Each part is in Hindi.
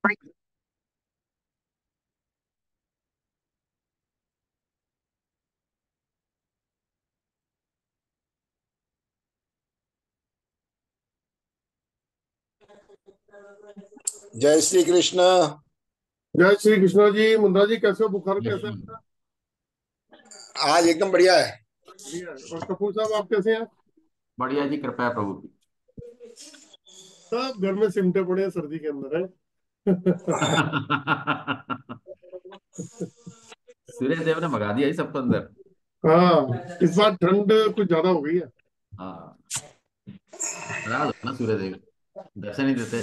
जय श्री कृष्ण। जय श्री कृष्णा जी। मुंदा जी कैसे हो? बुखार कैसे यस। है? आज एकदम बढ़िया है। बढ़िया है। और कपूर साहब आप कैसे हैं? बढ़िया जी, कृपया प्रभु की। सब घर में सिमटे पड़े हैं सर्दी के अंदर है। सूर्य देव ने भगा दिया ही सबको अंदर। हाँ, इस बार ठंड कुछ ज्यादा हो गई है। हाँ, नाराज हो ना सूर्य देव, दर्शन नहीं देते।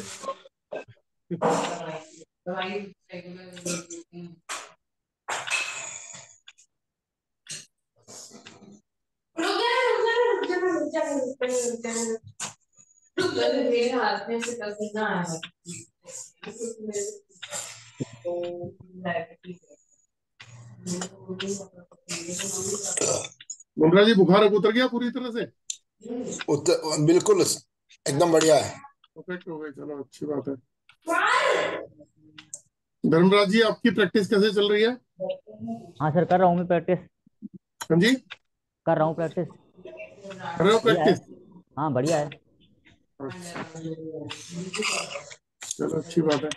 मुंद्रा जी बुखार अब उतर गया पूरी तरह से? बिल्कुल एकदम बढ़िया है। परफेक्ट हो गए, चलो अच्छी बात है। धर्मराज जी आपकी प्रैक्टिस कैसे चल रही है? हाँ सर, कर रहा हूँ मैं प्रैक्टिस। हाँ जी, कर रहा हूँ प्रैक्टिस। कर रहे हो बढ़िया है। प्रैक्टिस? हाँ बढ़िया है। अच्छा, चलो अच्छी बात है।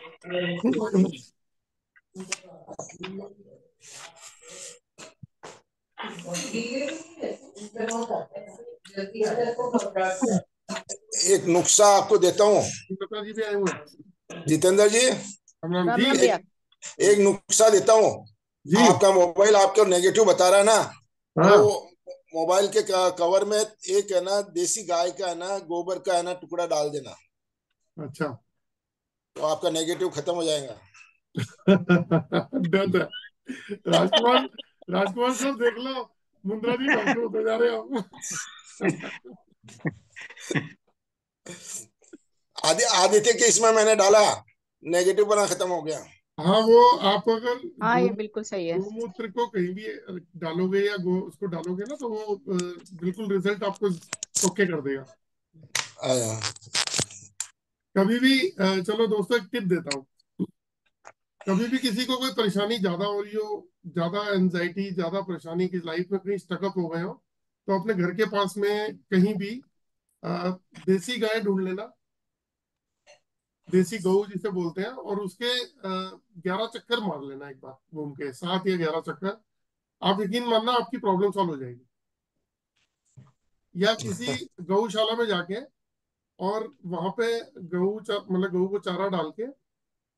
एक नुस्खा आपको देता हूँ। लता जी भी आए हुए हैं। जितेंद्र जी, राम राम राम जी। राम भैया। एक नुस्खा देता हूँ। जी। आपका मोबाइल आपको नेगेटिव बता रहा है ना, तो हाँ। मोबाइल के कवर में एक है ना देसी गाय का है ना गोबर का है ना टुकड़ा डाल देना, अच्छा। तो आपका नेगेटिव खत्म हो जाएगा। डन है। राजकुमार, राजकुमार सर देख लो, मुंद्रा जी डॉक्टर होते जा रहे हो। आदित्य के इसमें मैंने डाला, नेगेटिव बना खत्म हो गया। हाँ, वो आप अगर हाँ ये बिल्कुल सही है। गोमूत्र को कहीं भी डालोगे या उसको डालोगे ना, तो वो बिल्कुल रिजल्ट आपको ओके कर देगा। आया। कभी भी चलो दोस्तों एक टिप देता हूँ। कभी भी किसी को कोई परेशानी ज्यादा हो रही हो, ज्यादा एंजाइटी, ज्यादा परेशानी की लाइफ में कहीं स्टकअप हो गए हो, तो अपने घर के पास में कहीं भी अ, देसी गाय ढूंढ लेना। देसी गऊ जिसे बोलते हैं, और उसके 11 चक्कर मार लेना एक बार घूम के, 7 या 11 चक्कर। आप यकीन मानना आपकी प्रॉब्लम सॉल्व हो जाएगी। या किसी गौशाला में जाके और वहां पे मतलब गऊ को चारा डाल के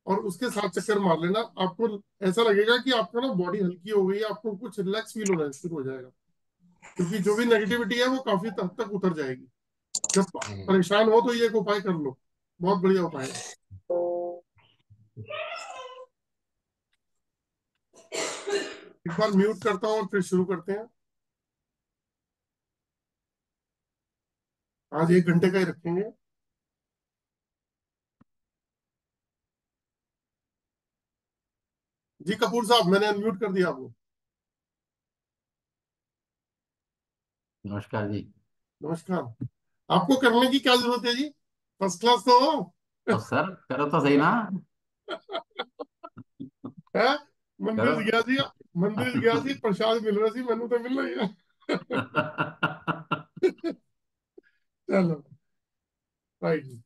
और उसके 7 चक्कर मार लेना, आपको ऐसा लगेगा कि आपका ना बॉडी हल्की हो गई है, आपको कुछ रिलैक्स फील होना शुरू हो जाएगा। क्योंकि जो भी नेगेटिविटी है वो काफी हद तक उतर जाएगी। जब परेशान हो तो ये एक उपाय कर लो, बहुत बढ़िया उपाय है। एक बार म्यूट करता हूँ और फिर शुरू करते हैं। आज 1 घंटे का ही रखेंगे। जी कपूर साहब, मैंने अनम्यूट कर दिया आपको। नमस्कार जी। नमस्कार। आपको करने की क्या जरूरत है जी? फर्स्ट क्लास तो हो। तो सर करो तो सही ना। है? मंदिर करो। गया जी, मंदिर गया जी, प्रसाद मिल रहा सी, मैनू तो मिल रही है। चलो, राइट जी।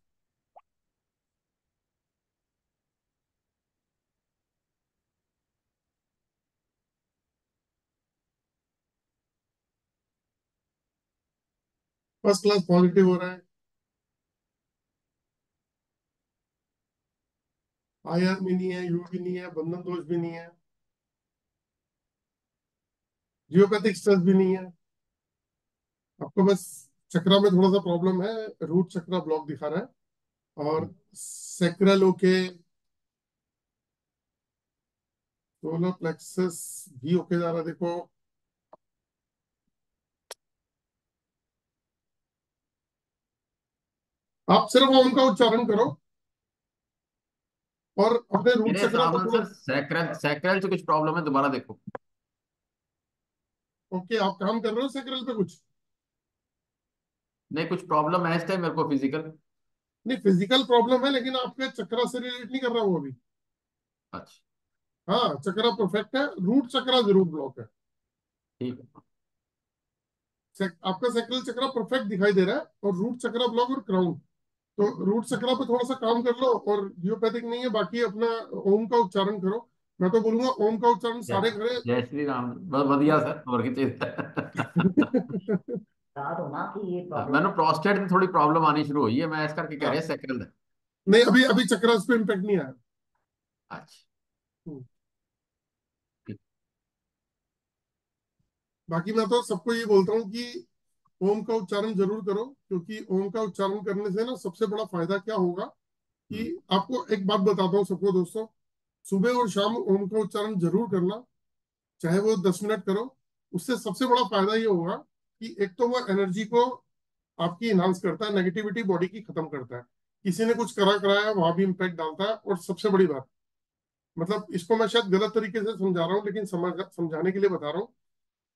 फर्स्ट क्लास पॉजिटिव हो रहा है। आयर भी नहीं है, यू भी नहीं है, बंधन दोष भी नहीं है, जियोपैथिक स्ट्रेस भी नहीं है। आपको बस चक्रा में थोड़ा सा प्रॉब्लम है, रूट चक्रा ब्लॉक दिखा रहा है। और सैक्रल ओके, सोलर प्लेक्सस भी ओके जा रहा है, देखो। आप सिर्फ ओम का उच्चारण करो और अपने रूट मेरे चक्रा हिसाब को से थोड़ा। सर सैक्रल सैक्रल से कुछ प्रॉब्लम है, दोबारा देखो। ओके, आप काम कर रहे हो सैक्रल पे कुछ? नहीं, कुछ प्रॉब्लम है इस टाइम मेरे को फिजिकल। नहीं, फिजिकल प्रॉब्लम है लेकिन आपके चक्रा से रिलेट नहीं कर रहा वो अभी। अच्छा हाँ, चक्रा परफेक्ट है, रूट चक्रा जरूर ब्लॉक है। ठीक है। आपका सैक्रल चक्रा परफेक्ट दिखाई दे रहा है और रूट चक्रा ब्लॉक और क्राउन। तो रूट चक्रा पे थोड़ा सा काम कर लो, और जियोपैथिक नहीं है, बाकी अपना ओम का उच्चारण करो। मैं तो बोलूंगा ओम का उच्चारण जय सारे घरे। जय श्री राम, बहुत बढ़िया सर, और की चीज कहा तो ना कि ये प्रॉब्लम मैंने है। प्रोस्टेट में थोड़ी प्रॉब्लम आनी शुरू हुई है, मैं इस करके कह हाँ, रहे सेकंड है। नहीं, अभी अभी चक्रास पे इम्पैक्ट नहीं आया। अच्छा हम्म। ठीक। बाकी मैं तो सबको ये बोलता हूँ कि ओम का उच्चारण जरूर करो, क्योंकि ओम का उच्चारण करने से ना सबसे बड़ा फायदा क्या होगा कि हम्म, आपको एक बात बताता हूँ सबको दोस्तों, सुबह और शाम ओम का उच्चारण जरूर करना, चाहे वो 10 मिनट करो। उससे सबसे बड़ा फायदा ये होगा कि एक तो वो एनर्जी को आपकी इनहांस करता है, नेगेटिविटी बॉडी की खत्म करता है। किसी ने कुछ करा कराया वहां भी इम्पैक्ट डालता है। और सबसे बड़ी बात, मतलब इसको मैं शायद गलत तरीके से समझा रहा हूँ, लेकिन समझाने के लिए बता रहा हूँ।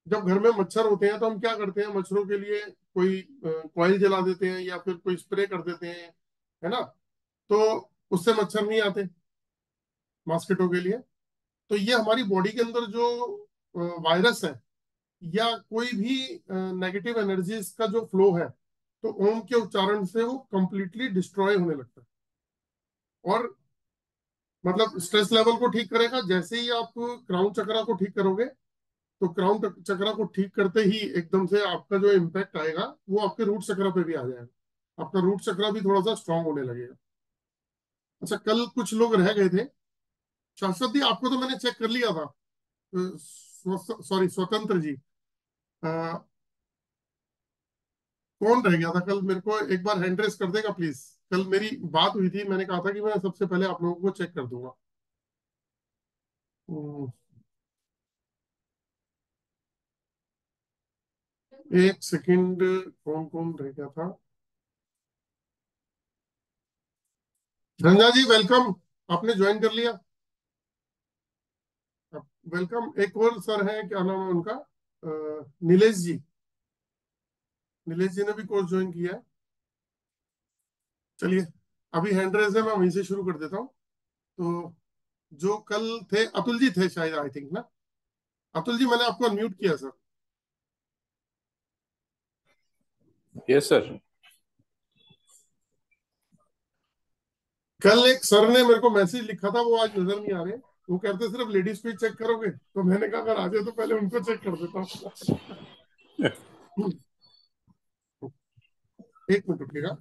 जब घर में मच्छर होते हैं तो हम क्या करते हैं, मच्छरों के लिए कोई कॉइल जला देते हैं या फिर कोई स्प्रे कर देते हैं, है ना। तो उससे मच्छर नहीं आते मॉस्किटो के लिए। तो ये हमारी बॉडी के अंदर जो वायरस है या कोई भी नेगेटिव एनर्जीज का जो फ्लो है, तो ओम के उच्चारण से वो कंप्लीटली डिस्ट्रॉय होने लगता है। और मतलब स्ट्रेस लेवल को ठीक करेगा। जैसे ही आप क्राउन चक्रा को ठीक करोगे, तो क्राउन चक्रा को ठीक करते ही एकदम से आपका जो इम्पैक्ट आएगा वो आपके रूट चक्रा पे भी आ जाएगा। आपका रूट चक्रा भी थोड़ा सा स्ट्रांग होने लगेगा। अच्छा, कल कुछ लोग रह गए थे। शाश्वत जी, आपको तो मैंने चेक कर लिया था। सॉरी, स्वतंत्र जी, कौन रह गया था कल? मेरे को एक बार हैंड रेस कर देगा प्लीज। कल मेरी बात हुई थी, मैंने कहा था कि मैं सबसे पहले आप लोगों को चेक कर दूंगा। हम्म, एक सेकंड, कौन कौन रह गया था? रंजा जी वेलकम, आपने ज्वाइन कर लिया। वेलकम। एक और सर हैं, क्या नाम है उनका? नीलेश जी। नीलेश जी ने भी कोर्स ज्वाइन किया है। चलिए, अभी हैंड रेस है, मैं वहीं से शुरू कर देता हूँ। तो जो कल थे, अतुल जी थे शायद, आई थिंक ना। अतुल जी, मैंने आपको अनम्यूट किया सर। Yes sir. कल एक सर ने मेरे को मैसेज लिखा था, वो आज नजर नहीं आ रहे। वो कहते सिर्फ लेडीज को ही चेक करोगे, तो मैंने कहा अगर आ जाए तो पहले उनको चेक कर देता हूँ। एक मिनट रुकिएगा।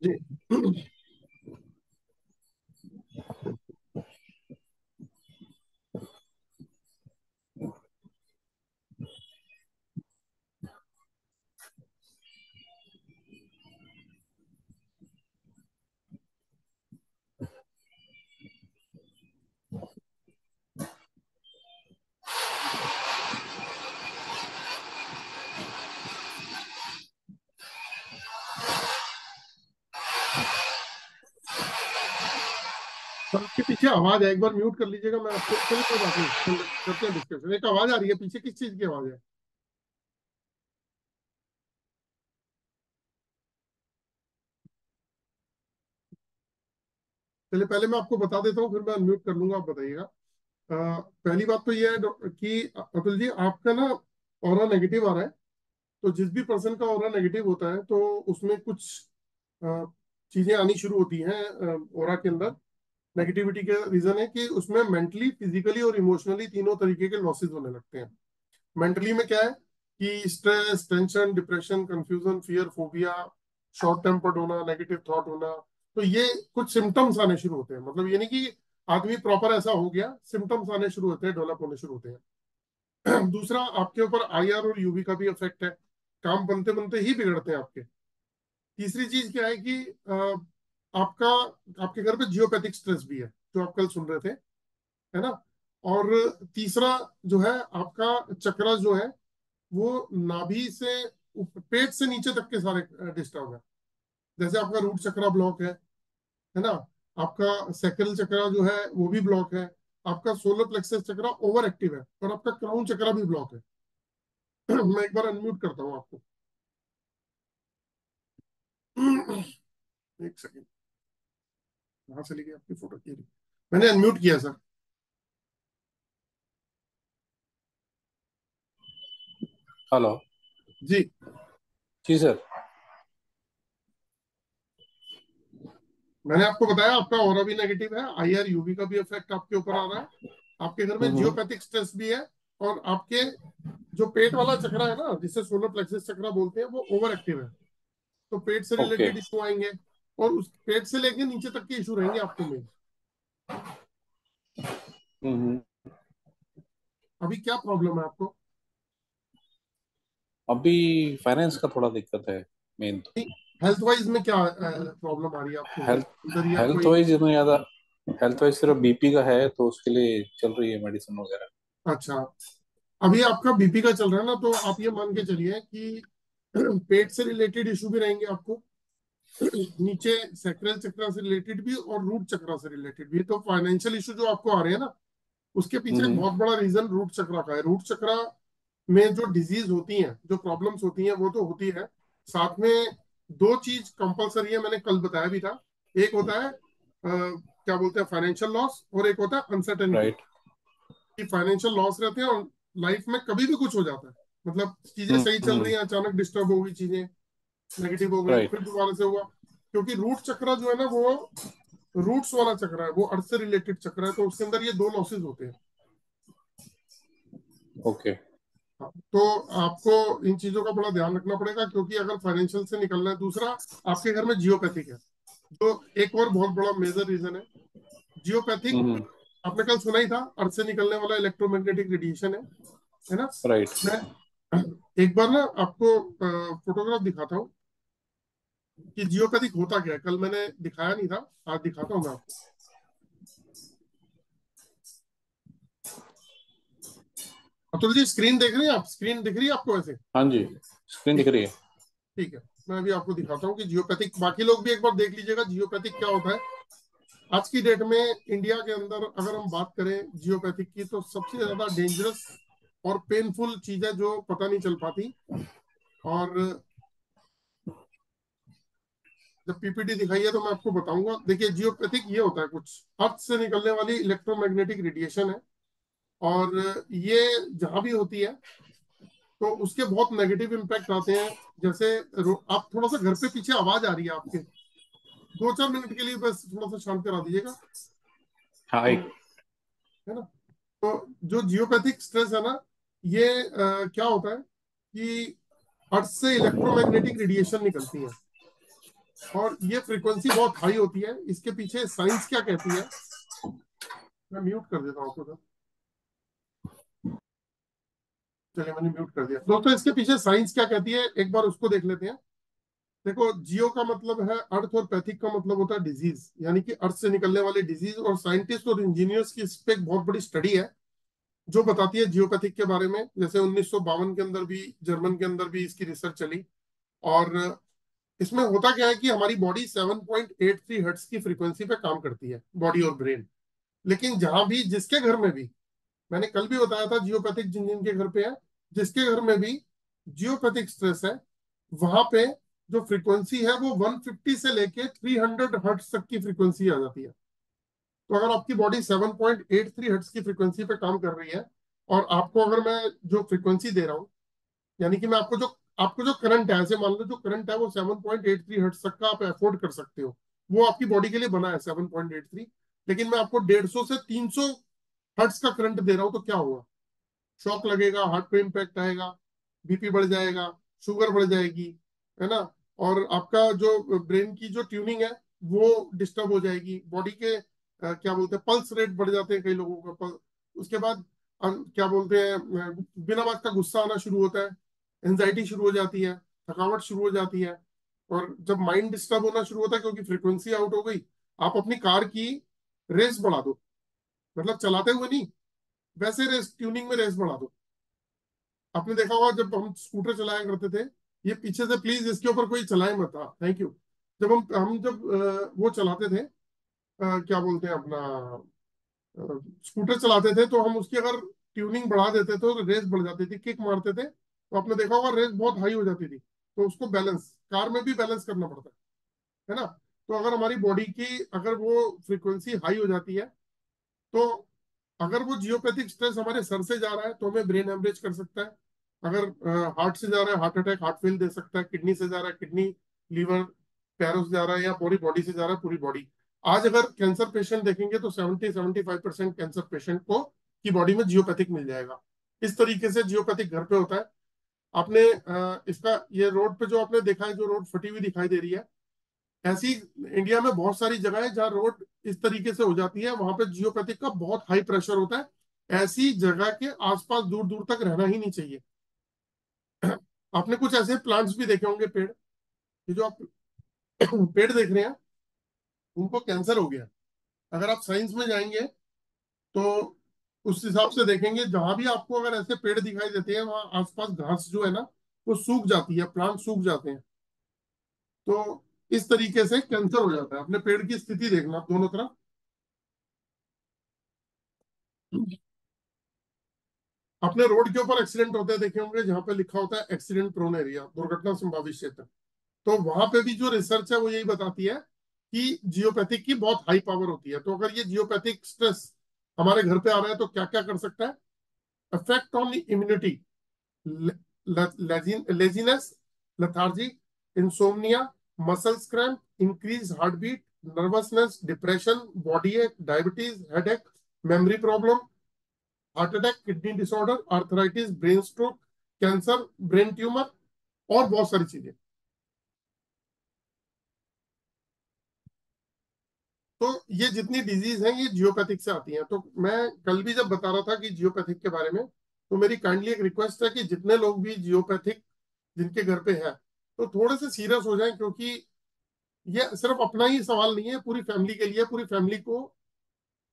जी। सर, आपके पीछे आवाज है, एक बार म्यूट कर लीजिएगा। मैं आपको, चलिए कोई बात नहीं, करते हैं डिस्कशन। एक आवाज आ रही है पीछे, किस चीज की आवाज है? चलिए, पहले मैं आपको बता देता हूँ, फिर मैं अनम्यूट कर लूंगा, आप बताइएगा। पहली बात तो ये है कि अतुल जी, आपका ना ऑरा नेगेटिव आ रहा है। तो जिस भी पर्सन का ऑरा नेगेटिव होता है, तो उसमें कुछ अ, चीजें आनी शुरू होती हैं ऑरा के अंदर। नेगेटिविटी के रीजन है कि उसमें मेंटली, फिजिकली और इमोशनली तीनों तरीके के लॉसेस होने लगते हैं। मेंटली में क्या है कि stress, tension, depression, confusion, fear, phobia, short tempered होना, नेगेटिव थॉट होना। तो ये कुछ सिम्टम्स आने शुरू होते हैं। मतलब ये नहीं कि आदमी प्रॉपर ऐसा हो गया, सिम्टम्स आने शुरू होते हैं, डेवलप होने शुरू होते हैं। दूसरा, आपके ऊपर आईआर और यूवी का भी इफेक्ट है। काम बनते बनते ही बिगड़ते हैं आपके। तीसरी चीज क्या है कि आपका, आपके घर पे जियोपैथिक स्ट्रेस भी है, जो आप कल सुन रहे थे, है ना। और तीसरा जो है, आपका चक्रा जो है वो नाभि से पेट से नीचे तक के सारे डिस्टर्ब है। जैसे आपका रूट चक्रा ब्लॉक है ना, आपका सैक्रल चक्रा जो है वो भी ब्लॉक है, आपका सोलर प्लेक्सस चक्रा ओवर एक्टिव है, और आपका क्राउन चक्रा भी ब्लॉक है। मैं एक बार अनम्यूट करता हूँ आपको। एक सेकेंड, कहाँ चली गई आपकी फोटो? ये रही। मैंने अनम्यूट किया सर। हेलो। जी जी सर। मैंने आपको बताया आपका ऑरा भी नेगेटिव है, आईआर यूवी का भी इफेक्ट आपके ऊपर आ रहा है, आपके घर में हम्म। जियोपैथिक स्ट्रेस भी है, और आपके जो पेट वाला चक्रा है ना, जिसे सोलर प्लेक्सस चक्रा बोलते हैं, वो ओवर एक्टिव है। तो पेट से ओके। रिलेटेड इशू आएंगे, और उस पेट से लेके नीचे तक के इशू रहेंगे आपको में। हम्म। अभी क्या प्रॉब्लम है आपको? अभी फाइनेंस का थोड़ा दिक्कत है मेन तो। हेल्थ वाइज में क्या प्रॉब्लम आ रही है आपको? हेल्थ अंदर या हेल्थ कोई? वाइज इतना ज्यादा, हेल्थ वाइज सिर्फ बीपी का है, तो उसके लिए चल रही है मेडिसिन वगैरह। अच्छा, अभी आपका बीपी का चल रहा है ना, तो आप ये मान के चलिए कि पेट से रिलेटेड इशू भी रहेंगे आपको, नीचे सैक्रल चक्रा से रिलेटेड भी, और रूट चक्रा से रिलेटेड भी। तो फाइनेंशियल इशू जो आपको आ रहे हैं ना, उसके पीछे एक हम्म। बहुत बड़ा रीजन रूट चक्रा का है। रूट चक्रा में जो डिजीज होती हैं, जो प्रॉब्लम्स होती हैं, वो तो होती है, साथ में दो चीज कंपलसरी है, मैंने कल बताया भी था। एक होता है क्या बोलते हैं, फाइनेंशियल लॉस, और एक होता है अनसर्टेनिटी, राइट। कि फाइनेंशियल लॉस रहते हैं, और लाइफ में कभी भी कुछ हो जाता है। मतलब चीजें सही चल हम्म। रही हैं, अचानक डिस्टर्ब हो गई चीजें, नेगेटिव हो गई, राइट। फिर दोबारा से हुआ। क्योंकि रूट चक्र जो है ना, वो रूट्स वाला चक्र है, वो अर्थ से रिलेटेड चक्र है, तो उसके अंदर ये दो लॉसेज होते हैं। ओके। हाँ, तो आपको इन चीजों का बड़ा ध्यान रखना पड़ेगा, क्योंकि अगर फाइनेंशियल से निकलना है। दूसरा, आपके घर में जियोपैथिक है, जो एक और बहुत बड़ा मेजर रीजन है। जियोपैथिक, हम्म। आपने कल सुना ही था, अर्थ से निकलने वाला इलेक्ट्रोमैग्नेटिक रेडिएशन है ना। राइट। मैं एक बार ना आपको फोटोग्राफ दिखाता हूँ कि जियोपैथिक होता क्या है। कल मैंने दिखाया नहीं था, आज दिखाता हूँ मैं आपको। अतुल जी, स्क्रीन देख रहे हैं आप? स्क्रीन दिख रही है आपको वैसे? हाँ जी, स्क्रीन दिख ठीक रही है। ठीक है, मैं अभी आपको दिखाता हूँ कि जियोपैथिक, बाकी लोग भी एक बार देख लीजिएगा जियोपैथिक क्या होता है। आज की डेट में इंडिया के अंदर अगर हम बात करें जियोपैथिक की, तो सबसे ज्यादा डेंजरस और पेनफुल चीज है जो पता नहीं चल पाती। और जब पीपीटी दिखाई है तो मैं आपको बताऊंगा। देखिए, जियोपैथिक ये होता है, कुछ अर्थ से निकलने वाली इलेक्ट्रोमैग्नेटिक रेडिएशन है, और ये जहां भी होती है तो उसके बहुत नेगेटिव इम्पैक्ट आते हैं। जैसे आप थोड़ा सा घर पे पीछे आवाज आ रही है आपके, 2-4 मिनट के लिए बस थोड़ा सा शांत करा दीजिएगा। हाँ तो एक। है ना, तो जो जियोपैथिक स्ट्रेस है ना, ये क्या होता है कि अर्थ से इलेक्ट्रोमैग्नेटिक रेडिएशन निकलती है, और ये फ्रीक्वेंसी बहुत हाई होती है। इसके पीछे साइंस क्या कहती है, मैं म्यूट कर देता हूँ आपको सर। चलिए, मैंने म्यूट कर दिया। दोस्तों, इसके पीछे साइंस क्या कहती है, एक बार उसको देख लेते हैं। देखो, जियो का मतलब है अर्थ, और पैथिक का मतलब होता है डिजीज, यानी कि अर्थ से निकलने वाले डिजीज। और साइंटिस्ट और इंजीनियर्स की इस पे एक बहुत बड़ी स्टडी है जो बताती है जियोपैथिक के बारे में। जैसे 1952 के अंदर भी, जर्मन के अंदर भी इसकी रिसर्च चली। और इसमें होता क्या है कि हमारी बॉडी 7.83 हर्ट्ज की फ्रीक्वेंसी पे काम करती है, बॉडी और ब्रेन। लेकिन जहां भी, जिसके घर में भी, मैंने कल भी बताया था, जियोपैथिक जिन जिन के घर पे है, जिसके घर में भी जियोपैथिक स्ट्रेस है, वहां पे जो फ्रीक्वेंसी है वो 150 से लेके 300 हर्ट्ज तक की फ्रीक्वेंसी आ जाती है। तो अगर आपकी बॉडी 7.83 हर्ट्ज की फ्रीक्वेंसी पे काम कर रही है, और आपको अगर मैं जो फ्रीक्वेंसी दे रहा हूँ, यानी कि मैं आपको जो करंट है, ऐसे मान लो जो करंट है वो 7.83 हर्ट्ज तक का आप अफोर्ड कर सकते हो, वो आपकी बॉडी के लिए बना है 7.83। लेकिन मैं आपको 150 से 300 हर्ट्ज का करंट दे रहा हूँ, तो क्या होगा? शॉक लगेगा, हार्ट पे इम्पैक्ट आएगा, बीपी बढ़ जाएगा, शुगर बढ़ जाएगी, है ना। और आपका जो ब्रेन की जो ट्यूनिंग है वो डिस्टर्ब हो जाएगी। बॉडी के क्या बोलते हैं, पल्स रेट बढ़ जाते हैं कई लोगों का। उसके बाद क्या बोलते हैं, बिना बात का गुस्सा आना शुरू होता है, एंजाइटी शुरू हो जाती है, थकावट शुरू हो जाती है। और जब माइंड डिस्टर्ब होना शुरू होता है क्योंकि फ्रीक्वेंसी आउट हो गई, आप अपनी कार की रेस बढ़ा दो, मतलब चलाते हुए नहीं, वैसे रेस, ट्यूनिंग में रेस बढ़ा दो। आपने देखा होगा जब हम स्कूटर चलाया करते थे, ये पीछे से प्लीज इसके ऊपर कोई चलाए मत, हाँ थैंक यू। जब हम जब वो चलाते थे, क्या बोलते हैं अपना, स्कूटर चलाते थे, तो हम उसकी अगर ट्यूनिंग बढ़ा देते थे तो रेस बढ़ जाती थी, किक मारते थे तो आपने देखा होगा रेस बहुत हाई हो जाती थी। तो उसको बैलेंस, कार में भी बैलेंस करना पड़ता है ना। तो अगर हमारी बॉडी की अगर वो फ्रीक्वेंसी हाई हो जाती है, तो अगर वो जियोपैथिक स्ट्रेस हमारे सर से जा रहा है तो हमें ब्रेन हेमरेज कर सकता है। अगर हार्ट से जा रहा है, हार्ट अटैक, हार्ट फेल दे सकता है। किडनी से जा रहा है, किडनी, लीवर, पैरों से जा रहा है, या पूरी बॉडी से जा रहा है, पूरी बॉडी। आज अगर कैंसर पेशेंट देखेंगे तो 70-75% कैंसर पेशेंट को की बॉडी में जियोपैथिक मिल जाएगा। इस तरीके से जियोपैथिक घर पे होता है। आपने इसका ये रोड पे जो आपने देखा है, जो रोड फटी हुई दिखाई दे रही है, ऐसी इंडिया में बहुत सारी जगह है जहाँ रोड इस तरीके से हो जाती है, वहां पे जियोपैथिक का बहुत हाई प्रेशर होता है। ऐसी जगह के आसपास दूर दूर तक रहना ही नहीं चाहिए। आपने कुछ ऐसे प्लांट्स भी देखे होंगे, पेड़, ये जो आप पेड़ देख रहे हैं, उनको कैंसर हो गया। अगर आप साइंस में जाएंगे तो उस हिसाब से देखेंगे, जहां भी आपको अगर ऐसे पेड़ दिखाई देते हैं वहां आसपास घास जो है ना वो सूख जाती है, प्लांट सूख जाते हैं। तो इस तरीके से कैंसर हो जाता है। अपने पेड़ की स्थिति देखना दोनों तरफ। अपने रोड के ऊपर एक्सीडेंट होते हैं देखे होंगे, जहां पे लिखा होता है एक्सीडेंट प्रोन एरिया, दुर्घटना संभावित क्षेत्र। तो वहां पे भी जो रिसर्च है वो यही बताती है कि जियोपैथिक की बहुत हाई पावर होती है। तो अगर ये जियोपैथिक स्ट्रेस हमारे घर पे आ रहा है तो क्या क्या कर सकता है? Effect on immunity, laziness, lethargy, insomnia, muscle cramp, increased heartbeat, nervousness, depression, body ache, diabetes, headache, memory problem, heart attack, kidney disorder, arthritis, brain stroke, cancer, brain tumour, और बहुत सारी चीजें। तो ये जितनी डिजीज हैं ये जियोपैथिक से आती हैं। तो मैं कल भी जब बता रहा था कि जियोपैथिक के बारे में, तो मेरी काइंडली एक रिक्वेस्ट है कि जितने लोग भी जियोपैथिक जिनके घर पे है तो थोड़े से सीरियस हो जाएं, क्योंकि ये सिर्फ अपना ही सवाल नहीं है, पूरी फैमिली के लिए। पूरी फैमिली को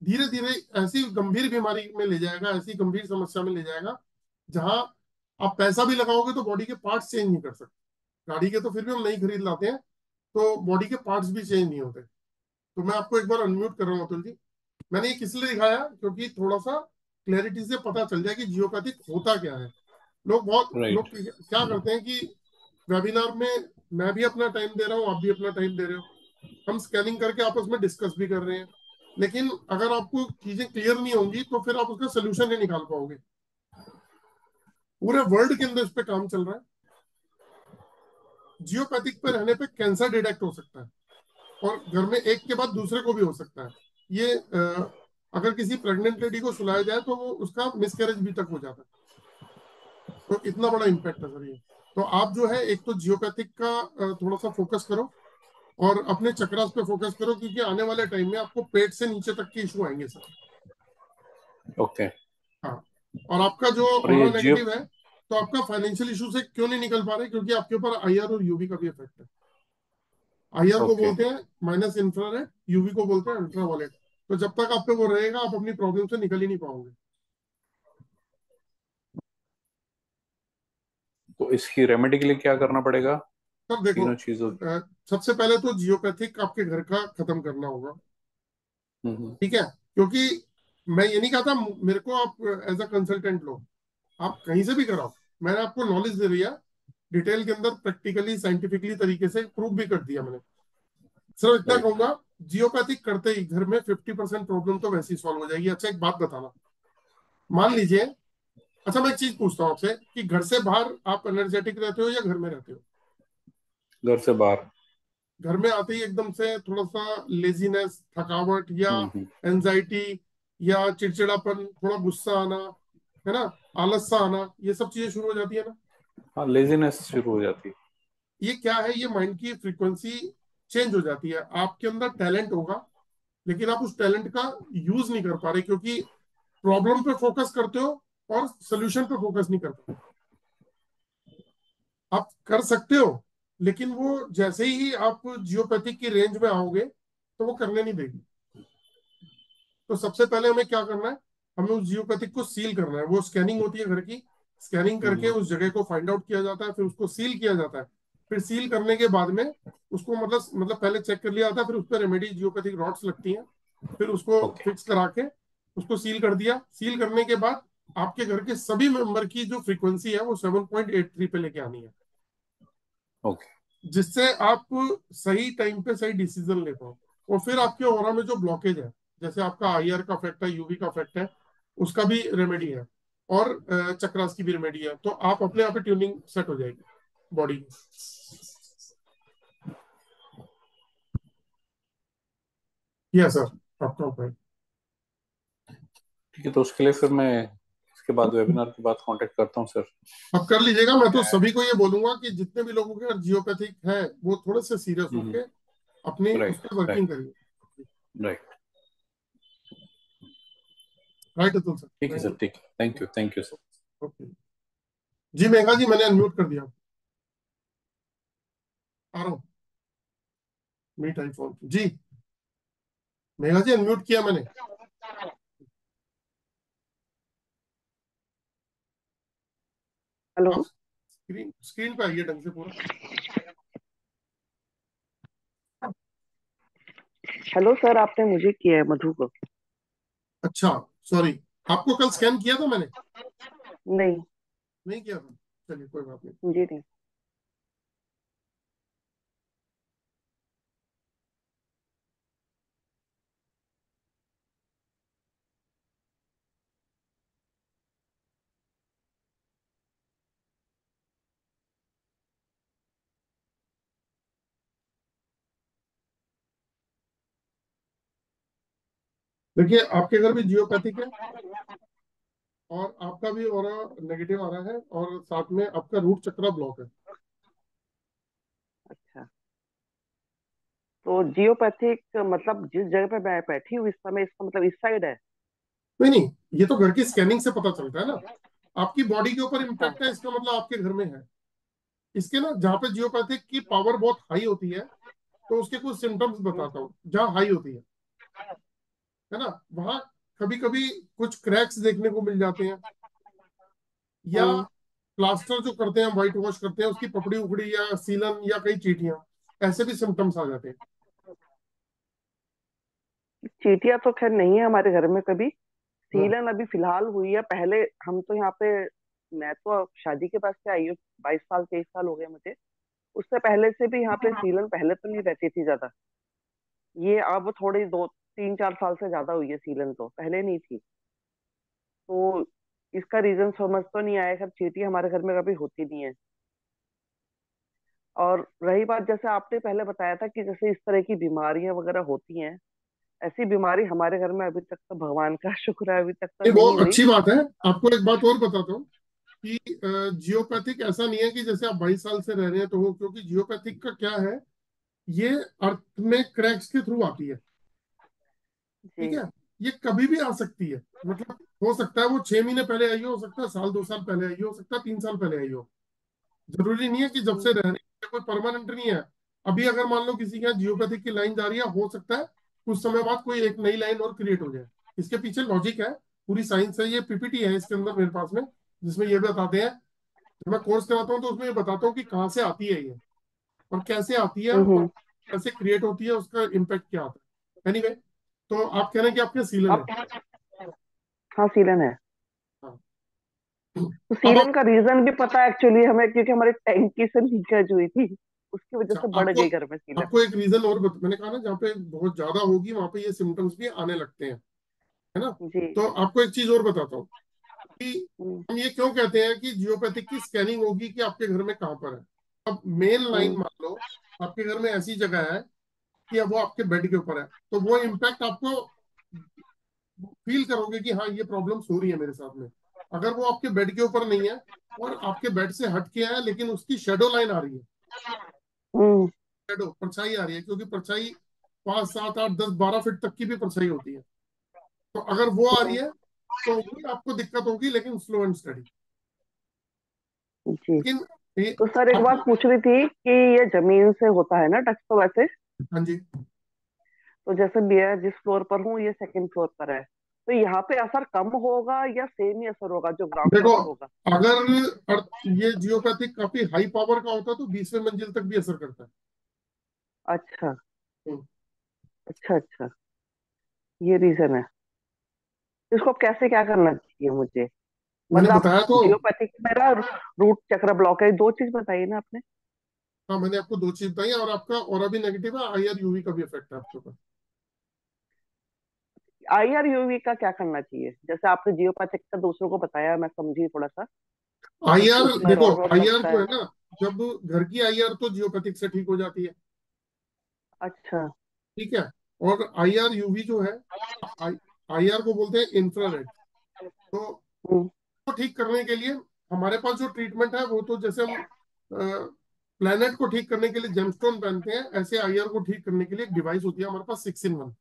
धीरे धीरे ऐसी गंभीर बीमारी में ले जाएगा, ऐसी गंभीर समस्या में ले जाएगा जहां आप पैसा भी लगाओगे तो बॉडी के पार्ट्स चेंज नहीं कर सकते। गाड़ी के तो फिर भी हम नहीं खरीद लाते हैं, तो बॉडी के पार्ट्स भी चेंज नहीं होते। तो मैं आपको एक बार अनम्यूट कर रहा हूँ अतुल जी। मैंने ये किस लिए दिखाया, क्योंकि थोड़ा सा क्लैरिटी से पता चल जाए कि जियोपैथिक होता क्या है। बहुत राइट। लोग क्या करते हैं कि वेबिनार में मैं भी अपना टाइम दे रहा हूँ, आप भी अपना टाइम दे रहे हो, हम स्कैनिंग करके आपस में डिस्कस भी कर रहे हैं, लेकिन अगर आपको चीजें क्लियर नहीं होंगी तो फिर आप उसका सोल्यूशन नहीं निकाल पाओगे। पूरे वर्ल्ड के अंदर इस पे काम चल रहा है। जियोपैथिक पे रहने पे कैंसर डिटेक्ट हो सकता है, और घर में एक के बाद दूसरे को भी हो सकता है। ये अगर किसी प्रेग्नेंट लेडी को सुलाया जाए तो वो उसका मिसकैरेज भी तक हो जाता है। तो इतना बड़ा इम्पैक्ट है सर ये। तो आप जो है एक तो जियोपैथिक का थोड़ा सा फोकस करो, और अपने चक्रास पे फोकस करो, क्योंकि आने वाले टाइम में आपको पेट से नीचे तक के इशू आएंगे सर। ओके। हाँ, और आपका जो और ऑरा ये जियो नेगेटिव है, तो आपका फाइनेंशियल इशू से क्यों नहीं निकल पा रहे? क्योंकि आपके ऊपर आईआर और यूवी का भी इफेक्ट है। आईआर को ओके, बोलते हैं माइनस इंफ्रारेड, यूवी को बोलते हैं अल्ट्रावायलेट। तो जब तक आप पे वो रहेगा आप अपनी प्रॉब्लम से निकल ही नहीं पाओगे। तो इसकी रेमेडी के लिए क्या करना पड़ेगा? सर देखो, तीनों चीजों। सबसे पहले तो जियोपैथिक आपके घर का खत्म करना होगा, हम्म। ठीक है? क्योंकि मैं ये नहीं कहता मेरे को आप एज अ कंसल्टेंट लो, आप कहीं से भी कराओ, मैंने आपको नॉलेज दे दिया डिटेल के अंदर, प्रैक्टिकली साइंटिफिकली तरीके से प्रूव भी कर दिया मैंने। सिर्फ इतना राइट। कहूंगा, जियोपैथिक करते ही घर में 50% प्रॉब्लम तो वैसे ही सॉल्व हो जाएगी। अच्छा एक बात बताना, मान लीजिए, अच्छा मैं एक चीज पूछता हूँ आपसे कि घर से बाहर आप एनर्जेटिक रहते हो या घर में रहते हो? घर से बाहर। घर में आते ही एकदम से थोड़ा सा लेजीनेस, थकावट, या हम्म। एंजाइटी, या चिड़चिड़ापन, थोड़ा गुस्सा आना, है ना, आलस सा आना, ये सब चीजें शुरू हो जाती है ना। हाँ, लेजीनेस शुरू हो जाती है। ये क्या है? ये माइंड की फ्रीक्वेंसी चेंज हो जाती है। आपके अंदर टैलेंट होगा, लेकिन आप उस टैलेंट का यूज नहीं कर पा रहे, क्योंकि प्रॉब्लम पे फोकस करते हो और सोल्यूशन पे फोकस नहीं करते। आप कर सकते हो, लेकिन वो जैसे ही आप जियोपैथिक की रेंज में आओगे तो वो करने नहीं देगी। तो सबसे पहले हमें क्या करना है, हमें उस जियोपैथिक को सील करना है। वो स्कैनिंग होती है घर की, स्कैनिंग करके हम्म। उस जगह को फाइंड आउट किया जाता है, फिर उसको सील किया जाता है। फिर सील करने के बाद में उसको मतलब पहले चेक कर लिया था, फिर उस पर रेमेडी जियोपैथिक रॉड्स लगती हैं, फिर उसको ओके फिक्स करा के उसको सील कर दिया। सील करने के बाद आपके घर के सभी मेंबर की जो फ्रीक्वेंसी है वो 7.83 पे लेके आनी है, ओके जिससे आप सही टाइम पे सही डिसीजन ले पाओ। और फिर आपके ऑरा में जो ब्लॉकेज है, जैसे आपका आईआर का इफेक्ट है, यूवी का इफेक्ट है, उसका भी रेमेडी है, और चक्रास की भी रेमेडी है, तो आप अपने आप ही ट्यूनिंग सेट हो जाएगी बॉडी की। यस सर, आपका उपाय। ठीक है, तो उसके लिए फिर मैं इसके बाद वेबिनार के बाद कांटेक्ट करता हूँ सर। अब कर लीजिएगा। मैं तो सभी को ये बोलूंगा कि जितने भी लोगों के जियोपैथिक है वो थोड़े से सीरियस होके अपनी उस राइट पर वर्किंग करिए। राइट, राइट अतुल सर, ठीक है थैंक सर, ठीक है, thank you sir. You. Okay जी, मेघा जी मैंने अनम्यूट कर दिया, आ रहा हूँ। मीट आई फोन जी, मेघा जी अनम्यूट किया मैंने। हेलो। आप स्क्रीन स्क्रीन पे आइए ढंग से पूरा। हेलो सर, आपने मुझे किया है, मधु को। अच्छा, सॉरी, आपको कल स्कैन किया था मैंने? नहीं, नहीं किया था, चलिए कोई बात नहीं। मुझे नहीं। देखिए आपके घर भी जियोपैथिक है, और आपका भी ऑरा नेगेटिव आ रहा है, और साथ में आपका रूट चक्रा ब्लॉक है। अच्छा, तो जियोपैथिक मतलब जिस जगह पे मैं बैठी हूँ इस समय, इसका मतलब इस साइड है? नहीं नहीं, ये तो घर की स्कैनिंग से पता चलता है ना। आपकी बॉडी के ऊपर अच्छा। इम्पैक्ट है, इसका मतलब आपके घर में है। इसके ना, जहाँ पे जियोपैथिक की पावर बहुत हाई होती है, तो उसके कुछ सिम्टम्स बताता हूँ। जहाँ हाई होती है ना, वहां कभी कभी कुछ क्रैक्स देखने को मिल जाते हैं, या हम्म। प्लास्टर जो करते हैं, व्हाइट वॉश करते हैं, उसकी पपड़ी उखड़ी या सीलन या कई चीटियां, ऐसे भी सिम्टम्स आ जाते हैं। चींटियां तो खैर नहीं है हमारे घर में कभी। हाँ सीलन अभी फिलहाल हुई है। पहले हम तो यहाँ पे, मैं तो शादी के बाद से आई हूँ, 22 साल 23 साल हो गए मुझे। उससे पहले से भी यहाँ पे सीलन पहले तो नहीं रहती थी ज्यादा। ये अब थोड़ी 2 3 4 साल से ज्यादा हुई है, सीलन तो पहले नहीं थी। तो इसका रीजन समझ तो नहीं आया। खैर चींटी हमारे घर में कभी होती नहीं है। और रही बात, जैसे आपने पहले बताया था कि जैसे इस तरह की बीमारियां वगैरह होती हैं, ऐसी बीमारी हमारे घर में अभी तक तो भगवान का शुक्र है अभी तक तो ये वो नहीं हुई। अच्छी बात है। आपको एक बात और बताता हूँ कि जियोपैथिक ऐसा नहीं है कि जैसे आप 22 साल से रह रहे हैं तो हो, क्योंकि जियोपैथिक का क्या है, ये अर्थ में क्रैक्स के थ्रू आती है। ठीक जी। है, ये कभी भी आ सकती है। मतलब हो सकता है वो 6 महीने पहले आई हो सकता है साल 2 साल पहले आई हो सकता है 3 साल पहले आई हो। जरूरी नहीं है कि जब हम्म। से रह रहे हैं, कोई परमानेंट नहीं है। अभी अगर मान लो किसी के यहाँ जियोपैथिक की लाइन जा रही है, हो सकता है कुछ समय बाद कोई एक नई लाइन और क्रिएट हो जाए। इसके पीछे लॉजिक है, पूरी साइंस है। ये पीपीटी है इसके अंदर मेरे पास में, जिसमें ये बताते हैं। जब मैं कोर्स कराता हूँ तो उसमें ये बताता हूँ कि कहाँ से आती है ये, और कैसे आती है, और हम्म। कैसे क्रिएट होती है, उसका इम्पैक्ट क्या आता है। एनीवे, तो आप कह रहे हैं कि आपके सीलन है। अब हाँ, सीलन है। हाँ, तो अब सीलन का रीजन भी पता है एक्चुअली हमें, क्योंकि हमारी टैंकी से लीकेज हुई थी, उसकी वजह अच्छा, से बढ़ आपको गई घर में सीलन। आपको एक रीजन और मैंने कहा ना, जहाँ पे बहुत ज्यादा होगी वहां पे ये सिम्टम्स भी आने लगते हैं, है ना। जी। तो आपको एक चीज और बताता हूँ कि हम्म। हम ये क्यों कहते हैं कि जियोपैथिक की स्कैनिंग होगी कि आपके घर में कहाँ पर है। अब मेन लाइन हम्म। मान लो आपके घर में ऐसी जगह है कि अब वो आपके बेड के ऊपर है, तो वो इम्पैक्ट आपको फील करोगे कि हाँ ये प्रॉब्लम्स हो रही है मेरे साथ में। अगर वो आपके बेड के ऊपर नहीं है, और आपके बेड से हट के है, लेकिन उसकी शेडो लाइन आ रही है, हम्म। शेडो परछाई आ रही है, क्योंकि परछाई 5 7 8 10 12 फीट तक की भी परछाई होती है। तो अगर वो आ रही हम्म। है तो भी आपको दिक्कत होगी, लेकिन स्लो एंड स्टडी। जी। लेकिन ये तो सर एक बात आपको, पूछ रही थी कि ये जमीन से होता है ना टच, तो वैसे हाँ जी, तो जैसे मैं जिस फ्लोर पर हूँ ये सेकंड फ्लोर पर है, तो यहाँ पे असर कम होगा या सेम ही असर होगा जो ग्राउंड फ्लोर देखो, पर होगा? अगर ये जियोपैथिक काफी हाई पावर का होता है तो 20वें मंजिल तक भी असर करता है। अच्छा हम्म, अच्छा अच्छा, ये रीजन है। इसको अब कैसे क्या करना चाहिए मुझे? मैंने मतलब आप बताया तो। जियोपैथिक मेरा रूट चक्र ब्लॉक है, दो चीज बताई ना आपने। हाँ, मैंने आपको दो चीज बताई और आपका और भी नेगेटिव है, IR UV का भी इफेक्ट है आपके ऊपर। IRUV का क्या करना चाहिए? जैसे आपने जियोपैथिक का दूसरों को बताया, मैं समझी थोड़ा सा कि IR उसमें देखो, रॉड वॉड IR लगता जो है। है ना, जब घर की IR तो जियोपैथिक से ठीक हो जाती है। अच्छा। ठीक है। और IR UV जो है, IR को बोलते हैं इंफ्रारेड। तो हम्म, को ठीक करने के लिए हमारे पास जो ट्रीटमेंट है वो तो जैसे हम प्लेनेट को ठीक करने के लिए जेमस्टोन पहनते हैं, ऐसे IR को ठीक करने के लिए एक डिवाइस होती है हमारे पास 6 in 1।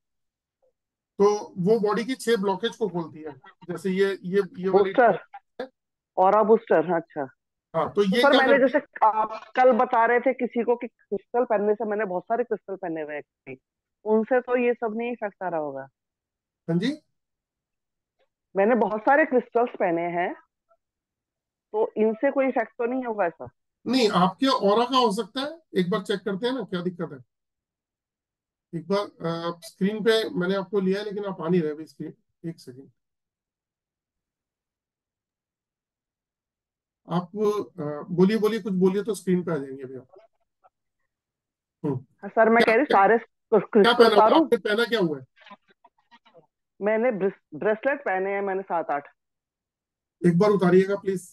तो वो बॉडी की 6 ब्लॉकेज को खोलती है। जैसे ये वाली बूस्टर, है। ऑरा बूस्टर, हाँ, अच्छा। हाँ, तो तो ये सर क्या मैंने करती जैसे आप कल बता रहे थे किसी को कि क्रिस्टल पहनने से, मैंने बहुत सारे क्रिस्टल पहने हुए हैं actually। उनसे तो ये सब नहीं इफेक्ट आ रहा होगा? है। हाँ जी। मैंने बहुत सारे क्रिस्टल्स पहने हैं, तो इनसे कोई इफेक्ट तो नहीं होगा ऐसा? नहीं, आपके ऑरा का हो सकता है, एक बार चेक करते हैं ना क्या दिक्कत है। एक बार स्क्रीन पे मैंने आपको लिया है लेकिन आप आ नहीं रहे अभी स्क्रीन। एक सेकंड। आप बोलिए बोलिए, कुछ बोलिए तो स्क्रीन पे आ जाएंगे अभी आप। हाँ, सर मैं क्या कह रही क्या सारे क्या क्रिस्टल पहना हुआ उतारूं? आपने, पहना क्या हुआ है? मैंने ब्रेसलेट पहने हैं, मैंने 7 8। एक बार उतारिएगा प्लीज।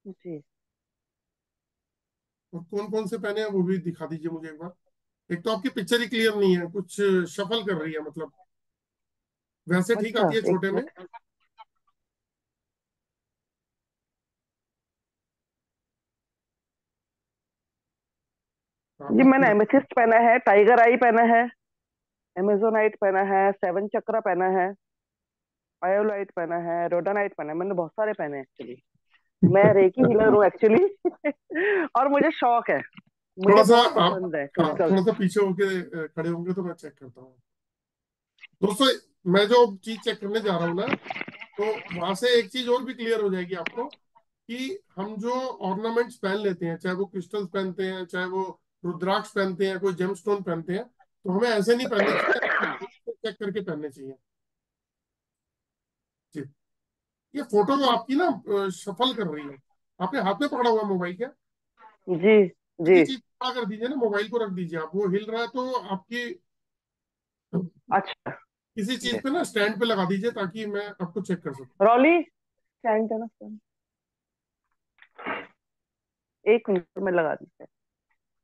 जी। और कौन कौन से पहने हैं वो भी दिखा दीजिए मुझे एक बार। एक तो आपकी पिक्चर ही क्लियर नहीं है, कुछ शफल कर रही है मतलब। वैसे ठीक अच्छा, आती है एक छोटे में। मिनट। हाँ, जी, आपकी मैंने एमेथिस्ट पहना है, टाइगर आई पहना है, एमेजोनाइट पहना है, सेवन चक्रा पहना है, आयोलाइट पहना है, रोडानाइट पहना है। मैंने बहुत सारे पहने हैं एक्चुअली। मैं रेकी हीलर हूँ एक्चुअली। और मुझे शौक है, थोड़ा मुझे सा बहुत आप, पसंद है हाँ, क्रिस्टल्स। थोड़ा सा पीछे होके खड़े होंगे तो मैं चेक करता हूँ। दोस्तों, मैं जो चीज चेक करने जा रहा हूँ ना, तो वहां से एक चीज और भी क्लियर हो जाएगी आपको कि हम जो ऑर्नामेंट्स पहन लेते हैं, चाहे वो क्रिस्टल्स पहनते हैं, चाहे वो रुद्राक्ष पहनते हैं, कोई जेमस्टोन पहनते हैं, तो हमें ऐसे नहीं पहनने चाहिए, चेक करके पहनने चाहिए। जी। ये फोटो जो आपकी ना शफल कर रही है, आपने हाथ में पकड़ा हुआ मोबाइल क्या? जी जी। की चीज पकड़ा कर दीजिए ना, मोबाइल को रख दीजिए आप, वो हिल रहा है तो आपकी अच्छा, किसी ये चीज पे ना स्टैंड पे लगा दीजिए ताकि मैं आपको चेक कर सकूं। रॉली स्टैंड है ना stand? एक मिनट में लगा दीजिए,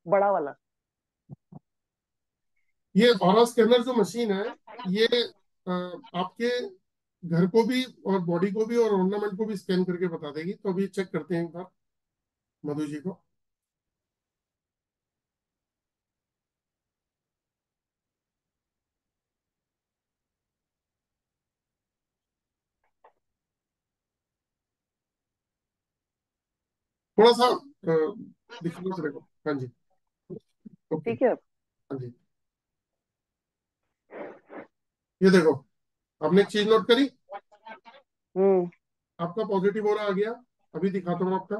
बड़ा वाला। ये ऑरा स्कैनर जो मशीन है, ये आपके घर को भी और बॉडी को भी और ऑर्नामेंट को भी स्कैन करके बता देगी। तो अभी चेक करते हैं एक बार मधु जी को। थोड़ा सा दिखाना पड़ेगा। हाँ जी। ओके। ठीक है। हाँ जी। ये देखो, आपने एक चीज नोट करी, हम्म। आपका पॉजिटिव ओरा आ गया। अभी दिखाता हूँ आपका।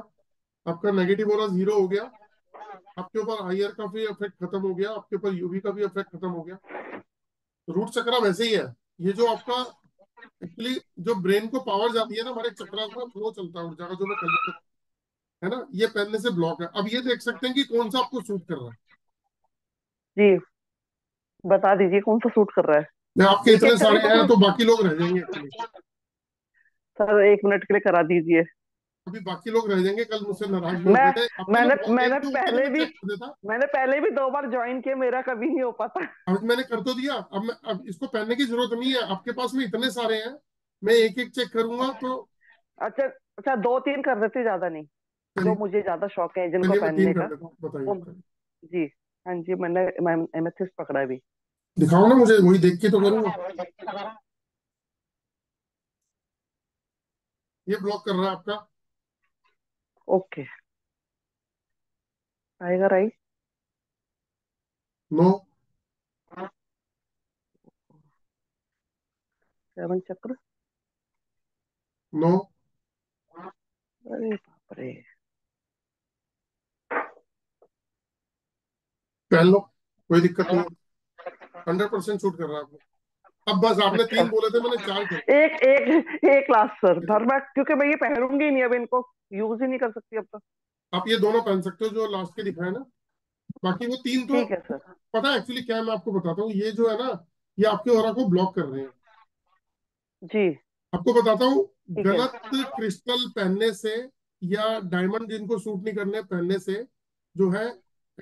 आपका नेगेटिव ओरा 0 हो गया। आपके ऊपर IR का भी इफेक्ट खत्म हो गया, आपके ऊपर UV का भी इफेक्ट खत्म हो गया। रूट चक्रा वैसे ही है। ये जो आपका एक्चुअली जो ब्रेन को पावर जाती है ना, हमारे चक्रास में फ्लो चलता है ऊर्जा का, जो मैं कल है ना, ये पहनने से ब्लॉक है। अब ये देख सकते हैं कि कौन सा आपको सूट कर रहा है। जी, बता दीजिए कौन सा सूट कर रहा है। मैं आपके एक इतने एक करके सारे हैं पकड़ू? तो बाकी लोग रह जाएंगे एक्चुअली। सर एक मिनट के लिए करा दीजिए। अभी बाकी लोग रह जाएंगे, कल मुझसे नाराज भी मैं होते थे। आपके ना मैंने बहुत एक मैंने दो होते तो पहले मैं भी चेक कर देता। मैंने पहले भी 2 बार ज्वाइन किया, मेरा कभी नहीं हो पाता। अब मैंने कर तो दिया। अब इसको पहनने की जरूरत नहीं है, आपके पास में इतने सारे हैं। मैं एक एक चेक करूंगा तो। अच्छा अच्छा, 2 3 कर देते, ज्यादा नहीं। जो चलिए। मुझे ज्यादा शौक है जिनको चलिए मैं 3 पहनने कर का। देता हूँ, बताइए वो बताइए। जी। हाँ जी, मैंने एमेथिस्ट पकड़ा है अभी। दिखाओ ना मुझे, वही देख के तो करूंगा। ये ब्लॉक कर रहा है आपका। ओके। टाइगर आई। नो। सेवन चक्र। नो। अरे बाप रे। पहन लो, कोई दिक्कत नहीं है, 100% शूट कर रहा है आपको। अब बस आपने अच्छा, 3 बोले थे, मैंने 4 कर एक एक एक लास्ट सर धर्मा, क्योंकि मैं ये पहनूंगी ही नहीं, अब इनको यूज ही नहीं कर सकती अब तो। आप ये दोनों पहन सकते हो जो लास्ट के दिखाए ना, बाकी वो 3 तो ठीक है सर। पता है एक्चुअली क्या है, मैं आपको बताता हूँ, ये जो है ना, ये आपके ऑरा को ब्लॉक कर रहे हैं। जी। आपको बताता हूँ, ठीक है। गलत क्रिस्टल पहनने से या डायमंड जिनको सूट नहीं करने पहनने से जो है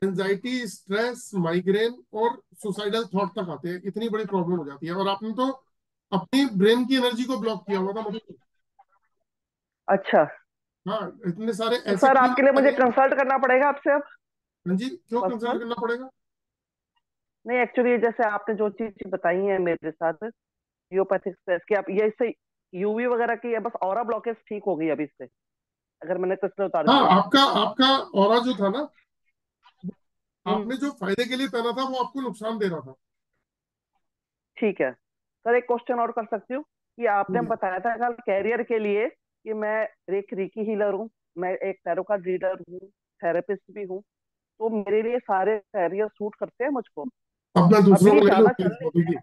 एंजाइटी, स्ट्रेस, माइग्रेन और सुसाइडल थॉट तक आते हैं, इतनी बड़ी प्रॉब्लम हो जाती है। और आपने तो अपनी ब्रेन की एनर्जी को ब्लॉक किया हुआ था मतलब। अच्छा, हाँ, इतने सारे तो ऐसे सर क्रीम आपके लिए मुझे लगे। कंसल्ट करना पड़ेगा आपसे अब, हाँ जी, क्यों कंसल्ट पर्सनल? करना पड़ेगा? नहीं, एक्चुअली जैसे आपने जो चीज बताई है मेरे साथ, यूरोपैथिक स्ट्रेस की, आप ये इससे यूवी वगैरह की है, बस ऑरा ब्लॉकेज ठीक हो गई अभी इससे, अगर मैंने क्रिस्टल उतार हाँ, दिए तो। आपका आपका ऑरा जो था ना, हम्म। आपने जो फायदे के लिए पहना था वो आपको नुकसान दे रहा था। ठीक है सर, एक क्वेश्चन और कर सकती हूँ कि आपने जी। बताया था कल कैरियर के लिए कि मैं एक रीकी हीलर हूँ, मैं एक टैरो कार्ड रीडर हूँ, थेरेपिस्ट भी हूँ, तो मेरे लिए सारे कैरियर सूट करते हैं मुझको? अब मैं दूसरों अभी को नहीं ज्यादा लूंगा चल इस नहीं। मधु जी।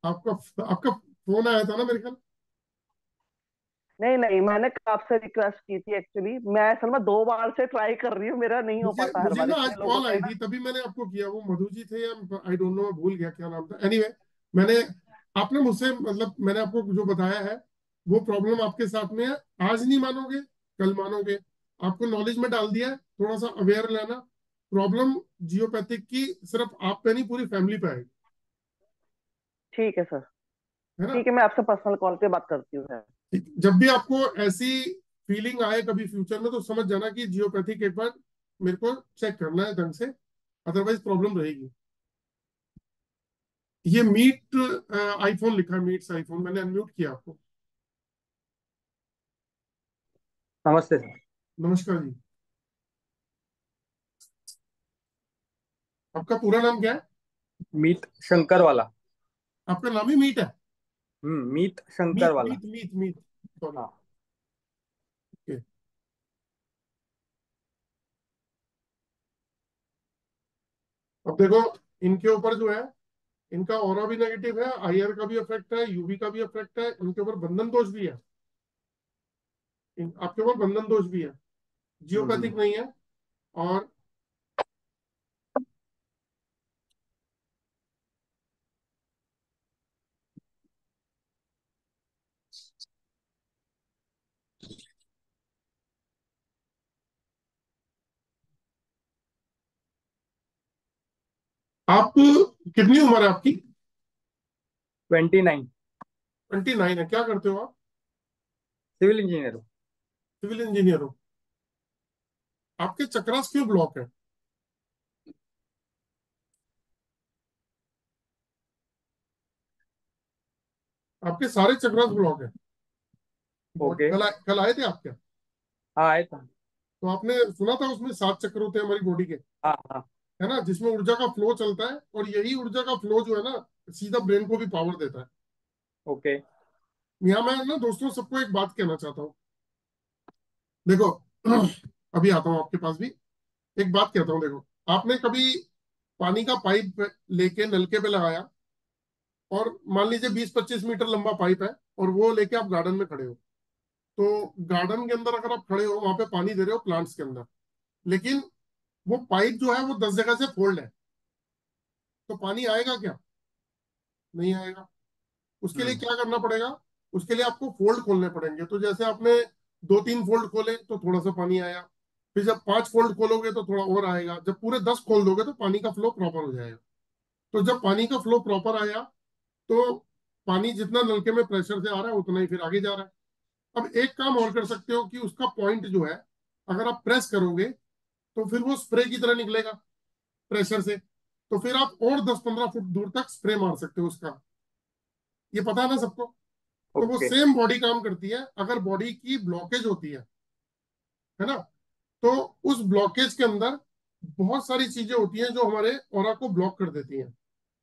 आपका आपका फोन आया था ना मेरे ख्याल। नहीं नहीं, मैंने आपसे रिक्वेस्ट की थी एक्चुअली, मैं असल में 2 बार से ट्राई कर रही हूँ, मेरा नहीं हो मुझे पाता हर मुझे बार, ना आज इतने लोग कॉल होते आई हैं ना। थी, तभी मैंने आपको किया। वो मधु जी थे या आई डोंट नो, मैं भूल गया क्या नाम था। एनीवे, मैंने आपने मुझसे मतलब मैंने आपको जो बताया है वो प्रॉब्लम आपके साथ में है। आज नहीं मानोगे, कल मानोगे। आपको नॉलेज में डाल दिया है, थोड़ा सा अवेयर लेना। प्रॉब्लम जियोपैथिक की सिर्फ आप पे नहीं, पूरी फैमिली पे आएगी, ठीक है सर। है ना। ठीक है, मैं आपसे पर्सनल कॉल पे बात करती हूँ सर। जब भी आपको ऐसी फीलिंग आए कभी फ्यूचर में, तो समझ जाना कि जियोपैथिक एक बार मेरे को चेक करना है ढंग से, अदरवाइज प्रॉब्लम रहेगी। ये मीट आईफोन लिखा है, मीट्स आईफोन, मैंने अनम्यूट किया आपको। नमस्ते सर। नमस्कार जी। आपका पूरा नाम क्या है? मीत शंकर वाला। आपका नाम ही मीट है? मीत शंकर मीट वाला। Meat meat meat, sorry. हाँ। ओके। अब देखो, इनके ऊपर जो है, इनका ऑरा भी नेगेटिव है, आईआर का भी इफेक्ट है, यूवी का भी इफेक्ट है, इनके ऊपर बंधन दोष भी है। आपके ऊपर बंधन दोष भी है, जियोपैथिक नहीं है। और आप, कितनी उम्र है आपकी? 29। 29 है। क्या करते हो आप? सिविल इंजीनियर हूँ। सिविल इंजीनियर हो। आपके चक्रास क्यों ब्लॉक है? आपके सारे चक्रास ब्लॉक है। ओके। कल आए थे आप क्या? हाँ आया था। तो आपने सुना था उसमें 7 चक्र होते हैं हमारी बॉडी के, हाँ हाँ। है ना, जिसमें ऊर्जा का फ्लो चलता है, और यही ऊर्जा का फ्लो जो है ना, सीधा ब्रेन को भी पावर देता है। ओके। यहाँ मैं ना दोस्तों सबको एक बात कहना चाहता हूँ। देखो, अभी आता हूँ आपके पास भी, एक बात कहता हूँ। देखो, आपने कभी पानी का पाइप लेके नलके पे लगाया, और मान लीजिए 20-25 मीटर लंबा पाइप है, और वो लेके आप गार्डन में खड़े हो। तो गार्डन के अंदर अगर आप खड़े हो, वहां पे पानी दे रहे हो प्लांट्स के अंदर, लेकिन वो पाइप जो है वो 10 जगह से फोल्ड है, तो पानी आएगा क्या? नहीं आएगा। उसके लिए हम्म। क्या करना पड़ेगा? उसके लिए आपको फोल्ड खोलने पड़ेंगे। तो जैसे आपने 2-3 फोल्ड खोले तो थोड़ा सा पानी आया, फिर जब 5 फोल्ड खोलोगे तो थोड़ा और आएगा, जब पूरे 10 खोल दोगे तो पानी का फ्लो प्रॉपर हो जाएगा। तो जब पानी का फ्लो प्रॉपर आया, तो पानी जितना नलके में प्रेशर से आ रहा है उतना ही फिर आगे जा रहा है। अब एक काम और कर सकते हो कि उसका पॉइंट जो है, अगर आप प्रेस करोगे तो फिर वो स्प्रे की तरह निकलेगा प्रेशर से, तो फिर आप और 10-15 फुट दूर तक स्प्रे मार सकते हो उसका। ये पता है ना सबको। तो वो ओके। सेम बॉडी काम करती है। अगर बॉडी की ब्लॉकेज होती है ना, तो उस ब्लॉकेज के अंदर बहुत सारी चीजें होती हैं जो हमारे ऑरा को ब्लॉक कर देती हैं।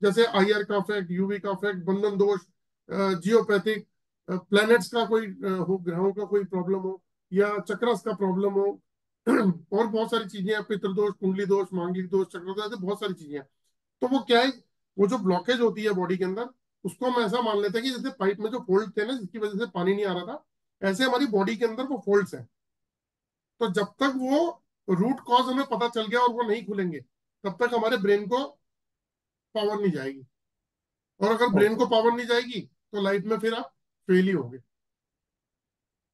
जैसे आईआर का इफेक्ट, यूवी का इफेक्ट, बंधन दोष, जियोपैथिक, प्लैनेट्स का कोई हो, ग्रहों का कोई प्रॉब्लम हो, या चक्रस का प्रॉब्लम हो, और बहुत सारी चीजें हैं, पितृदोष, कुंडली दोष, मांगलिक दोष, चक्र दोष, ऐसे बहुत सारी चीजें हैं। तो वो क्या है, वो जो ब्लॉकेज होती है बॉडी के अंदर, उसको हम ऐसा मान लेते हैं कि जैसे पाइप में जो फोल्ड थे ना, जिसकी वजह से पानी नहीं आ रहा था, ऐसे हमारी बॉडी के अंदर वो फोल्ड्स हैं। तो जब तक वो रूट कॉज हमें पता चल गया और वो नहीं खुलेंगे, तब तक हमारे ब्रेन को पावर नहीं जाएगी। और अगर ब्रेन ओके को पावर नहीं जाएगी तो लाइफ में फिर आप फेल ही होगे।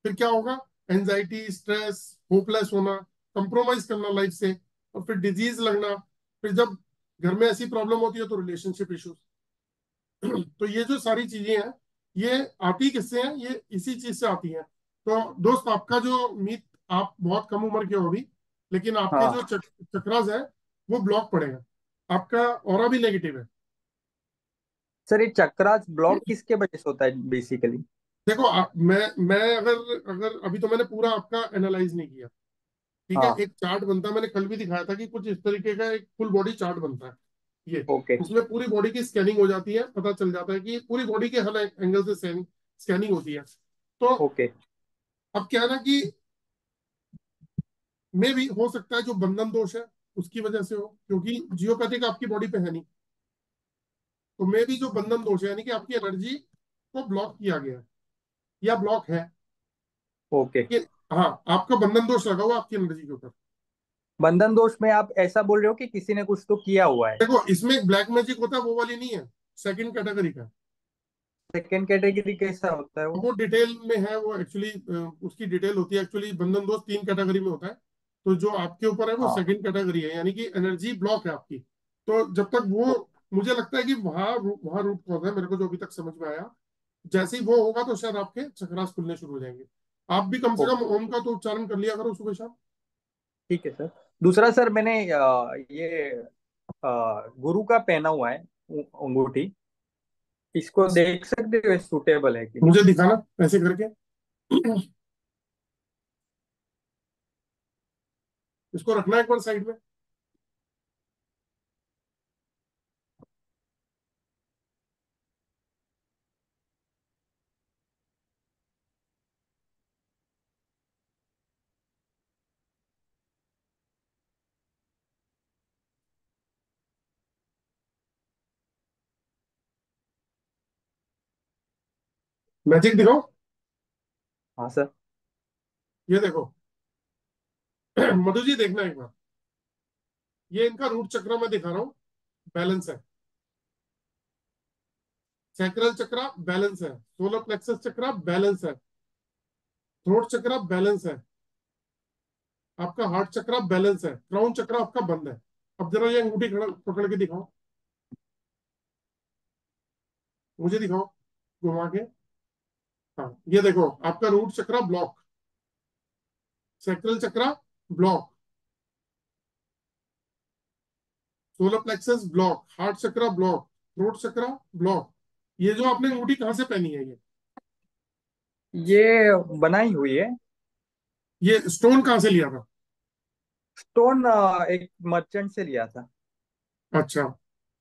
फिर क्या होगा, एंजाइटी, स्ट्रेस, होपलेस होना, कंप्रोमाइज करना लाइफ से, और फिर डिजीज लगना। फिर जब घर में ऐसी प्रॉब्लम होती है तो रिलेशनशिप इश्यूज। तो ये जो सारी चीजें हैं, ये आती किससे हैं, ये इसी चीज से आती हैं। तो दोस्त, आपका जो मीत, आप बहुत कम उम्र के हो अभी, लेकिन आपके हाँ जो चक्रास है वो ब्लॉक पड़ेगा। आपका ऑरा भी नेगेटिव है। सर, ये चक्रास ब्लॉक किसके वजह से होता है बेसिकली? देखो मैं अगर अगर अभी तो मैंने पूरा आपका एनालाइज नहीं किया, ठीक है। हाँ। एक चार्ट बनता है, मैंने कल भी दिखाया था कि कुछ इस तरीके का एक फुल बॉडी चार्ट बनता है। ये ओके उसमें पूरी बॉडी की स्कैनिंग हो जाती है, पता चल जाता है कि पूरी बॉडी के हर एंगल से स्कैनिंग होती है। तो ओके अब क्या है ना कि मे भी हो सकता है जो बंधन दोष है उसकी वजह से हो, क्योंकि जियोपैथिक आपकी बॉडी पे है नहीं। तो मे भी जो बंधन दोष है, यानी कि आपकी एनर्जी को ब्लॉक किया गया है या ब्लॉक है। ओके। कि हाँ, आपका बंधन दोष लगा हुआ आपकी एनर्जी के ऊपर। बंधन दोष में आप ऐसा बोल रहे हो कि किसी ने कुछ तो किया हुआ है? देखो, इसमें एक ब्लैक मैजिक होता है, वो वाली नहीं है, सेकंड कैटेगरी का। सेकेंड कैटेगरी कैसा होता है वो? वो डिटेल में है, वो एक्चुअली उसकी डिटेल होती है। एक्चुअली बंधन दोष 3 कैटेगरी में होता है। तो जो आपके ऊपर है वो हाँ सेकंड कैटेगरी है, यानी कि एनर्जी ब्लॉक है आपकी। तो जब तक वो, मुझे लगता है कि वहां रूट कॉज है, मेरे को जो अभी तक समझ में आया। जैसे ही वो होगा तो शायद आपके चक्रास खुलने शुरू हो जाएंगे। आप भी कम से कम ओके ओम का तो उच्चारण कर लिया करो सुबह शाम। ठीक है सर। दूसरा सर, मैंने ये गुरु का पहना हुआ है अंगूठी। इसको देख सकते हो सूटेबल है कि नहीं? मुझे दिखाना ऐसे करके। इसको रखना एक बार साइड में। मैजिक दिखाओ। हाँ सर। ये देखो। मधु जी, देखना एक बार। ये इनका रूट चक्र मैं दिखा रहा हूँ, बैलेंस है। सैक्रल चक्र बैलेंस है, सोलर प्लेक्सस चक्र बैलेंस है, थ्रोट चक्र बैलेंस है, आपका हार्ट चक्र बैलेंस है, क्राउन चक्र आपका बंद है। अब जरा ये अंगूठी पकड़ के दिखाओ, मुझे दिखाओ घुमा के। हाँ, ये देखो, आपका रूट चक्र ब्लॉक, सैक्रल चक्र block, solar plexus block, heart चक्र ब्लॉक, थ्रोट चक्र ब्लॉक। ये जो आपने अंगूठी कहाँ से पहनी है, ये बनाई हुई है। ये स्टोन कहाँ से लिया था? स्टोन एक मर्चेंट से लिया था। अच्छा,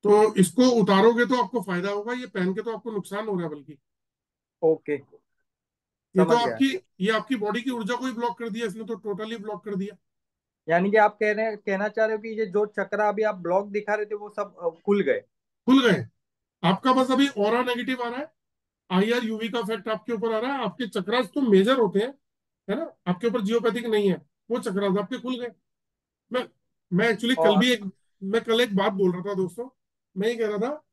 तो इसको उतारोगे तो आपको फायदा होगा, ये पहन के तो आपको नुकसान हो रहा है बल्कि। ओके ये तो समझ गया। आपकी, ये आपकी बॉडी की ऊर्जा को ही ब्लॉक कर दिया इसने, तो टोटली ब्लॉक कर दिया। यानी कि आप कहना चाह रहे हो कि ये जो चक्र अभी आप ब्लॉक दिखा रहे थे वो सब खुल गए? खुल गए। आपका बस अभी ऑरा नेगेटिव आ रहा है, आईआर यूवी का इफेक्ट आपके ऊपर आ रहा है। आपके चक्रास तो मेजर होते हैं, है ना, आपके ऊपर जियोपैथिक नहीं है। वो चक्रास आपके खुल गए। मैं मैं एक्चुअली कल और भी एक, मैं कल एक बात बोल रहा था दोस्तों। मैं ये कह रहा था,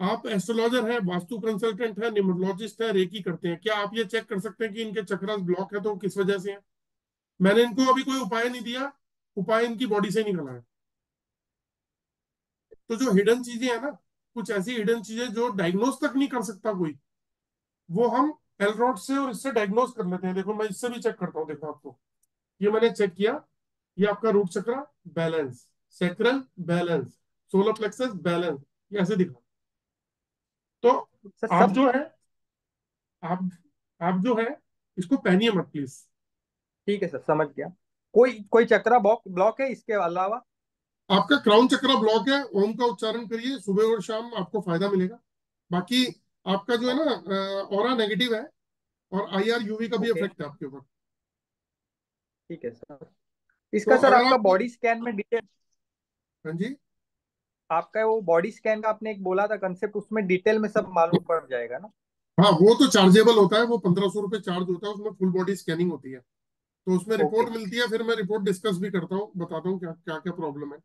आप एस्ट्रोलॉजर हैं, वास्तु कंसल्टेंट हैं, न्यूमरोलॉजिस्ट हैं, रेकी करते हैं, क्या आप ये चेक कर सकते हैं कि इनके चक्रास ब्लॉक है तो किस वजह से है? मैंने इनको अभी कोई उपाय नहीं दिया, उपाय इनकी बॉडी से निकला है। तो जो हिडन चीजें है ना, कुछ ऐसी हिडन चीजें जो डायग्नोस तक नहीं कर सकता कोई, वो हम एलरॉड से और इससे डायग्नोस कर लेते हैं। देखो, मैं इससे भी चेक करता हूँ, देखो आपको। ये मैंने चेक किया, ये आपका रूट चक्र balance, sacral balance, solar plexus balance, ये ऐसे दिखा। तो सर आप सब जो है, आप आप जो है, इसको पहनिए मत प्लीज। ठीक है सर, समझ गया। कोई कोई चक्र ब्लॉक ब्लॉक है इसके अलावा? आपका क्राउन चक्र ब्लॉक है, ओम का उच्चारण करिए सुबह और शाम, आपको फायदा मिलेगा। बाकी आपका जो है ना, ऑरा नेगेटिव है, और आईआर यूवी का भी ओके इफेक्ट है आपके ऊपर। ठीक है सर। इसका तो सर अगर आपका आप, बॉडी स्कैन में डिटेल, हाँ जी, आपका वो बॉडी स्कैन का आपने एक बोला था कंसेप्ट, उसमें डिटेल में सब मालूम पड़ जाएगा ना? हाँ वो तो चार्जेबल होता है, वो 1500 रुपये चार्ज होता है, उसमें फुल बॉडी स्कैनिंग होती है। तो उसमें ओके, रिपोर्ट मिलती है, फिर मैं रिपोर्ट डिस्कस भी करता हूँ, बताता हूँ क्या क्या क्या प्रॉब्लम है।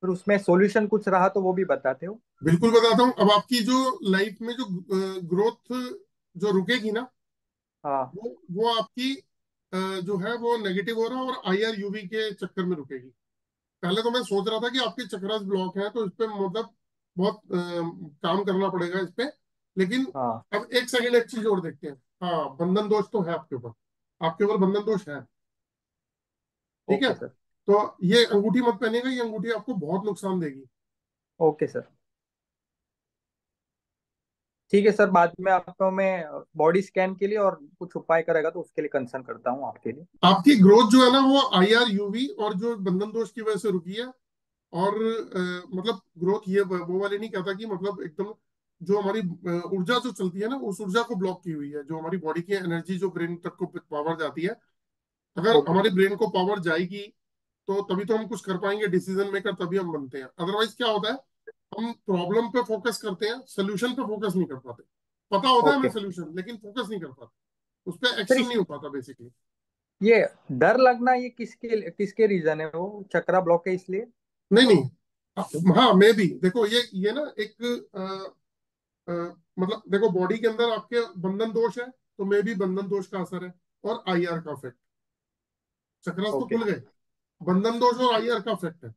फिर उसमें सॉल्यूशन कुछ रहा तो वो भी बताते हो? बिल्कुल बताता हूँ। अब आपकी जो लाइफ में जो ग्रोथ जो रुकेगी ना, हाँ, वो आपकी जो है वो नेगेटिव हो रहा है और IR UV के चक्कर में रुकेगी। पहले तो मैं सोच रहा था कि आपके चक्रास ब्लॉक हैं, तो इस पे मतलब बहुत काम करना पड़ेगा इस पे। लेकिन हाँ। अब एक सेकंड, एक चीज और देखते हैं। हाँ, बंधन दोष तो है आपके ऊपर, आपके ऊपर बंधन दोष है। ठीक है, ओके सर। तो ये अंगूठी मत पहनिएगा, ये अंगूठी आपको बहुत नुकसान देगी। ओके सर, ठीक है सर, बाद में आपको मैं बॉडी स्कैन के लिए और कुछ उपाय करेगा तो उसके लिए कंसर्न करता हूँ आपके लिए। आपकी ग्रोथ जो है ना वो IR UV और जो बंधन दोष की वजह से रुकी है। और मतलब ग्रोथ ये वो वाले नहीं कहता कि मतलब एकदम जो हमारी ऊर्जा जो चलती है ना, उस ऊर्जा को ब्लॉक की हुई है, जो हमारी बॉडी की एनर्जी जो ब्रेन तक को पावर जाती है। अगर ओके, हमारे ब्रेन को पावर जाएगी तो तभी तो हम कुछ कर पाएंगे, डिसीजन मेकर तभी हम बनते हैं। अदरवाइज क्या होता है, हम प्रॉब्लम पे फोकस करते हैं, सोल्यूशन पे फोकस नहीं कर पाते। पता होता है हमें ओके सोल्यूशन, लेकिन फोकस नहीं कर पाते, उस पर सर। एक्शन नहीं हो पाता बेसिकली। ये डर लगना ये किसके किसके रीजन है? वो चक्रा ब्लॉक है इसलिए? नहीं नहीं, हाँ मैं भी देखो, ये ना एक अ, मतलब देखो, बॉडी के अंदर आपके बंधन दोष है, तो मे भी बंधन दोष का असर है, और IR का इफेक्ट। चक्रास तो ओके, खुल गए, बंधन दोष और IR का इफेक्ट है,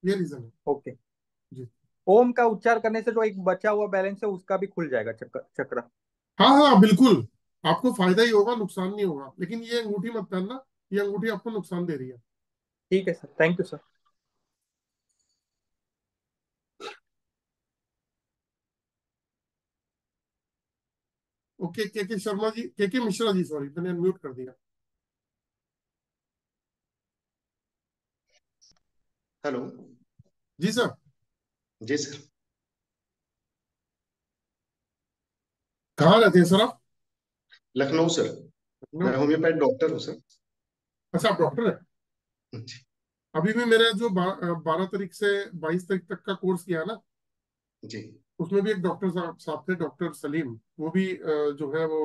ये रीजन है ओके। जी। ओम का उच्चार करने से जो एक बचा हुआ बैलेंस है उसका भी खुल जाएगा चक्रा? हाँ हाँ बिल्कुल, आपको फायदा ही होगा, नुकसान नहीं होगा। लेकिन ये अंगूठी मत पहनना, ये अंगूठी आपको नुकसान दे रही है। ठीक है sir, thank you sir. Okay, के शर्मा जी, के मिश्रा जी, सॉरी मैंने अनम्यूट कर दिया। हेलो। जी सर। जी सर। कहाँ रहते हैं सर आप? लखनऊ सर। लखनऊ। मैं होम्योपैथ डॉक्टर हूँ सर। अच्छा, आप डॉक्टर हैं। जी। अभी भी मेरा जो 12 तारीख से 22 तारीख तक का कोर्स किया है ना, जी। उसमें भी एक डॉक्टर साहब थे, डॉक्टर सलीम। वो भी जो है वो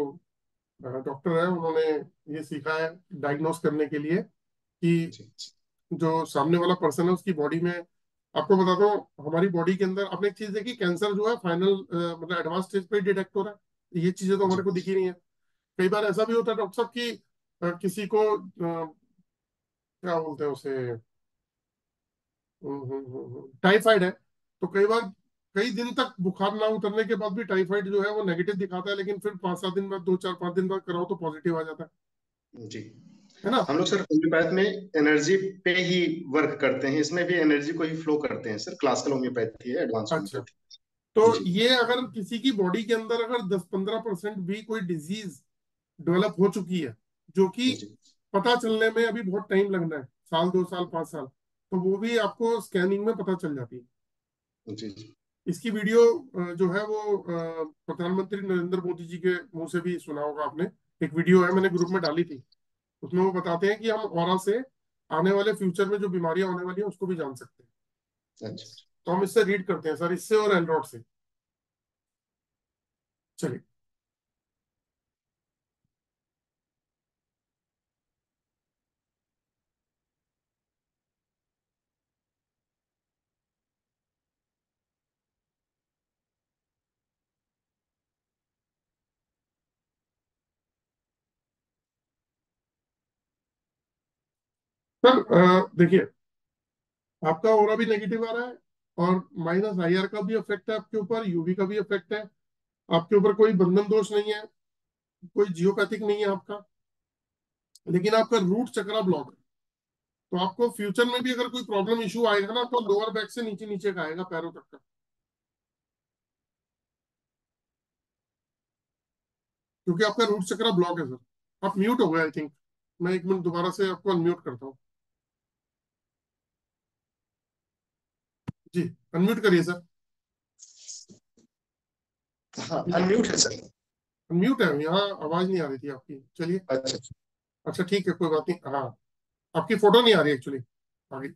डॉक्टर है, उन्होंने ये सीखा है डायग्नोस करने के लिए कि जी। जो सामने वाला पर्सन है उसकी बॉडी में। आपको बताता हूँ, हमारी बॉडी के अंदर आपने एक चीज देखी, कैंसर जो है फाइनल मतलब एडवांस स्टेज पे डिटेक्ट हो रहा है। ये चीजें तो हमारे जी। को दिखी नहीं है। कई बार ऐसा भी होता है डॉक्टर साहब कि किसी को क्या बोलते हैं उसे, टाइफाइड है। तो कई बार कई दिन तक बुखार ना उतरने के बाद भी टाइफाइड जो है वो नेगेटिव दिखाता है, लेकिन फिर 5-7 दिन बाद, 2-4-5 दिन बाद कराओ तो पॉजिटिव आ जाता जी। है ना। हम लोग सर होम्योपैथ में एनर्जी पे ही वर्क करते हैं, इसमें भी एनर्जी को ही फ्लो करते हैं सर। क्लासिकल होम्योपैथी है, एडवांस अच्छा, होम्योपैथी। तो जी। ये अगर किसी की बॉडी के अंदर अगर 10-15% भी कोई डिजीज डेवलप हो चुकी है, जो कि जी। पता चलने में अभी बहुत टाइम लगना है, साल 2 साल 5 साल, तो वो भी आपको स्कैनिंग में पता चल जाती है। जी। जी। इसकी वीडियो जो है वो प्रधानमंत्री नरेंद्र मोदी जी के मुंह से भी सुना होगा आपने। एक वीडियो है, मैंने ग्रुप में डाली थी। उसमें वो बताते हैं कि हम ऑरा से आने वाले फ्यूचर में जो बीमारियां होने वाली हैं उसको भी जान सकते हैं। अच्छा। तो हम इससे रीड करते हैं सर, इससे और एंड्रॉइड से। चलिए। सर देखिए, आपका ऑरा भी नेगेटिव आ रहा है, और -IR का भी इफेक्ट है आपके ऊपर, UV का भी इफेक्ट है आपके ऊपर। कोई बंधन दोष नहीं है, कोई जियोपैथिक नहीं है आपका, लेकिन आपका रूट चक्रा ब्लॉक है। तो आपको फ्यूचर में भी अगर कोई प्रॉब्लम इशू आएगा ना, तो लोअर बैक से नीचे नीचे का आएगा, पैरों तक का। क्योंकि आपका रूट चक्रा ब्लॉक है सर। आप म्यूट हो गए आई थिंक। मैं 1 मिनट दोबारा से आपको अनम्यूट करता हूँ। जी, अनम्यूट करिए सर। हाँ, अनम्यूट है सर। अनम्यूट है, यहाँ आवाज नहीं आ रही थी आपकी। चलिए। अच्छा। अच्छा ठीक है, कोई बात नहीं। हाँ, आपकी फोटो नहीं आ रही एक्चुअली आगे।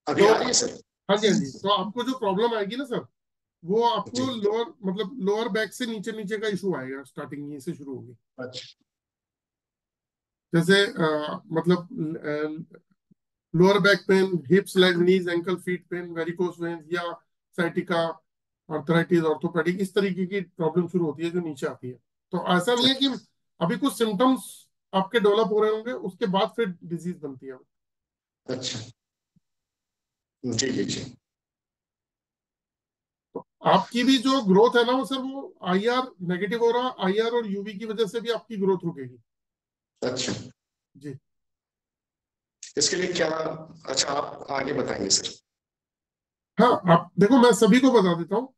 अभी तो आ रही है सर? हाँ जी, हाँ जी, तो आपको जो प्रॉब्लम आएगी ना सर, वो आपको जी। लोअर मतलब लोअर बैक से नीचे नीचे का इशू आएगा, स्टार्टिंग यहीं से शुरू होगी। अच्छा। जैसे मतलब lower back pain, hips, leg, knees, ankle, feet pain, varicose veins या साइटिका, आर्थराइटिस, ऑर्थोपेडिक, इस तरीके की प्रॉब्लम शुरू होती है जो नीचे आती है। तो ऐसा नहीं है कि अभी कुछ सिम्टम्स आपके डेवलप हो रहे होंगे, उसके बाद फिर डिजीज बनती है। अच्छा। जी जी जी। तो आपकी भी जो ग्रोथ है ना वो सर, वो आईआर नेगेटिव हो रहा, आईआर और यूवी की वजह से भी आपकी ग्रोथ रुकेगी। अच्छा, जी इसके लिए क्या? अच्छा, आप आगे बताएंगे सर। हाँ, आप देखो, मैं सभी को बता देता हूँ,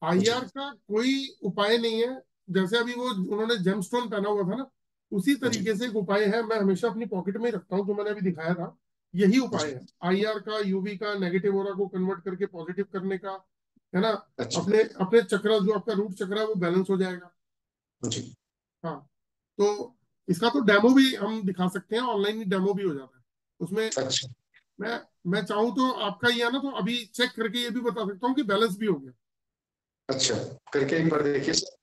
जी आईआर का कोई उपाय नहीं है। जैसे अभी वो उन्होंने जेमस्टोन पहना हुआ था ना, उसी जी तरीके से एक उपाय है, मैं हमेशा अपनी पॉकेट में ही रखता हूँ, जो मैंने अभी दिखाया था, यही उपाय जी। है आईआर का, यूवी का, नेगेटिव ऑरा को कन्वर्ट करके पॉजिटिव करने का, है ना। अच्छा। अपने अपने चक्र, जो आपका रूट चक्र है वो बैलेंस हो जाएगा। जी। हाँ, तो इसका तो डेमो भी हम दिखा सकते हैं, ऑनलाइन ही डेमो भी हो जाता है उसमें। अच्छा। मैं मैं चाहूँ तो आपका ये है ना, तो अभी चेक करके ये भी बता सकता हूँ कि बैलेंस भी हो गया। अच्छा, करके एक बार देखिए सर।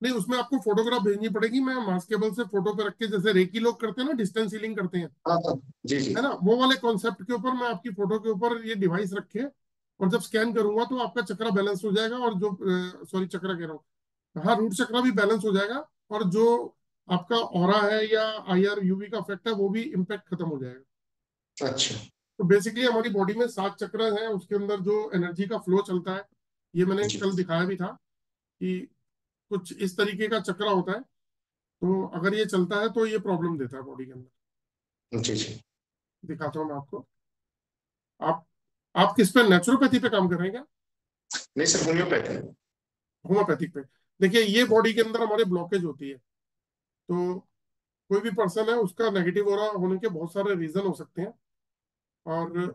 नहीं, उसमें आपको फोटोग्राफ भेजनी पड़ेगी, मैं मास्केबल से फोटो पे रख के, जैसे रेकी लोग करते हैं ना, डिस्टेंस हीलिंग करते हैं, हाँ हाँ। जी जी। है ना, वो वाले कॉन्सेप्ट के ऊपर मैं आपकी फोटो के ऊपर ये डिवाइस रखे, और जब स्कैन करूंगा तो आपका चक्रा बैलेंस हो जाएगा, और जो सॉरी, चक्रा कह रहा हूँ, हाँ, रूट चक्रा भी बैलेंस हो जाएगा, और जो आपका ऑरा है या आईआर यूवी का इफेक्ट है वो भी इम्पैक्ट खत्म हो जाएगा। अच्छा। तो बेसिकली हमारी बॉडी में 7 चक्र हैं, उसके अंदर जो एनर्जी का फ्लो चलता है, ये मैंने जी कल दिखाया भी था कि कुछ इस तरीके का चक्र होता है। तो अगर ये चलता है तो ये प्रॉब्लम देता है बॉडी के अंदर। जी जी। दिखाता हूँ मैं आपको। आप आप किस पे, नेचुरोपैथी पे काम कर रहे हैं क्या? नहीं सर, होम्योपैथी। होम्योपैथिक पे। देखिए, ये बॉडी के अंदर हमारे ब्लॉकेज होती है, तो कोई भी पर्सन है, उसका नेगेटिव ऑरा होने के बहुत सारे रीजन हो सकते हैं। और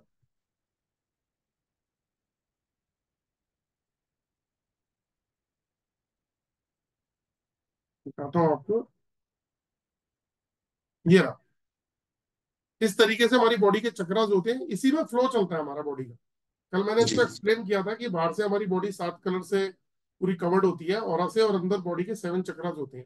दिखाता हूँ आपको, ये रहा। इस तरीके से हमारी बॉडी के चक्रास होते हैं, इसी में फ्लो चलता है हमारा बॉडी का। कल मैंने जी इसको एक्सप्लेन किया था कि बाहर से हमारी बॉडी 7 कलर से पूरी कवर्ड होती है ऑरा से, और अंदर बॉडी के 7 चक्रास होते हैं।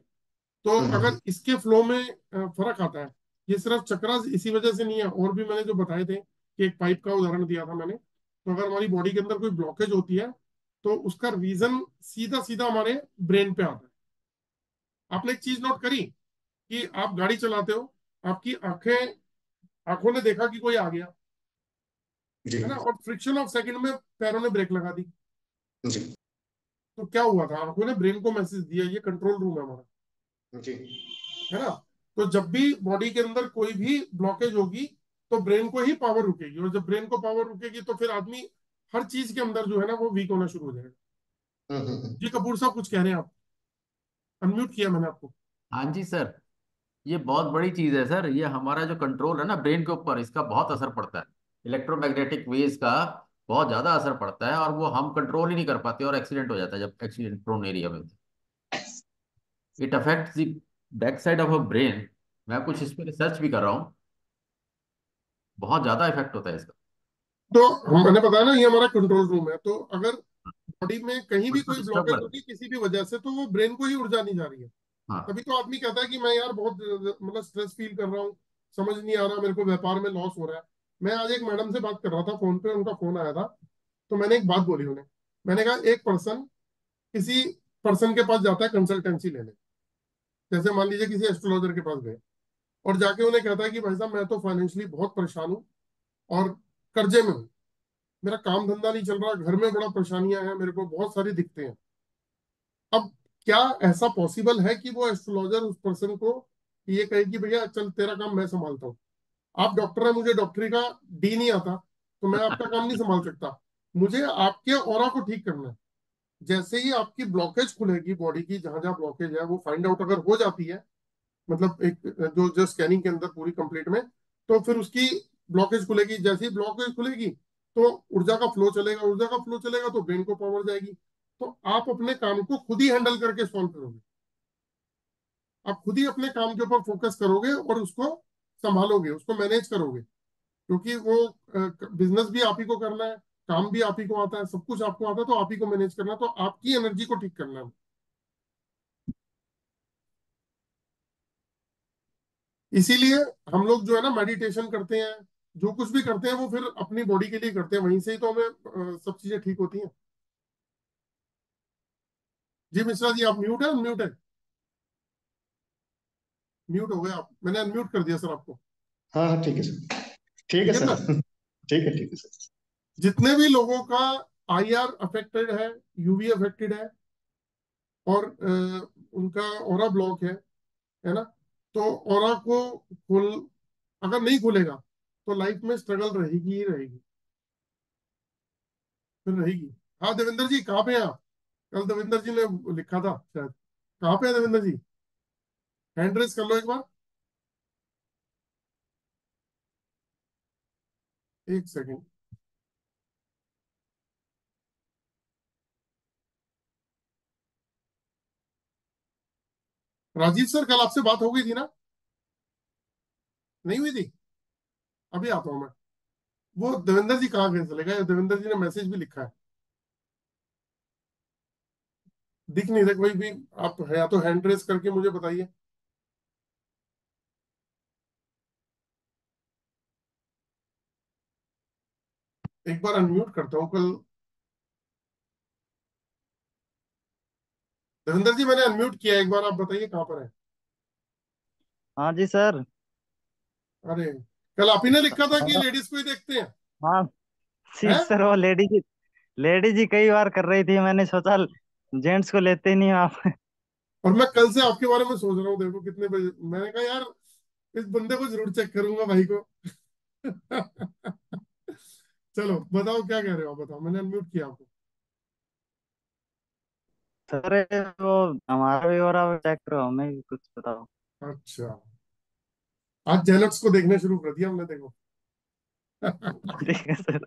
तो हम्म। अगर इसके फ्लो में फर्क आता है, ये सिर्फ चक्रास इसी वजह से नहीं है, और भी मैंने जो बताए थे कि एक पाइप का उदाहरण दिया था मैंने, तो अगर हमारी बॉडी के अंदर कोई ब्लॉकेज होती है तो उसका रीजन सीधा सीधा हमारे ब्रेन पे आता है। आपने एक चीज नोट करी कि आप गाड़ी चलाते हो, आपकी आंखें, आंखों ने देखा कि कोई आ गया, जी है ना, और फ्रिक्शन ऑफ सेकंड में पैरों ने ब्रेक लगा दी, जी तो क्या हुआ था, आंखों ने ब्रेन को मैसेज दिया, ये कंट्रोल रूम है हमारा, जी। है ना। तो जब भी बॉडी के अंदर कोई भी ब्लॉकेज होगी तो ब्रेन को ही पावर रुकेगी, और जब ब्रेन को पावर रुकेगी तो फिर आदमी हर चीज के अंदर जो है ना वो वीक होना शुरू हो जाएगा। हम्म। जी कपूर साहब, कुछ कह रहे हैं आप? अनम्यूट किया मैंने आपको। हाँ जी सर, ये बहुत बड़ी चीज है सर। ये हमारा जो कंट्रोल है ना ब्रेन के ऊपर, इसका बहुत असर पड़ता है। इलेक्ट्रोमैग्नेटिक वेव्स का बहुत ज्यादा असर पड़ता है, और वो हम कंट्रोल ही नहीं कर पाते, और एक्सीडेंट हो जाता है जब एक्सीडेंट प्रोन एरिया में। It affects the back side of a brain. मैं कुछ इस पर रिसर्च भी कर रहा हूँ। बहुत ज्यादा इफेक्ट होता है इसका। तो मैंने बताया ना, ये हमारा कंट्रोल रूम है, तो अगर बॉडी में कहीं भी उसको कोई डिस्टर्ब ब्लॉकेज कर होगी दे। किसी भी वजह से, तो वो ब्रेन को ही ऊर्जा नहीं जा रही है। हाँ। तभी तो आदमी कहता है कि मैं यार बहुत मतलब स्ट्रेस फील कर रहा हूँ, समझ नहीं आ रहा, मेरे को व्यापार में लॉस हो रहा है। मैं आज एक मैडम से बात कर रहा था फोन पे, उनका फोन आया था, तो मैंने एक बात बोली उन्हें। मैंने कहा, एक पर्सन किसी पर्सन के पास जाता है कंसल्टेंसी लेने, जैसे मान लीजिए किसी एस्ट्रोलॉजर के पास गए, और जाके उन्हें कहता है कि भाई साहब, मैं तो फाइनेंशियली बहुत परेशान हूँ और कर्जे में हूँ, मेरा काम धंधा नहीं चल रहा, घर में बड़ा परेशानियां हैं, मेरे को बहुत सारी दिक्कतें हैं। अब क्या ऐसा पॉसिबल है कि वो एस्ट्रोलॉजर उस पर्सन को ये कहे कि भैया चल तेरा काम मैं संभालता हूँ? आप डॉक्टर हैं, मुझे डॉक्टरी का डी नहीं आता, तो मैं आपका काम नहीं संभाल सकता, मुझे आपके ऑरा को ठीक करना है। जैसे ही आपकी ब्लॉकेज खुलेगी बॉडी की, जहां जहां ब्लॉकेज है वो फाइंड आउट अगर हो जाती है, मतलब एक जो जो स्कैनिंग के अंदर पूरी कंप्लीट में, तो फिर उसकी ब्लॉकेज खुलेगी। जैसे ही ब्लॉकेज खुलेगी तो ऊर्जा का फ्लो चलेगा, ऊर्जा का फ्लो चलेगा तो ब्रेन को पावर जाएगी, तो आप अपने काम को खुद ही हैंडल करके सॉल्व करोगे। आप खुद ही अपने काम के ऊपर फोकस करोगे और उसको संभालोगे, उसको मैनेज करोगे, क्योंकि वो बिजनेस भी आप ही को करना है, काम भी आप ही को आता है, सब कुछ आपको आता है, तो आप ही को मैनेज करना है, तो आपकी एनर्जी को ठीक करना है। इसीलिए हम लोग जो है ना मेडिटेशन करते हैं, जो कुछ भी करते हैं वो फिर अपनी बॉडी के लिए करते हैं, वहीं से ही तो हमें सब चीजें ठीक होती हैं। जी मिश्रा जी, आप म्यूट है, अनम्यूट है? म्यूट हो गए आप, मैंने अनम्यूट कर दिया सर आपको। हाँ हाँ ठीक है सर, ठीक है ठीक है सर। ना? ठीक है सर। जितने भी लोगों का आईआर अफेक्टेड है, यूवी अफेक्टेड है, और उनका ऑरा ब्लॉक है ना, तो ऑरा को खोल, अगर नहीं खुलेगा तो लाइफ में स्ट्रगल रहेगी ही रहेगी, फिर रहेगी। हाँ देवेंद्र जी, कहाँ पे हैं आप? कल देवेंद्र जी ने लिखा था शायद, कहाँ पे है देवेंद्र जी? हैंड रेस कर लो एक बार, एक सेकंड। राजीव सर, कल आपसे बात हो गई थी ना? नहीं हुई थी? अभी आता हूँ मैं। वो देवेंद्र जी कहाँ गए, चले गए? देवेंद्र जी ने मैसेज भी लिखा है, दिख नहीं रहे कोई भी। आप है या तो हैंड रेस करके मुझे बताइए। एक बार अनम्यूट करता हूँ कल। देवेंद्र जी, मैंने अनम्यूट किया, एक बार आप बताइए कहाँ पर है। हाँ जी सर। अरे, कल आप ही ने लिखा था कि हाँ लेडीज को ही देखते हैं, हाँ जी हैं? सर, वो लेडी जी कई बार कर रही थी, मैंने सोचा जेंट्स को लेते ही नहीं हो आप। और मैं कल से आपके बारे में सोच रहा हूँ, देखो कितने बजे, मैंने कहा यार इस बंदे को जरूर चेक करूंगा भाई को। चलो बताओ क्या कह रहे हो आप, बताओ, मैंने अनम्यूट किया आपको। सर ये वो हमारा भी हो रहा, चेक करो, हमें भी कुछ बताओ। अच्छा, आज जेलक्स को देखने शुरू कर दिया हमने, देखो। ठीक है सर।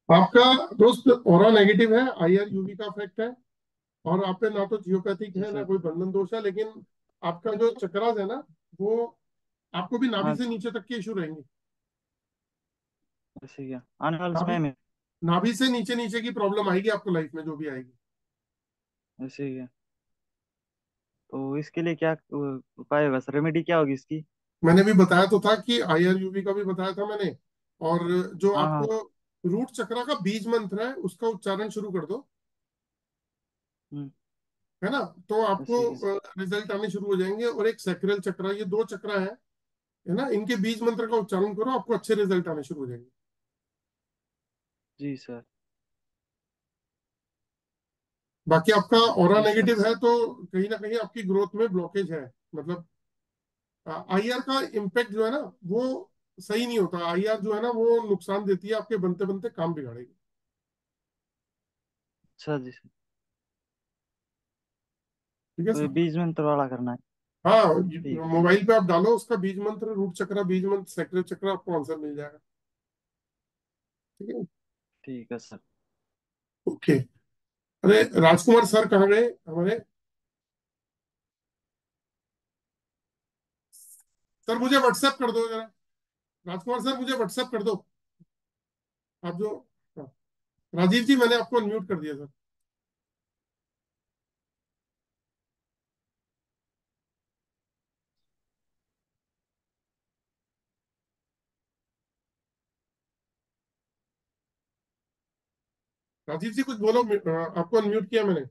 आपका दोस्त ऑरा नेगेटिव है, आईआर यूवी का इफेक्ट है, और आप पे ना तो जियोपैथिक जी है ना सर। कोई बंधन दोष है, लेकिन आपका जो चक्रास है ना, वो आपको भी नाभि हाँ से नीचे तक के इशू रहेंगे। ठीक है, आने वाले नाभि समय में। नाभि से नीचे नीचे की प्रॉब्लम आएगी आपको लाइफ में, जो भी आएगी। ऐसे ही है, तो इसके लिए क्या उपाय होगा सर, रेमेडी क्या होगी इसकी? मैंने भी बताया तो था कि आईआर यूवी का भी बताया था मैंने। और जो हाँ हाँ। आपको रूट चक्र का बीज मंत्र है, उसका उच्चारण शुरू कर दो, हम्म। है ना, तो आपको ऐसे ही है। रिजल्ट आने शुरू हो जाएंगे। और एक सैक्रल चक्र, ये दो चक्र है ना, इनके बीज मंत्र का उच्चारण करो, आपको अच्छे रिजल्ट आने शुरू हो जाएंगे। जी सर। बाकी आपका ऑरा जी सर। नेगेटिव है, तो कहीं ना कहीं आपकी ग्रोथ में ब्लॉकेज है, मतलब आईआर का इम्पैक्ट जो है ना, वो सही नहीं होता। आईआर जो है ना, वो नुकसान देती है, आपके बनते बनते काम बिगाड़ेगी। अच्छा जी सर, ठीक है तो ये सर? बीज मंत्र वाला करना है? हाँ, ठीक है। मोबाइल पे आप डालो उसका बीज मंत्र, रूट चक्र, बीज मंत्र, सैक्रल चक्र, आपको आंसर मिल जाएगा। ठीक है, ठीक है सर। ओके। अरे राजकुमार सर कहाँ गए हमारे? सर मुझे व्हाट्सएप कर दो जरा, राजकुमार सर मुझे व्हाट्सएप कर दो, आप जो, हाँ। राजीव जी, मैंने आपको अनम्यूट कर दिया सर। राजीव जी कुछ बोलो, आपको अनम्यूट किया मैंने।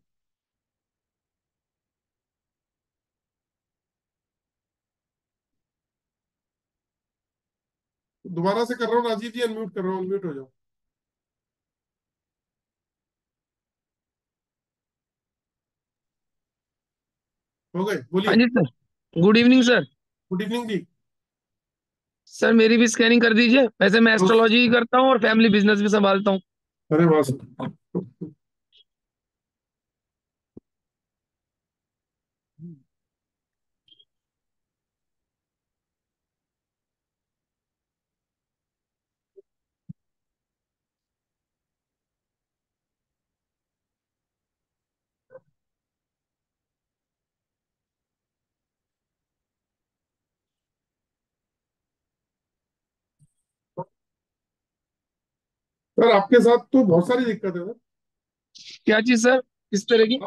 दोबारा से कर रहा हूँ राजीव जी, अनम्यूट कर रहा हूँ, अनम्यूट हो जाओ। हो गए, हाँ बोलिए। जी sir, good evening sir. Good evening जी। सर मेरी भी स्कैनिंग कर दीजिए, वैसे मैं तो, एस्ट्रोलॉजी करता हूँ और फैमिली बिजनेस भी संभालता हूँ। अरे वाह सर। सर आपके साथ तो बहुत सारी दिक्कत है सर। क्या चीज सर, किस तरह की?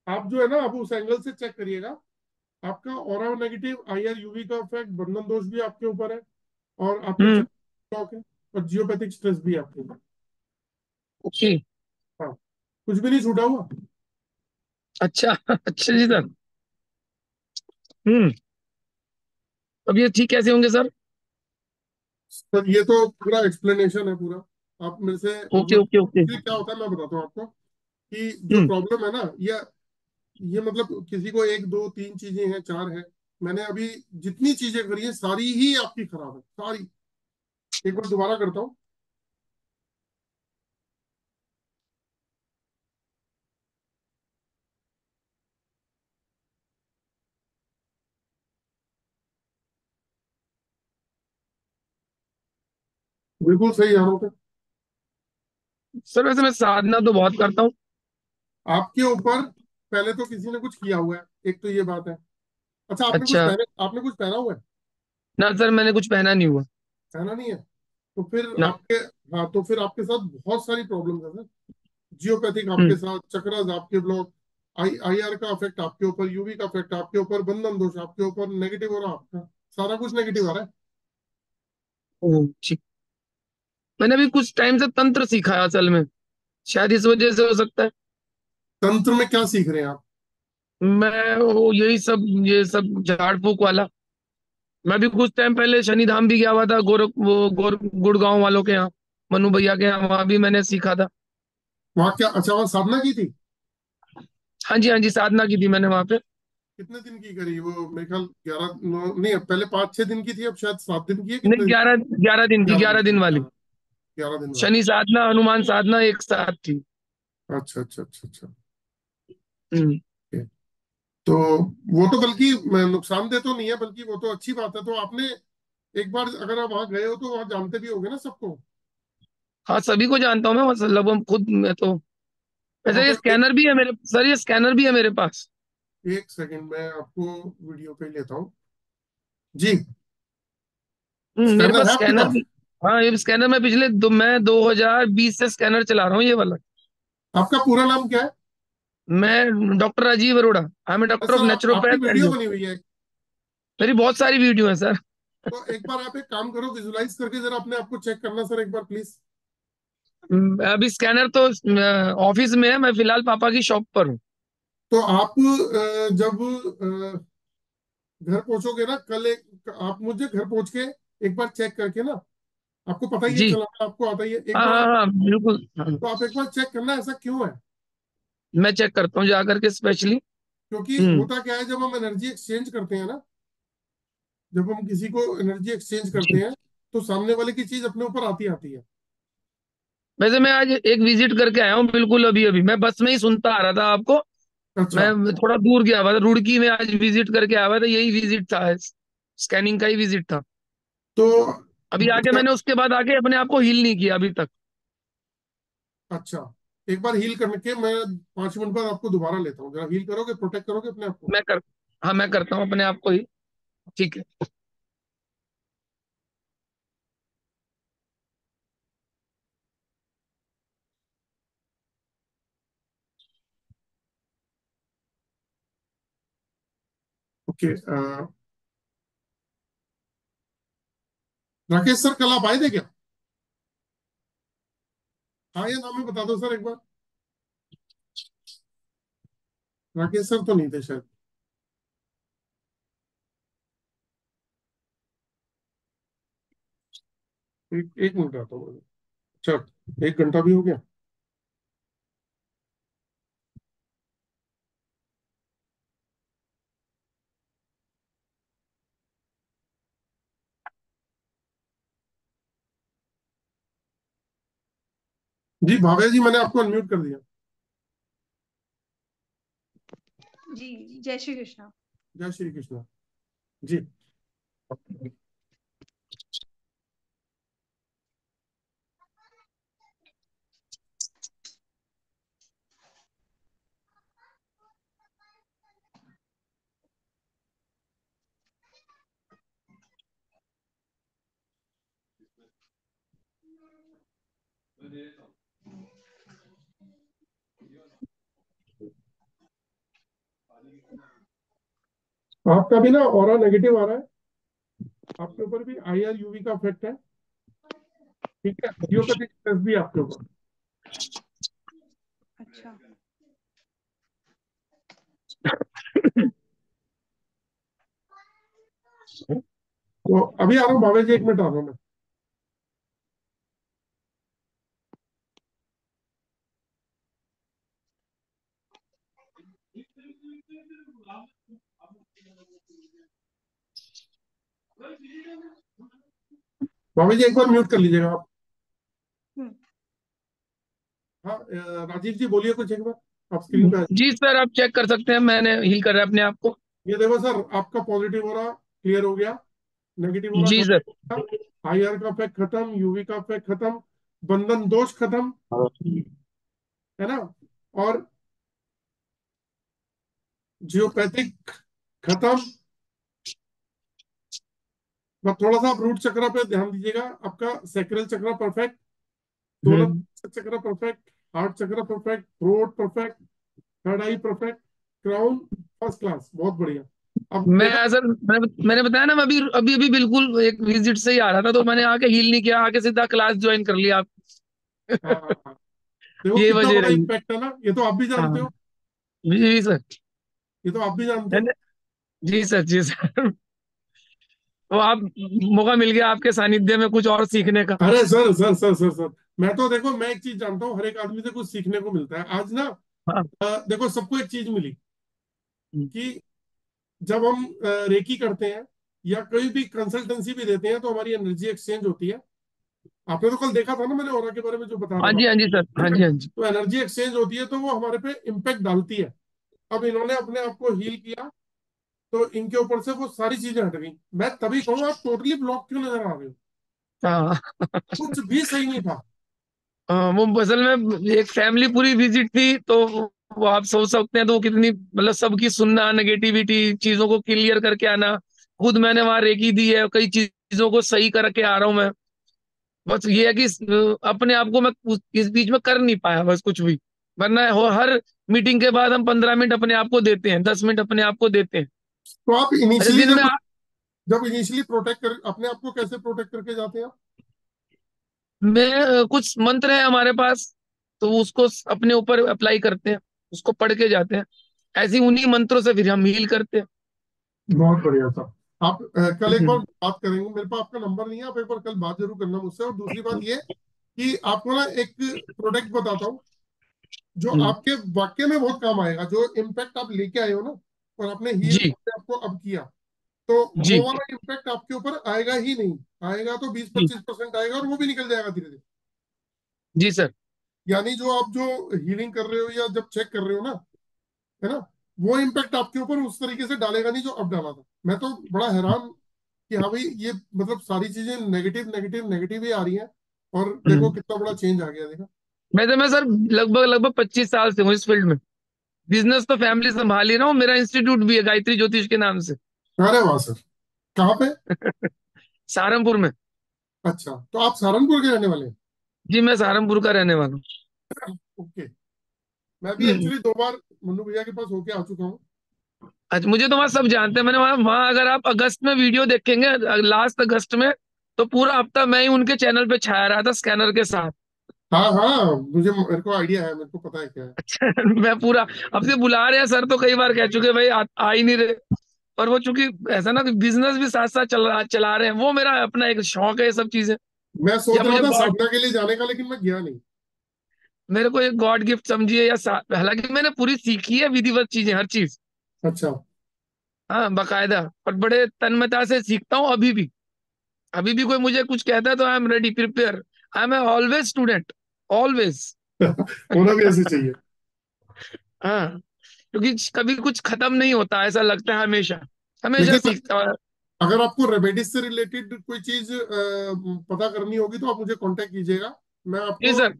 आप जो है ना, आप उस एंगल से चेक करिएगा। आपका ऑरा नेगेटिव, आईआर यूवी का इफेक्ट, बंधन दोष भी आपके ऊपर है, और आपके हम्म। ब्लॉक है, और जियोपैथिक स्ट्रेस भी है आपके ऊपर। ओके। हाँ, कुछ भी नहीं छूटा हुआ। अच्छा अच्छा जी सर। हम्म। अब ये ठीक कैसे होंगे सर? सर ये तो पूरा एक्सप्लेनेशन है पूरा। आप मेरे से ओके मतलब ओके ओके। ये क्या होता है मैं बताता हूँ आपको, कि जो हम्म। प्रॉब्लम है ना, ये मतलब किसी को एक दो तीन चीजें हैं, चार है। मैंने अभी जितनी चीजें करी है सारी ही आपकी खराब है, सारी। एक बार दोबारा करता हूँ। बिल्कुल सही जा रहा हूँ। सर वैसे मैं साधना तो बहुत करता हूँ। आपके ऊपर पहले तो किसी ने कुछ किया हुआ है, एक तो ये बात है। अच्छा, अच्छा। आपने कुछ पहना हुआ है? ना सर, मैंने कुछ पहना नहीं हुआ। पहना नहीं है? तो फिर ना। आपके, हाँ तो फिर आपके साथ बहुत सारी प्रॉब्लम्स है सर। जियोपैथिक आपके हम्म। साथ, चक्रस आपके ब्लॉक, आईआर का इफेक्ट आपके ऊपर, यूवी का इफेक्ट आपके ऊपर, बंधन दोष आपके ऊपर, नेगेटिव हो रहा है आपका, सारा कुछ नेगेटिव आ रहा है। ओह ठीक। मैंने अभी कुछ टाइम से तंत्र सीखा है असल में, शायद इस वजह से हो सकता है। तंत्र में क्या सीख रहे हैं आप? मैं वो यही सब, ये सब झाड़ फूक वाला। मैं भी कुछ टाइम पहले शनि धाम भी गया हुआ था, गुड़गांव वालों के यहाँ, मनु भैया के यहाँ, वहां भी मैंने सीखा था। वहाँ क्या, अच्छा वहाँ साधना की थी? हाँ जी हाँ जी, साधना की थी मैंने वहां पे। कितने दिन की करी वो? मेरे ख्याल 11 नहीं, पहले 5-6 दिन की थी, अब शायद 7 दिन की है। नहीं, कितने दिन? 11 11 दिन की, 11 दिन वाली। 11 दिन वाली। शनि साधना, हनुमान साधना एक साथ थी। अच्छा अच्छा अच्छा अच्छा। हम्म। तो वो तो बल्कि नुकसानदेह तो नहीं है, बल्कि वो तो अच्छी बात है। तो आपने एक बार अगर आप वहां गए हो तो वहां जानते भी होगे ना सबको। हाँ, सभी को जानता हूँ मैं, मतलब हम खुद मैं तो। वहां वैसे ये पे स्कैनर भी है मेरे सर, ये स्कैनर भी है मेरे पास। एक सेकंड में आपको वीडियो पे लेता हूँ जी। मेरे स्कैनर पास है आपके स्कैनर पास? भी। हाँ, ये स्कैनर मैं मैं 2020 से स्कैनर चला रहा हूँ, ये वाला। आपका पूरा नाम क्या है? मैं doctor Rajeev Arora. I am doctor of sir आपकी नेचुरोपैथ वीडियो एंड। बनी हुई है। मेरी बहुत सारी वीडियो है सर। तो एक बार आप एक काम करो, विजुलाइज करके जरा अपने आप को चेक करना सर, एक बार प्लीज। अभी स्कैनर तो ऑफिस में है, मैं फिलहाल पापा की शॉप पर हूँ। तो आप जब घर पहुंचोगे ना कल, एक आप मुझे घर पहुंच के एक बार चेक करके ना, आपको पता ही है, जी। चलाना आपको आता ही है, एक हाँ बार। हाँ हाँ, बिल्कुल हाँ। तो आप एक बार चेक करना ऐसा क्यों है। मैं चेक करता हूँ जा करके स्पेशली। क्योंकि हम्म। होता क्या है, जब हम एनर्जी एक्सचेंज करते हैं ना, जब हम किसी को एनर्जी एक्सचेंज करते जी। हैं, तो सामने वाले की चीज अपने ऊपर आती आती है। वैसे मैं आज एक विजिट करके आया हूँ, बिल्कुल अभी अभी मैं बस में ही सुनता आ रहा था आपको। अच्छा। मैं थोड़ा दूर गया हुआ था, रुड़की में आज विजिट करके आया हुआ था, यही विजिट था, स्कैनिंग का ही विजिट था। तो अभी आके मैंने उसके बाद आके अपने आप को हील नहीं किया अभी तक। अच्छा, एक बार हील करके मैं 5 मिनट बाद आपको दोबारा लेता हूँ, जरा हील करोगे, प्रोटेक्ट करोगे अपने आप को। मैं कर हाँ, मैं करता हूँ अपने आप को ही। ठीक है। ओके। राकेश सर कल आप आए थे क्या? हाँ या नाम ही बता दो सर एक बार। राकेश सर तो नहीं थे शायद। एक मिनट आता हूँ। अच्छा, 1 घंटा भी हो गया। जी भावे जी, मैंने आपको अनम्यूट कर दिया। जी, जय श्री कृष्णा। जय श्री कृष्ण जी। आपका भी ना ऑरा नेगेटिव आ रहा है, आपके ऊपर भी IR UV का इफेक्ट है, ठीक है, जियोपैथिक स्ट्रेस भी है आपके ऊपर। अच्छा। तो अभी आ रहा हूँ भावेश जी, 1 मिनट आ रहा हूँ मैं। भावेश जी एक बार म्यूट कर लीजिएगा आप। हम्म। हाँ राजीव जी बोलिए कुछ एक बार, आप स्क्रीन पे आ जाइए। जी सर, आप चेक कर सकते हैं, मैंने हील कर रहा है अपने आप को। ये देखो सर, आपका पॉजिटिव हो रहा क्लियर हो गया, नेगेटिव हो रहा जी सर। खत्म, IR का इफेक्ट खत्म, UV का इफेक्ट खत्म, बंधन दोष खत्म, है ना, और जियोपैथिक खत्म। बस थोड़ा सा आप रूट चक्र पे ध्यान दीजिएगा, आपका सैक्रल चक्र परफेक्ट, सोलर चक्र परफेक्ट, हार्ट चक्र परफेक्ट, थ्रोट परफेक्ट, थर्ड आई परफेक्ट, क्राउन फर्स्ट क्लास, बहुत बढ़िया। अब मैं देखो, सर, मैंने बताया ना, मैं अभी अभी अभी बिल्कुल एक विजिट से ही आ रहा था, तो मैंने आके हील नहीं किया, आके सीधा क्लास ज्वाइन कर लिया आप। हाँ हाँ हाँ, देखो ये कितना वजह बड़ा रही। इम्पैक्ट है ना, ये तो आप भी हाँ जानते हो, जी सर। ये तो आप भी जानते हो। मैंने- जी सर, जी सर। तो आप, मौका मिल गया आपके सानिध्य में कुछ और सीखने का। अरे sir sir sir sir sir, मैं तो देखो, मैं एक चीज जानता हूँ, हर एक आदमी से कुछ सीखने को मिलता है आज ना। हाँ। देखो सबको एक चीज मिली कि जब हम रेकी करते हैं या कोई भी कंसल्टेंसी भी देते हैं तो हमारी एनर्जी एक्सचेंज होती है। आपने तो कल देखा था ना, मैंने ऑरा के बारे में जो बता हाँ रहा जी, था। हाँ जी सर, हाँ जी, हाँ जी। तो एनर्जी एक्सचेंज होती है तो वो हमारे पे इम्पैक्ट डालती है। अब इन्होंने अपने आप को हील किया तो इनके ऊपर से वो सारी चीजें हट गई। मैं तभी कहूँ, आप टोटली ब्लॉक क्यों नजर आ रहे हो, हाँ। कुछ भी सही नहीं था। वो असल में एक फैमिली पूरी विजिट थी, तो वो आप सोच सकते हैं तो कितनी, मतलब सबकी सुनना, नेगेटिविटी, चीजों को क्लियर करके आना। खुद मैंने वहां रेकी दी है, कई चीजों को सही करके आ रहा हूँ मैं। बस ये है कि अपने आप को मैं इस बीच में कर नहीं पाया बस कुछ भी। वरना हर मीटिंग के बाद हम 15 मिनट अपने आप को देते हैं, 10 मिनट अपने आप को देते हैं। तो आप अच्छा, इनिशियली दिन में जब इनिशियली प्रोटेक्ट कर अपने आप को कैसे प्रोटेक्ट करके जाते हैं आप? मैं कुछ मंत्र है हमारे पास, तो उसको अपने ऊपर अप्लाई करते हैं, उसको पढ़ के जाते हैं। ऐसी उन्हीं मंत्रों से फिर हम हील करते हैं। बहुत बढ़िया था। आप कल एक बार हम्म। बात करेंगे, मेरे पास आपका नंबर नहीं है, आप एक बार कल बात जरूर करना मुझसे। और दूसरी बात ये कि आपको ना एक प्रोडक्ट बताता हूँ जो हम्म। आपके वाक्य में बहुत काम आएगा, जो इम्पैक्ट आप लेके आए हो ना, और आपने हील जी। आपको अब किया, तो वो जी। वाला इम्पैक्ट आपके ऊपर आएगा ही नहीं। आएगा तो बीस जी। पच्चीस परसेंट आएगा और वो भी निकल जाएगा धीरे धीरे। जी सर। यानी जो आप जो हीलिंग कर रहे हो या जब चेक कर रहे हो ना, है ना, वो इम्पैक्ट आपके ऊपर उस तरीके से डालेगा नहीं जो अब डाला था। मैं तो बड़ा हैरान कि हाँ भाई, ये मतलब सारी चीजें नेगेटिव नेगेटिव नेगेटिव ही आ रही हैं, और देखो हम्म। कितना बड़ा चेंज आ गया, देखा। मैं सर लगभग लगभग 25 साल से हूँ इस फील्ड में। बिजनेस तो फैमिली संभाल ही रहा हूँ, मेरा इंस्टीट्यूट भी है गायत्री ज्योतिष के नाम से। अरे वाह सर, कहाँ पे? सहारनपुर में। अच्छा, तो आप सहारनपुर के रहने वाले हैं? जी, मैं सहारनपुर का रहने वाला ओके। मैं भी हूँ। एक्चुअली 2 बार मन्नू भैया के पास होके आ चुका हूँ। अच्छा, मुझे तो वहाँ सब जानते हैं। मैंने वहाँ अगर आप अगस्त में वीडियो देखेंगे, लास्ट अगस्त में, तो पूरा हफ्ता मैं ही उनके चैनल पे छाया रहा था स्कैनर के साथ। हाँ हाँ, मुझे मेरे को आइडिया है, मेरे को पता है क्या है। मैं पूरा, अब से बुला रहे हैं सर तो कई बार कह चुके भाई आ ही नहीं रहे। और वो चूंकि ऐसा ना कि बिजनेस भी साथ साथ चला रहे हैं, वो मेरा अपना एक शौक है ये सब चीजें। मैं या सोच रहा मुझे था गॉड, साधना के लिए जाने का, लेकिन मैं गया नहीं। मेरे को एक गॉड गिफ्ट समझिए या हालांकि मैंने पूरी सीखी है विधिवत चीजें, हर चीज। अच्छा। हाँ बाकायदा, और बड़े तन्मयता से सीखता हूँ अभी भी। अभी भी कोई मुझे कुछ कहता है तो I am ready, prepare. I am always student, always. होना भी ऐसे चाहिए। हाँ, क्योंकि कभी कुछ खत्म नहीं होता, ऐसा लगता है हमेशा, हमेशा लेकिन सीखता है। अगर आपको रेमेडीज से रिलेटेड कोई चीज पता करनी होगी तो आप मुझे कांटेक्ट कीजिएगा, मैं जी आपको सर,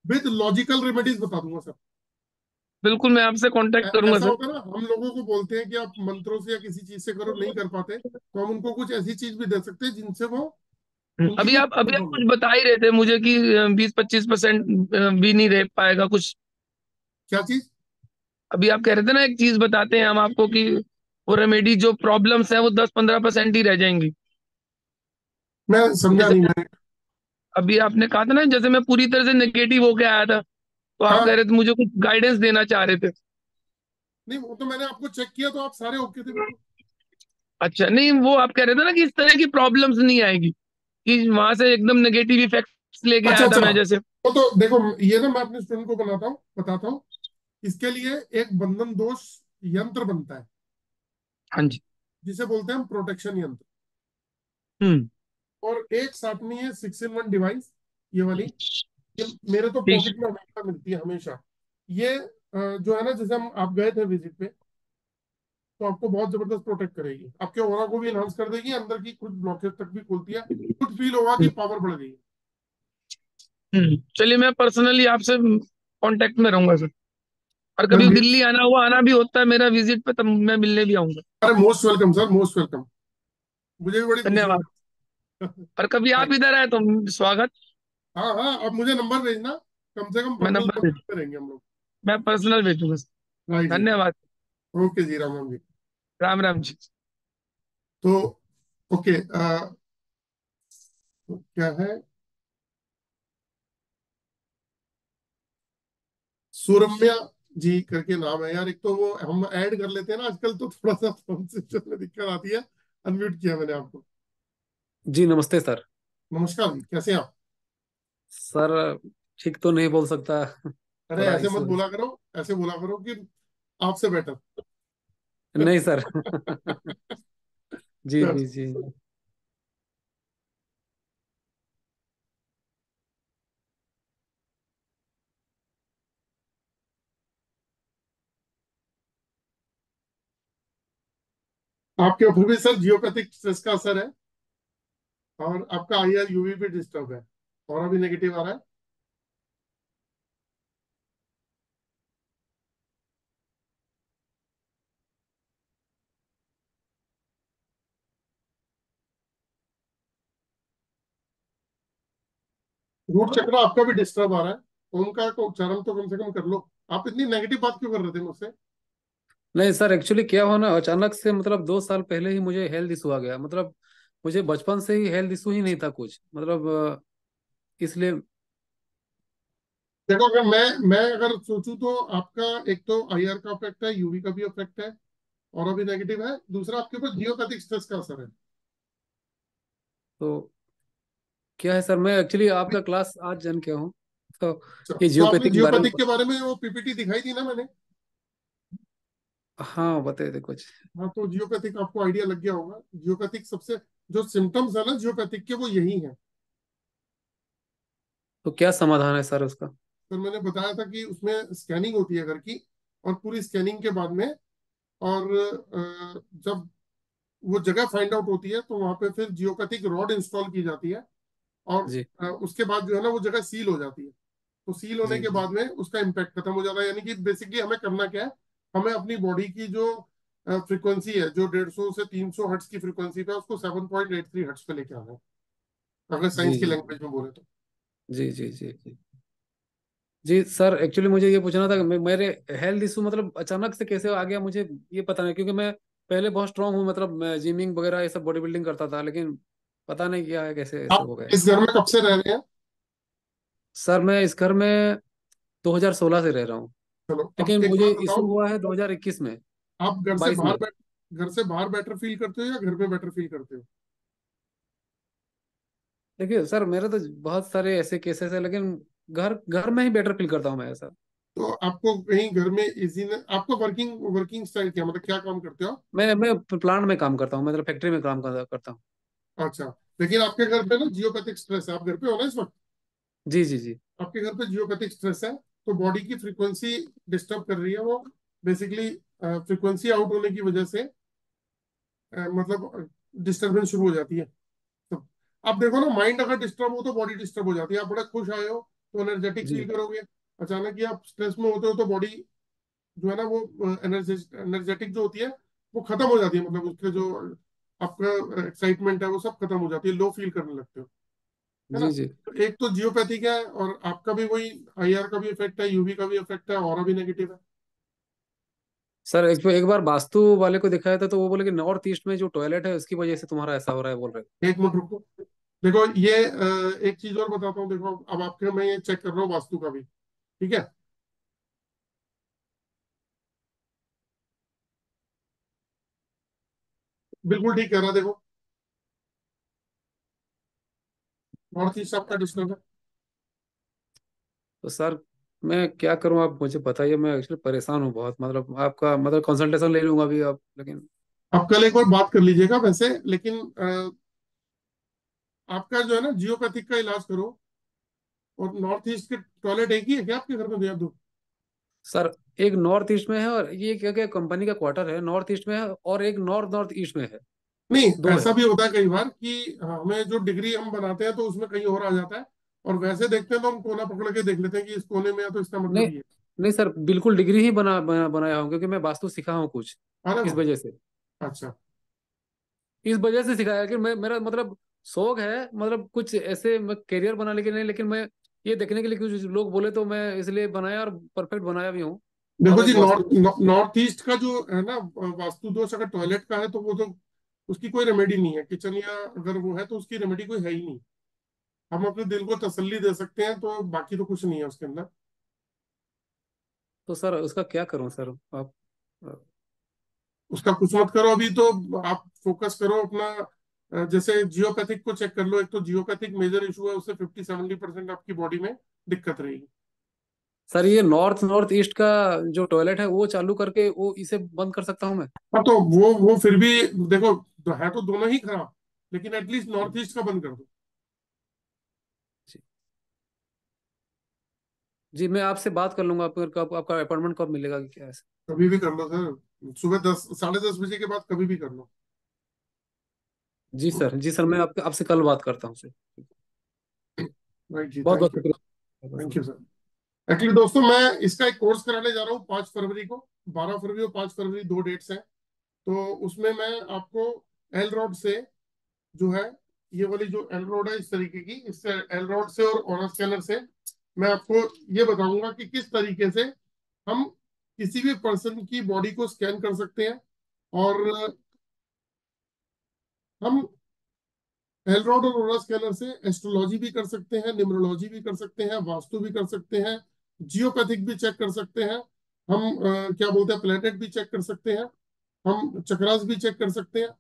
विद लॉजिकल रेमेडीज बता दूंगा सर। बिल्कुल मैं आपसे कांटेक्ट करूंगा ऐसा सर। होता है ना, हम लोगों को बोलते हैं कि आप मंत्रों से या किसी चीज से करो, नहीं कर पाते, तो हम उनको कुछ ऐसी चीज भी दे सकते हैं जिनसे वो उनकी अभी आप कुछ बता ही रहे थे मुझे कि 20-25% भी नहीं रह पाएगा कुछ। क्या चीज? अभी आप कह रहे थे ना, एक चीज बताते हैं हम आपको कि वो रेमेडी जो प्रॉब्लम्स है वो 10-15% ही रह जाएंगी। मैं समझा जैसे नहीं मैं। अभी आपने कहा था ना, जैसे मैं पूरी तरह से नेगेटिव होके आया था, तो आप हाँ, कह रहे थे मुझे कुछ गाइडेंस देना चाह रहे थे। नहीं वो तो मैंने आपको चेक किया तो आप सारे ओके थे बिल्कुल। अच्छा, नहीं वो आप कह रहे थे ना कि इस तरह की प्रॉब्लम्स नहीं आएगी, कि वहां से एकदम नेगेटिव इफेक्ट्स लेके अच्छा आया था अच्छा, मैं जैसे। वो तो देखो, ये ना मैं अपने स्टूडेंट को बताता हूँ। इसके लिए एक बंधन दोष यंत्र बनता है, हाँ जी। जिसे बोलते हैं हम प्रोटेक्शन यंत्र। हम्म। और एक साथ में ये 6 in 1 डिवाइस, ये वाली, ये मेरे तो ठीक। पॉकेट में हमेशा मिलती है हमेशा। ये जो है ना, जैसे हम आप गए थे विजिट पे, तो आपको बहुत जबरदस्त प्रोटेक्ट करेगी, आपके ऑरा को भी एनहांस कर देगी, अंदर की कुछ ब्लॉकेज तक भी खोलती है। खुद फील होगा कि पावर बढ़ गई है। चलिए, मैं पर्सनली आपसे कांटेक्ट में रहूंगा सर, और मैं कभी मेरे दिल्ली आना हुआ, आना भी होता है मेरा विजिट पे, तब मैं मिलने भी आऊंगा। अरे most welcome sir, most welcome. मुझे भी बड़ी खुशी धन्यवाद। होगी। और कभी आप इधर आए तो स्वागत। हाँ हाँ, अब मुझे नंबर भेजना, कम से कम मैं हम लोग नंबर भेज, कनेक्ट करेंगे हम लोग। मैं पर्सनल भेजूंगा सर। राइट जी। धन्यवाद। ओके जी, राम राम जी। राम राम जी। तो ओके, तो क्या है, सुरम्या जी करके नाम है यार। एक तो वो हम ऐड कर लेते हैं ना आजकल, तो थोड़ा सा प्रोनाउंसिएशन में दिक्कत आती है। अनम्यूट किया मैंने आपको। जी नमस्ते सर। नमस्कार जी, कैसे हैं आप? सर ठीक तो नहीं बोल सकता, अरे थोड़ा ऐसे मत इशू है। बोला करो, ऐसे बोला करो कि आपसे बेटर। नहीं सर। जी चल, जी जी। आपके ऊपर भी सर जियोपैथिक स्ट्रेस का असर है, और आपका IR UV भी डिस्टर्ब है, और अभी नेगेटिव आ रहा है। रूट चक्र आपका भी डिस्टर्ब आ रहा है। ओमकार को उच्चारण तो कम से कम कर लो। आप इतनी नेगेटिव बात क्यों कर रहे थे मुझसे? नहीं सर, एक्चुअली क्या हो ना, अचानक से मतलब 2 साल पहले ही मुझे हेल्थ इशू आ गया। मतलब मुझे बचपन से ही हेल्थ इशू ही नहीं था कुछ, मतलब इसलिए। देखो, अगर मैं अगर सोचूं तो आपका एक तो IR का इफेक्ट है, UV का भी इफेक्ट है, और अभी नेगेटिव है। दूसरा, आपके ऊपर जियोपैथिक स्ट्रेस का असर है। तो क्या है सर, मैं एक्चुअली आपका क्लास आज जॉइन किया हूँ, तो ये तो आपने जियोपैथिक के बारे में। जियोपैथिक के बारे में वो PPT दिखाई थी ना मैंने? हाँ बताइए थे कुछ। हाँ, तो जियोपैथिक आपको आइडिया लग गया होगा। जियोपैथिक सबसे, जो सिम्टम्स है ना जियोपैथिक के, वो यही है। तो क्या समाधान है सर उसका? तो मैंने बताया था कि उसमें स्कैनिंग होती है घर की, और पूरी स्कैनिंग के बाद में, और जब वो जगह फाइंड आउट होती है, तो वहां पे फिर जियोपैथिक रॉड इंस्टॉल की जाती है। और जी उसके बाद जो है ना, वो जगह सील हो जाती है। तो सील होने जी के जी बाद में उसका इम्पैक्ट खत्म हो जाता है। यानी कि बेसिकली हमें करना क्या है, हमें अपनी बॉडी की जो फ्रीक्वेंसी है, जो 150 से 300 हर्ट्स की फ्रीक्वेंसी पे है, उसको 7.83 हर्ट्स पे लेके आना है, अगर जी साइंस की जी लैंग्वेज में बोले तो। जी जी जी जी जी सर, एक्चुअली मुझे ये पूछना था कि मेरे हेल्थ इशू मतलब अचानक से कैसे आ गया, मुझे ये पता नहीं। क्योंकि मैं पहले बहुत स्ट्रांग हूँ, मतलब मैं जिमिंग वगैरह ये सब बॉडी बिल्डिंग करता था, लेकिन पता नहीं क्या है, कैसे ऐसे आप हो गया। इस घर में कब से रह रहे हैं? सर मैं इस घर में 2016 से रह रहा हूँ, चलो, अब लेकिन एक मुझे बात इशू बताओ, हुआ है 2021 में, आप 22 में। घर से बाहर बेटर फील करते हो या घर में बेटर फील करते हो? देखिए सर, मेरे तो बहुत सारे ऐसे केसेस है, लेकिन घर घर में ही बेटर फील करता हूँ मैं ऐसा। तो आपको कहीं घर में इजी ने, आपको वर्किंग वर्किंग स्टाइल क्या, मतलब क्या काम करते हो आप? मैं प्लांट में काम करता हूँ, मतलब फैक्ट्री में काम करता हूँ। अच्छा, लेकिन आपके घर पे ना जियोपैथिक स्ट्रेस है, आप घर पे हो ना इस वक्त? जी जी जी आपके घर पे जियोपैथिक स्ट्रेस है, तो बॉडी की फ्रीक्वेंसी डिस्टर्ब कर रही है वो, बेसिकली फ्रीक्वेंसी आउट होने की वजह से मतलब डिस्टर्बेंस शुरू हो जाती है। तो आप देखो ना, माइंड अगर डिस्टर्ब हो तो बॉडी डिस्टर्ब हो जाती है। आप बड़ा खुश आए हो तो एनर्जेटिक जी फील करोगे, अचानक ही आप स्ट्रेस में होते हो तो बॉडी जो है ना, वो एनर्जेटिक जो होती है, वो खत्म हो जाती है। मतलब उसके जो आपका एक्साइटमेंट है वो सब खत्म हो जाती है, लो फील करने लगते हो। है ना। जी जी। तो एक तो जियोपैथिक है, और आपका भी वही IR का भी इफेक्ट है, UV का भी इफेक्ट है, ऑरा भी नेगेटिव है। सर एक बार वास्तु वाले को दिखाया था तो वो बोले कि नॉर्थ ईस्ट में जो टॉयलेट है उसकी वजह से तुम्हारा ऐसा हो रहा है, बोल रहे एक मिनट रुको। देखो ये एक चीज और बताता हूँ। देखो अब आपके मैं ये चेक कर रहा हूँ वास्तु का भी, ठीक है। बिल्कुल ठीक कह रहा, देखो नॉर्थ ईस्ट आपका डिस्टर्ब है। तो सर मैं क्या करूं, आप मुझे बताइए। मैं एक्चुअली परेशान हूँ बहुत, मतलब आपका मतलब कंसल्टेशन ले लूंगा अभी आप, लेकिन आप कल एक बार बात कर लीजिएगा वैसे, लेकिन आपका जो है ना जियोपैथिक का इलाज करो। और नॉर्थ ईस्ट के टॉयलेट एक ही है क्या आपके घर में, भैया दो? सर एक नॉर्थ ईस्ट में है, और ये क्या क्या कंपनी का क्वार्टर है नॉर्थ ईस्ट में है, और एक नॉर्थ नॉर्थ ईस्ट में है। नहीं, दो है। ऐसा भी होता है कई बार कि हमें जो डिग्री हम बनाते हैं तो उसमें कहीं और आ जाता है, और वैसे देखते हैं तो हम कोना पकड़ के देख लेते हैं कि इस कोने में है तो इसका नहीं मतलब ये। नहीं सर, बिल्कुल डिग्री ही बनाया हूँ, क्योंकि मैं वास्तु सीखा हूँ कुछ, अरे इस वजह से। वाह, अच्छा। इस वजह से सिखाया कि मैं, मेरा मतलब शौक है, मतलब कुछ ऐसे मैं करियर बनाने के लिए नहीं, लेकिन मैं ये देखने के लिए कुछ लोग बोले तो मैं इसलिए बनाया, और परफेक्ट बनाया भी हूँ। देखो अगर जी, वास्तु। नॉर्थ ईस्ट का जो है ना वास्तु दोष, अगर टॉयलेट का है तो वो तो उसकी कोई रेमेडी नहीं है। किचन या अगर वो है तो उसकी रेमेडी कोई है ही नहीं। हम अपने दिल को तसल्ली दे सकते हैं, तो बाकी तो कुछ नहीं है उसके अंदर। तो सर उसका क्या करूं सर आप? उसका कुछ मत करो अभी तो। आप फोकस करो अपना। जैसे जियोपैथिक को चेक कर लो। एक तो जियोपैथिक मेजर इशू है, उससे 50-70% आपकी बॉडी में दिक्कत रहेगी। सर ये नॉर्थ नॉर्थ ईस्ट का जो टॉयलेट है वो चालू करके वो इसे बंद कर सकता हूँ मैं? हाँ तो वो फिर भी देखो, है तो दोनों ही खराब, लेकिन एटलीस्ट नॉर्थ ईस्ट का बंद कर दो। जी जी, मैं आपसे बात कर लूंगा। आपका अपॉइंटमेंट कब मिलेगा कि क्या है? कभी भी कर लो सर, सुबह 10 साढ़े 10 बजे के बाद कभी भी कर लो। जी सर, जी सर, मैं आपसे कल बात करता हूँ सर। राइट जी, बहुत बहुत थैंक यू। शुक्रिया thank sir. You sir. Actually दोस्तों, मैं इसका एक कोर्स कराने जा रहा हूँ 5 फरवरी को। 12 फरवरी और 5 फरवरी 2 डेट्स हैं। तो उसमें मैं आपको एल रॉड से जो है, ये वाली जो एल रॉड है इस तरीके की, इससे एल रॉड से और ऑरा स्कैनर से मैं आपको ये बताऊंगा कि किस तरीके से हम किसी भी पर्सन की बॉडी को स्कैन कर सकते हैं। और हम एलरॉड और ओरा स्कैनर से एस्ट्रोलॉजी भी कर सकते हैं, न्यूमरोलॉजी भी कर सकते हैं, वास्तु भी कर सकते हैं, जियोपैथिक भी चेक कर सकते हैं। हम क्या बोलते हैं, प्लेनेट भी चेक कर सकते हैं। हम चक्रास भी चेक कर सकते हैं।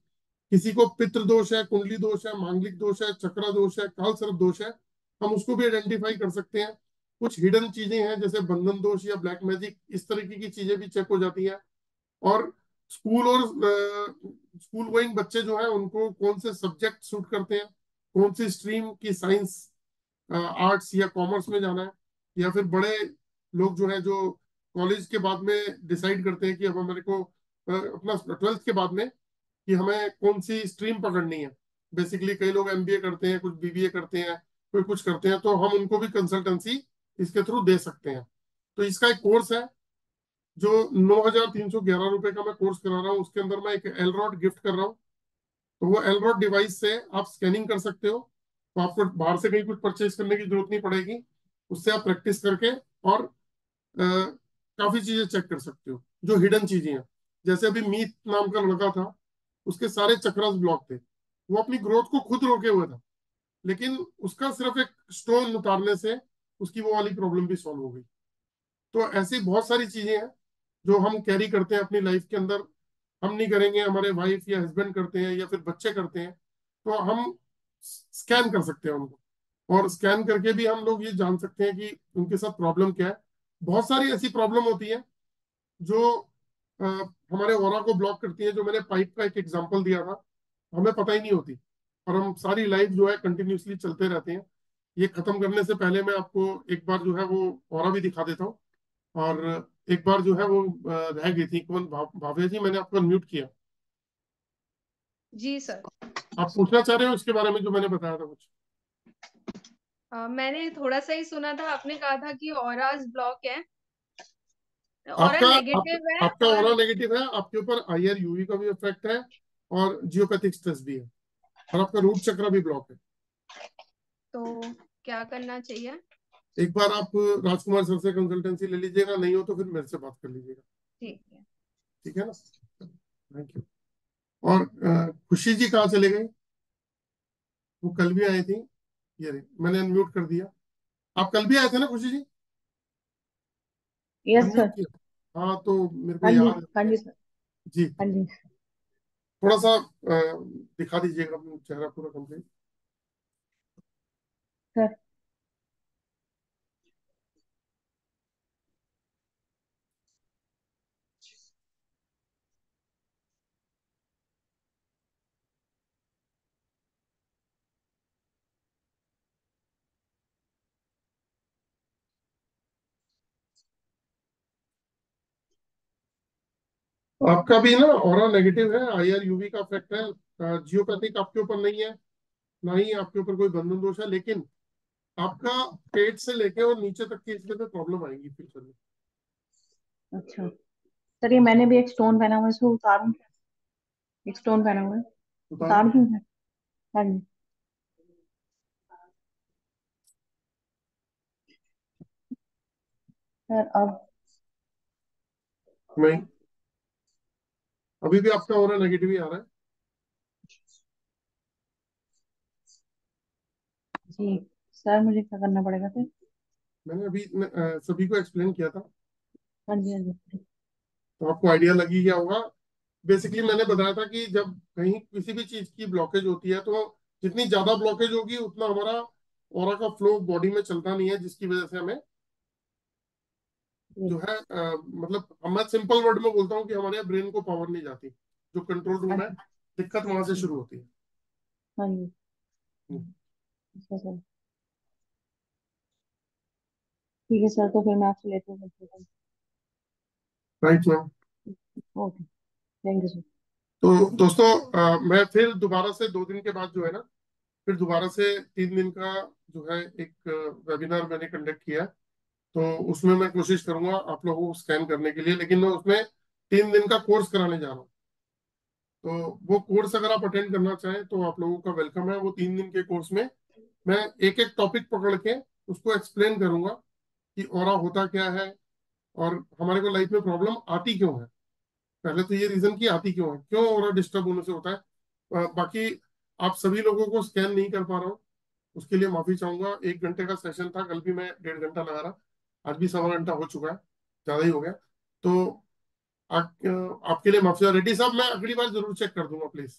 किसी को पितृ दोष है, कुंडली दोष है, मांगलिक दोष है, चक्रा दोष है, काल सर्प दोष है, हम उसको भी आइडेंटिफाई कर सकते हैं। कुछ हिडन चीजें हैं जैसे बंधन दोष या ब्लैक मैजिक, इस तरीके की चीजें भी चेक हो जाती हैं। और स्कूल और स्कूल गोइंग बच्चे जो हैं उनको कौन से सब्जेक्ट सूट करते हैं, कौन सी स्ट्रीम की साइंस, आर्ट्स या कॉमर्स में जाना है, या फिर बड़े लोग जो हैं जो कॉलेज के बाद में डिसाइड करते हैं कि अब हमारे को अपना 12th के बाद में कि हमें कौन सी स्ट्रीम पकड़नी है। बेसिकली कई लोग MBA करते हैं, कुछ BBA करते हैं, कोई कुछ करते हैं, तो हम उनको भी कंसल्टेंसी इसके थ्रू दे सकते हैं। तो इसका एक कोर्स है जो 9,311 रुपए का मैं कोर्स करा रहा हूँ। उसके अंदर मैं एक एलरॉड गिफ्ट कर रहा हूँ। तो वो एलरॉड डिवाइस से आप स्कैनिंग कर सकते हो। तो आपको बाहर से कहीं कुछ परचेज करने की जरूरत नहीं पड़ेगी। उससे आप प्रैक्टिस करके और काफी चीजें चेक कर सकते हो जो हिडन चीजें हैं। जैसे अभी मीत नाम का लड़का था, उसके सारे चक्रास ब्लॉक थे। वो अपनी ग्रोथ को खुद रोके हुए था, लेकिन उसका सिर्फ एक स्टोन उतारने से उसकी वो वाली प्रॉब्लम भी सॉल्व हो गई। तो ऐसी बहुत सारी चीजें हैं जो हम कैरी करते हैं अपनी लाइफ के अंदर। हम नहीं करेंगे, हमारे वाइफ या हस्बैंड करते हैं या फिर बच्चे करते हैं, तो हम स्कैन कर सकते हैं उनको। और स्कैन करके भी हम लोग ये जान सकते हैं कि उनके साथ प्रॉब्लम क्या है। बहुत सारी ऐसी प्रॉब्लम होती है जो अ, हमारे ऑरा को ब्लॉक करती है। जो मैंने पाइप का एक एग्जांपल दिया था, हमें पता ही नहीं होती, और हम सारी लाइफ जो है कंटिन्यूसली चलते रहते हैं। ये खत्म करने से पहले मैं आपको एक बार जो है वो ऑरा भी दिखा देता हूँ। और एक बार जो है वो रह गई थी। कौन, भाव्या जी, मैंने आपको म्यूट किया। जी सर। आप पूछना चाह रहे हो उसके बारे में जो मैंने बताया था कुछ? मैंने थोड़ा सा ही सुना था, आपने कहा था कि ऑराज ब्लॉक है, ऑरा आपका नेगेटिव है आपका और ऑरा नेगेटिव है, आपके ऊपर IR UV का भी इफेक्ट है, और जियोपैथिक स्ट्रेस भी है, और आपका रूट चक्र भी ब्लॉक है। तो क्या करना चाहिए? एक बार आप राजकुमार सर से कंसल्टेंसी ले लीजिएगा, नहीं हो तो फिर मेरे से बात कर लीजिएगा। ठीक है। ठीक है ना? Thank you. और खुशी जी कहाँ चले गए? वो कल भी आई थी। ये रही, मैंने अनम्यूट कर दिया। आप कल भी आए थे ना खुशी जी? Yes unmute sir. किया? हाँ, तो मेरे को हाँ जी, याद हाँ है जी सर। जी। हाँ जी थोड़ा सा दिखा दीजिएगा अपना चेहरा पूरा कंप्लीट। सर। आपका भी ना ऑरा नेगेटिव है, IR UV का इफेक्ट है। जियोपैथिक आपके ऊपर नहीं है, ना ही आपके ऊपर कोई बंधन दोष है, लेकिन आपका पेट से लेके और नीचे तक की इसमें तो प्रॉब्लम आएगी फ्यूचर में। अच्छा सर, ये मैंने भी एक स्टोन पहना हुआ है, इसको उतारूं? एक स्टोन पहना हुआ है, उतार दूं मैं? हाँ जी सर। अब नहीं, अभी भी आपका ऑरा नेगेटिव ही आ रहा है। जी सर, मुझे क्या करना पड़ेगा फिर? मैंने अभी सभी को एक्सप्लेन किया था, हाँ जी, हाँ जी। तो आपको आइडिया लगी गया होगा। बेसिकली मैंने बताया था कि जब कहीं किसी भी चीज की ब्लॉकेज होती है, तो जितनी ज्यादा ब्लॉकेज होगी उतना हमारा ऑरा का फ्लो बॉडी में चलता नहीं है, जिसकी वजह से हमें जो है मतलब मैं सिंपल वर्ड में बोलता हूँ कि हमारे ब्रेन को पावर नहीं जाती। जो कंट्रोल रूम है, दिक्कत वहां से शुरू होती है। हाँ जी। हम्म। अच्छा सर, ठीक है सर, तो फिर मैं आपसे लेती हूँ। Right ma'am. Okay, thank you sir. तो दोस्तों, मैं फिर दोबारा से 2 दिन के बाद जो है ना, फिर दोबारा से 3 दिन का जो है एक वेबिनार मैंने कंडक्ट किया है। तो उसमें मैं कोशिश करूंगा आप लोगों को स्कैन करने के लिए, लेकिन मैं उसमें 3 दिन का कोर्स कराने जा रहा हूँ। तो वो कोर्स अगर आप अटेंड करना चाहें तो आप लोगों का वेलकम है। वो 3 दिन के कोर्स में मैं एक एक टॉपिक पकड़ के उसको एक्सप्लेन करूंगा कि ऑरा होता क्या है और हमारे को लाइफ में प्रॉब्लम आती क्यों है। पहले तो ये रीजन की आती क्यों है, क्यों ऑरा डिस्टर्ब होने से होता है। बाकी आप सभी लोगों को स्कैन नहीं कर पा रहा हूँ, उसके लिए माफी चाहूंगा। 1 घंटे का सेशन था, कल भी मैं 1.5 घंटा लगा रहा, आज भी 1.25 घंटा हो चुका है, ज्यादा ही हो गया। तो आपके लिए माफी। रेड्डी साहब, मैं अगली बार जरूर चेक कर दूंगा प्लीज।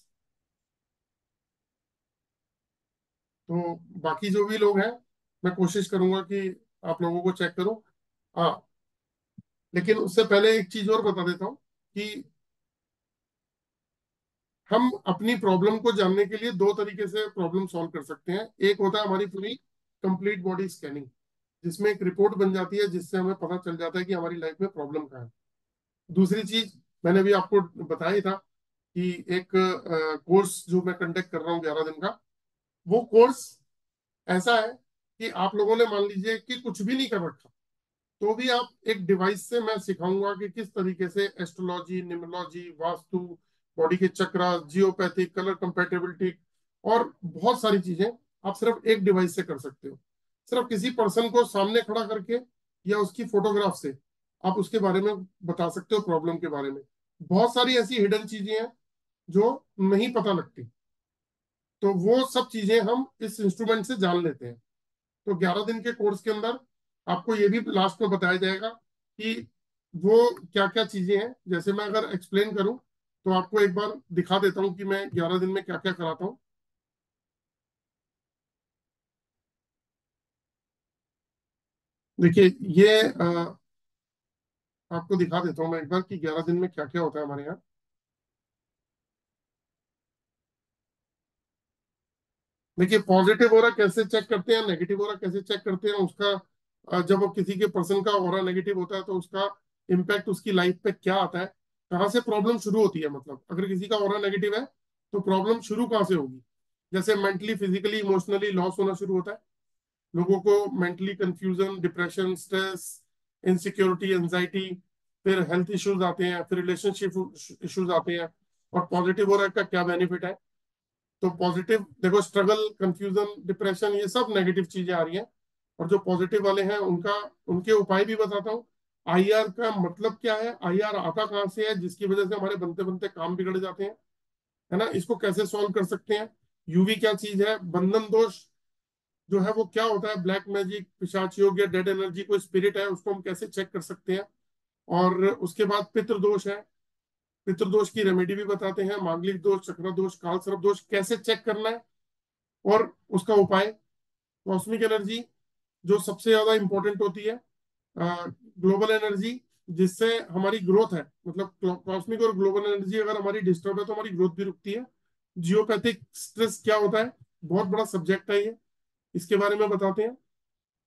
तो बाकी जो भी लोग हैं, मैं कोशिश करूंगा कि आप लोगों को चेक करूं। हाँ, लेकिन उससे पहले एक चीज और बता देता हूँ कि हम अपनी प्रॉब्लम को जानने के लिए 2 तरीके से प्रॉब्लम सॉल्व कर सकते हैं। एक होता है हमारी पूरी कंप्लीट बॉडी स्कैनिंग, जिसमें एक रिपोर्ट बन जाती है, जिससे हमें पता चल जाता है कि हमारी लाइफ में प्रॉब्लम क्या है। दूसरी चीज मैंने भी आपको बताया था कि एक कोर्स जो मैं कंडक्ट कर रहा हूँ 11 दिन का, वो कोर्स ऐसा है कि आप लोगों ने मान लीजिए कि कुछ भी नहीं कर रखा, तो भी आप एक डिवाइस से मैं सिखाऊंगा कि किस तरीके से एस्ट्रोलॉजी, न्यूमरोलॉजी, वास्तु, बॉडी के चक्र, जियोपैथिक, कलर कंपेटेबिलिटी और बहुत सारी चीजें आप सिर्फ एक डिवाइस से कर सकते हो। सिर्फ किसी पर्सन को सामने खड़ा करके या उसकी फोटोग्राफ से आप उसके बारे में बता सकते हो, प्रॉब्लम के बारे में। बहुत सारी ऐसी हिडन चीजें हैं जो नहीं पता लगती, तो वो सब चीजें हम इस इंस्ट्रूमेंट से जान लेते हैं। तो 11 दिन के कोर्स के अंदर आपको ये भी लास्ट में बताया जाएगा कि वो क्या क्या चीजें हैं। जैसे मैं अगर एक्सप्लेन करूं तो आपको एक बार दिखा देता हूं कि मैं 11 दिन में क्या क्या कराता हूं। देखिए, ये आपको दिखा देता हूं मैं एक बार कि 11 दिन में क्या क्या होता है हमारे यहाँ। देखिए, पॉजिटिव ऑरा कैसे चेक करते हैं, नेगेटिव ऑरा कैसे चेक करते हैं, उसका जब वो किसी के पर्सन का ऑरा नेगेटिव होता है तो उसका इम्पैक्ट उसकी लाइफ पे क्या आता है, कहाँ से प्रॉब्लम शुरू होती है। मतलब अगर किसी का ऑरा नेगेटिव है तो प्रॉब्लम शुरू कहाँ से होगी। जैसे मेंटली, फिजिकली, इमोशनली लॉस होना शुरू होता है लोगों को। Mentally confusion, depression, stress, insecurity, anxiety, फिर हेल्थ इश्यूज आते हैं, फिर रिलेशनशिप इश्यूज आते हैं। और पॉजिटिव ऑरा का क्या बेनिफिट है, तो पॉजिटिव देखो, स्ट्रगल, कंफ्यूजन, डिप्रेशन, ये सब नेगेटिव चीजें आ रही हैं। और जो पॉजिटिव वाले हैं उनके उपाय भी बताता हूँ। आईआर का मतलब क्या है, आईआर आता कहाँ से है जिसकी वजह से हमारे बनते बनते काम बिगड़ जाते हैं, है ना, इसको कैसे सॉल्व कर सकते हैं। यूवी क्या चीज है, बंधन दोष जो है वो क्या होता है, ब्लैक मैजिक, पिशाच योग या डेड एनर्जी कोई स्पिरिट है, उसको हम कैसे चेक कर सकते हैं। और उसके बाद पितृदोष है, पितृदोष की रेमेडी भी बताते हैं। मांगलिक दोष, चक्र दोष, काल सर्प दोष कैसे चेक करना है और उसका उपाय। कॉस्मिक एनर्जी जो सबसे ज्यादा इंपॉर्टेंट होती है, ग्लोबल एनर्जी जिससे हमारी ग्रोथ है, मतलब कॉस्मिक और ग्लोबल एनर्जी अगर हमारी डिस्टर्ब है तो हमारी ग्रोथ भी रुकती है। जियोपैथिक स्ट्रेस क्या होता है, बहुत बड़ा सब्जेक्ट है ये, इसके बारे में बताते हैं,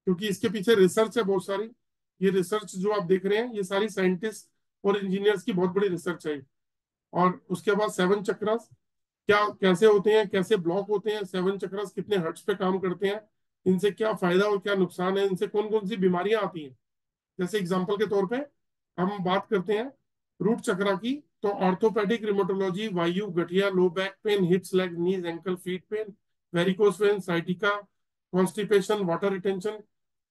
क्योंकि इसके पीछे रिसर्च है बहुत सारी। ये रिसर्च जो आप देख रहे हैं ये सारी साइंटिस्ट और इंजीनियर्स की बहुत बड़ी रिसर्च है। और उसके बाद 7 चक्रास क्या कैसे होते हैं, कैसे ब्लॉक होते हैं, 7 चक्रास कितने हर्ट्ज पे काम करते हैं, इनसे क्या फायदा और क्या नुकसान है, इनसे कौन कौन सी बीमारियां आती हैं। जैसे एग्जांपल के तौर पे हम बात करते हैं रूट चक्रा की, तो ऑर्थोपेडिक, रिमोटोलॉजी, वायु, गठिया, low back pain, hips, leg, knees, ankle, feet pain, varicose vein, sciatica, constipation, water retention,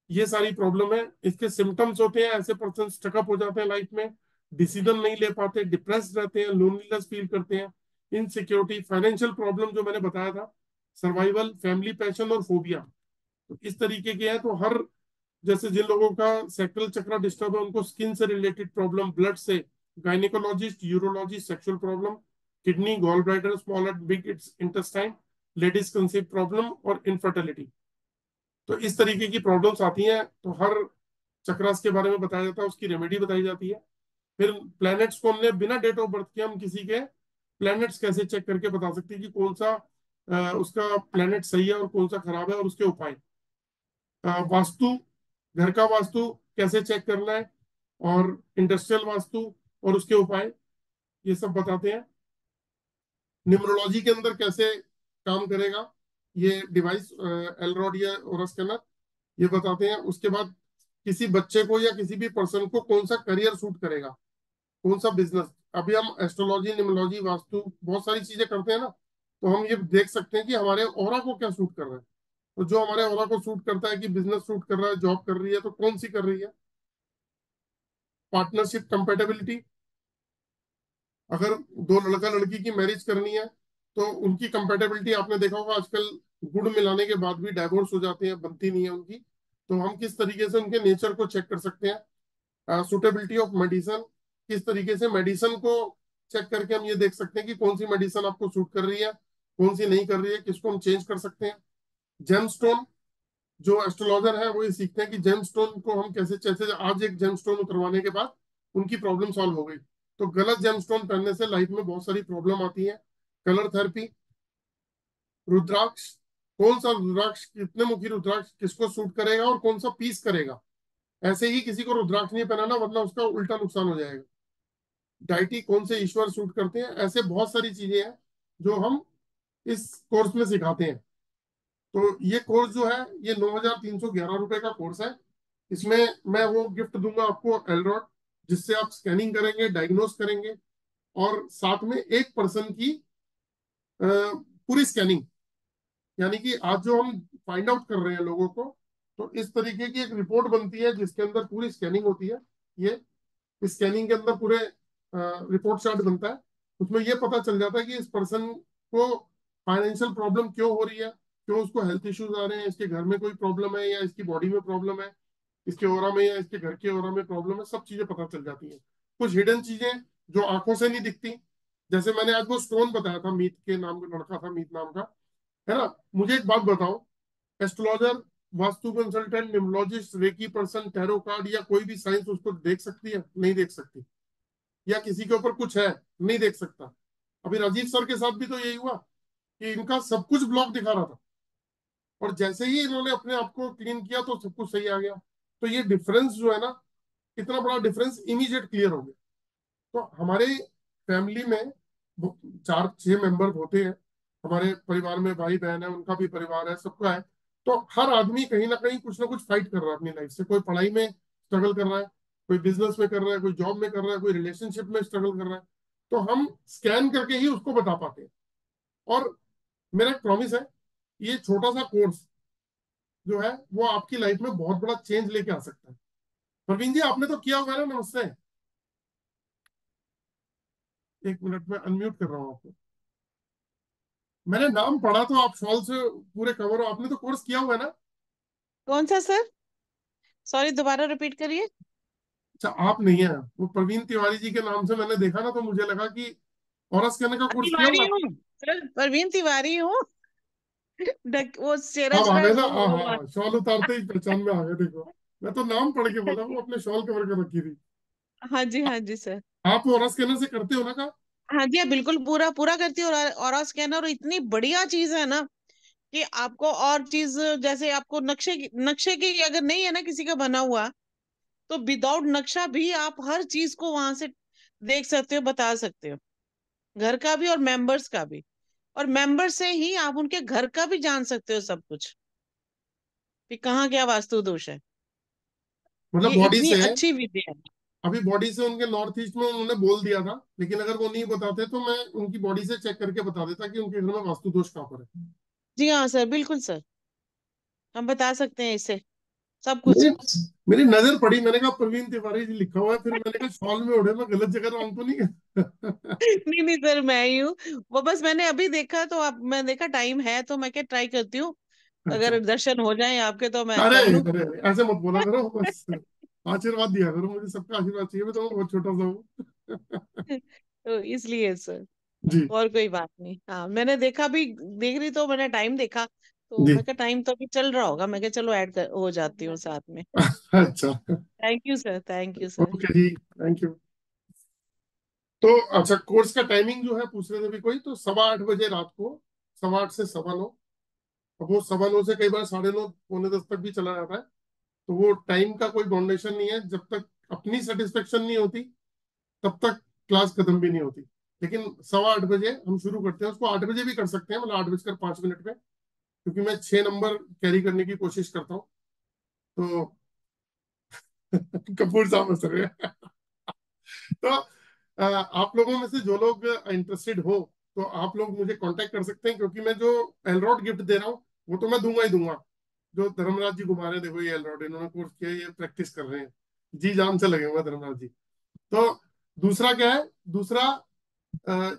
ये सारी प्रॉब्लम है। इसके सिम्टम्स होते हैं, ऐसे पर्सन स्टकअप हो जाते हैं लाइफ में, डिसीजन नहीं ले पाते, डिप्रेस्ड रहते हैं, लोनलीनेस फील करते हैं, इनसिक्योरिटी, फाइनेंशियल प्रॉब्लम जो मैंने बताया था, सर्वाइवल, फैमिली पैशन और फोबिया, तो इस तरीके के हैं। तो हर जैसे जिन लोगों का सेक्टल चक्र डिस्टर्ब है उनको स्किन से रिलेटेड प्रॉब्लम, ब्लड से, gynaecologist, urologist, sexual problem, kidney, gall bladder, small big intestine, ladies conceive problem और इनफर्टिलिटी, तो इस तरीके की प्रॉब्लम्स आती हैं। तो हर चक्रास के बारे में बताया जाता है, उसकी रेमेडी बताई जाती है। फिर प्लैनेट्स को हमने बिना डेट ऑफ बर्थ के हम किसी के प्लैनेट्स कैसे चेक करके बता सकते हैं कि कौन सा उसका प्लैनेट सही है और कौन सा खराब है, और उसके उपाय। वास्तु, घर का वास्तु कैसे चेक करना है, और इंडस्ट्रियल वास्तु और उसके उपाय, ये सब बताते हैं। न्यूमरोलॉजी के अंदर कैसे काम करेगा ये डिवाइस, एलरॉड या ओरस स्कैनर, ये बताते हैं। उसके बाद किसी बच्चे को या किसी भी पर्सन को कौन सा करियर सूट करेगा, कौन सा बिजनेस। अभी हम एस्ट्रोलॉजी, न्यूमरोलॉजी, वास्तु बहुत सारी चीजें करते हैं ना, तो हम ये देख सकते हैं कि हमारे ऑरा को क्या सूट कर रहा है। तो जो हमारे ऑरा को सूट करता है कि बिजनेस सूट कर रहा है, जॉब कर रही है, तो कौन सी कर रही है। पार्टनरशिप कंपेटेबिलिटी, अगर दो लड़का लड़की की मैरिज करनी है तो उनकी कंपेटेबिलिटी, आपने देखा होगा आजकल गुड़ मिलाने के बाद भी डाइवोर्स हो जाते हैं, बनती नहीं है उनकी, तो हम किस तरीके से उनके नेचर को चेक कर सकते हैं। सुटेबिलिटी ऑफ मेडिसिन, किस तरीके से मेडिसिन को चेक करके हम ये देख सकते हैं कि कौन सी मेडिसिन आपको सूट कर रही है, कौन सी नहीं कर रही है, किसको हम चेंज कर सकते हैं। जेमस्टोन, जो एस्ट्रोलॉजर है वो ये सीखते हैं कि जेमस्टोन को हम कैसे, जैसे आज एक जेमस्टोन उतरवाने के बाद उनकी प्रॉब्लम सॉल्व हो गई, तो गलत जेमस्टोन पहनने से लाइफ में बहुत सारी प्रॉब्लम आती है। कलर थेरेपी, रुद्राक्ष, कौन सा रुद्राक्ष, कितने मुखी रुद्राक्ष किसको सूट करेगा और कौन सा पीस करेगा। ऐसे ही किसी को रुद्राक्ष नहीं पहनाना वरना उसका उल्टा नुकसान हो जाएगा। डाइटी, कौन से ईश्वर सूट करते हैं, ऐसे बहुत सारी चीजें हैं जो हम इस कोर्स में सिखाते हैं। तो ये कोर्स जो है ये 9,311 रुपए का कोर्स है। इसमें मैं वो गिफ्ट दूंगा आपको, एलरॉड, जिससे आप स्कैनिंग करेंगे, डायग्नोस करेंगे, और साथ में एक पर्सन की पूरी स्कैनिंग, यानी कि आज जो हम फाइंड आउट कर रहे हैं लोगों को, तो इस तरीके की एक रिपोर्ट बनती है जिसके अंदर पूरी स्कैनिंग होती है। ये स्कैनिंग के अंदर पूरे रिपोर्ट चार्ट बनता है, उसमें ये पता चल जाता है कि इस पर्सन को फाइनेंशियल प्रॉब्लम क्यों हो रही है, क्यों उसको हेल्थ इश्यूज आ रहे हैं, इसके घर में कोई प्रॉब्लम है या इसकी बॉडी में प्रॉब्लम है, इसके ओरा में या इसके घर के ओरा में प्रॉब्लम है, सब चीजें पता चल जाती हैं। कुछ हिडन चीजें जो आंखों से नहीं दिखती, जैसे मैंने आज वो स्टोन बताया था, मीत के नाम का लड़का था, मीत नाम का, है ना। मुझे एक बात बताओ, astrologer, vastu consultant, numerologist, reiki person, tarot card या कोई भी साइंस उसको देख सकती है? नहीं देख सकती। या किसी के ऊपर कुछ है, नहीं देख सकता। अभी राजीव सर के साथ भी तो यही हुआ कि इनका सब कुछ ब्लॉक दिखा रहा था, और जैसे ही इन्होंने अपने आप को क्लीन किया तो सब कुछ सही आ गया। तो ये डिफरेंस जो है ना, इतना बड़ा डिफरेंस इमीडिएट क्लियर हो गया। तो हमारे फैमिली में 4-6 मेंबर होते हैं, हमारे परिवार में भाई बहन है, उनका भी परिवार है, सबका है। तो हर आदमी कहीं ना कहीं कुछ ना कुछ फाइट कर रहा है अपनी लाइफ से। कोई पढ़ाई में स्ट्रगल कर रहा है, कोई बिजनेस में कर रहा है, कोई जॉब में कर रहा है, कोई रिलेशनशिप में स्ट्रगल कर रहा है। तो हम स्कैन करके ही उसको बता पाते हैं। और मेरा एक प्रॉमिस है, ये छोटा सा कोर्स जो है वो आपकी लाइफ में बहुत बड़ा चेंज लेके आ सकता है। प्रवीण जी, आपने तो किया हुआ है ना? नमस्ते। एक मिनट में अनम्यूट कर रहा हूँ आपको। मैंने नाम पढ़ा तो आप शॉल से पूरे कवर हो, आपने तो कोर्स किया हुआ है ना? कौन सा सर? सॉरी, दोबारा रिपीट करिए। अच्छा, आप नहीं है, वो प्रवीण तिवारी जी के नाम से मैंने देखा ना, तो मुझे लगा कि ऑनर्स करने का कोर्स किया तिवारी हुआ है। हूँ सर, परवीन तिवारी हूँ। वो आप चेरस आ का गए ना? हाँ वो हाँ, शॉल उतारते ही पहचान में आ गए, देखो। मैं तो नाम पढ़ के बोला, वो अपने शॉल कवर कर रखी थी। हाँ जी, हाँ जी सर। आप ऑनर्स करने से करते हो ना का? हाँ जी, हाँ, बिल्कुल पूरा पूरा करती हूँ। और स्कैनर इतनी बढ़िया चीज है ना कि आपको और चीज, जैसे आपको नक्शे की अगर नहीं है ना किसी का बना हुआ, तो विदाउट नक्शा भी आप हर चीज को वहां से देख सकते हो, बता सकते हो, घर का भी और मेंबर्स का भी। और मेंबर से ही आप उनके घर का भी जान सकते हो सब कुछ, कि कहाँ क्या वास्तु दोष है। मतलब ये बॉडी इतनी से, अच्छी विद्या है। अभी बॉडी से उनके नॉर्थ ईस्ट में उन्होंने बोल दिया था, लेकिन अगर वो नहीं बताते तो मैं उनकी बॉडी से चेक करके बता देता कि उनके घर में वास्तु दोष कहाँ पर है। जी हाँ सर, बिल्कुल सर, हम बता सकते हैं इससे सब मेरी कुछ। मेरी नजर पड़ी, मैंने कहा प्रवीण तिवारी जी लिखा हुआ है, फिर मैंने कहा शॉल में उड़े, मैं गलत जगह रॉन्ग तो नहीं है? नहीं नहीं सर, मैं ही हूँ। वो बस मैंने अभी देखा, तो अब मैं देखा टाइम है, तो मैं क्या ट्राई करती हूँ, अच्छा। अगर दर्शन हो जाए आपके तो मैं अरे कर लूँ। अरे अरे, ऐसे मत बोला करो बस, आशीर्वाद दिया करो, मुझे सबका आशीर्वाद चाहिए, मैं तो बहुत छोटा सा हूँ। तो इसलिए सर, जी और कोई बात नहीं। हाँ, मैंने देखा भी, देख रही तो मैंने टाइम देखा, तो जी। मैं क्या टाइम तो अभी चल रहा होगा, मैं क्या चलो हो जाती हूँ साथ में। अच्छा, thank you sir, thank you sir. Okay ji, thank you. तो अच्छा, कोर्स का टाइमिंग जो है पूछ रहे थे भी कोई, तो 8:15 रात को, 8:15 से 9:15। अब वो 9:15 से कई बार 9:30 पौने 10 तक भी चला जाता है। तो वो टाइम का कोई बाउंडेशन नहीं है, जब तक अपनी सेटिस्फेक्शन नहीं होती तब तक क्लास खत्म भी नहीं होती। लेकिन 8:15 हम शुरू करते हैं, उसको 8 बजे भी कर सकते हैं, मतलब 8:05 में, क्योंकि मैं 6 नंबर कैरी करने की कोशिश करता हूँ। तो कपूर साहब हंस रहे हैं। तो आप लोगों में से जो लोग इंटरेस्टेड हो, तो आप लोग मुझे कांटेक्ट कर सकते हैं, क्योंकि मैं जो एलरॉड गिफ्ट दे रहा हूँ वो तो मैं दूंगा ही दूंगा। जो धर्मराज जी घुमा रहे हैं, देखो ये एलरॉड इन्होंने कोर्स किया, ये प्रैक्टिस कर रहे हैं, जी जान से लगे हुए हैं धर्मराज जी। तो दूसरा क्या है, दूसरा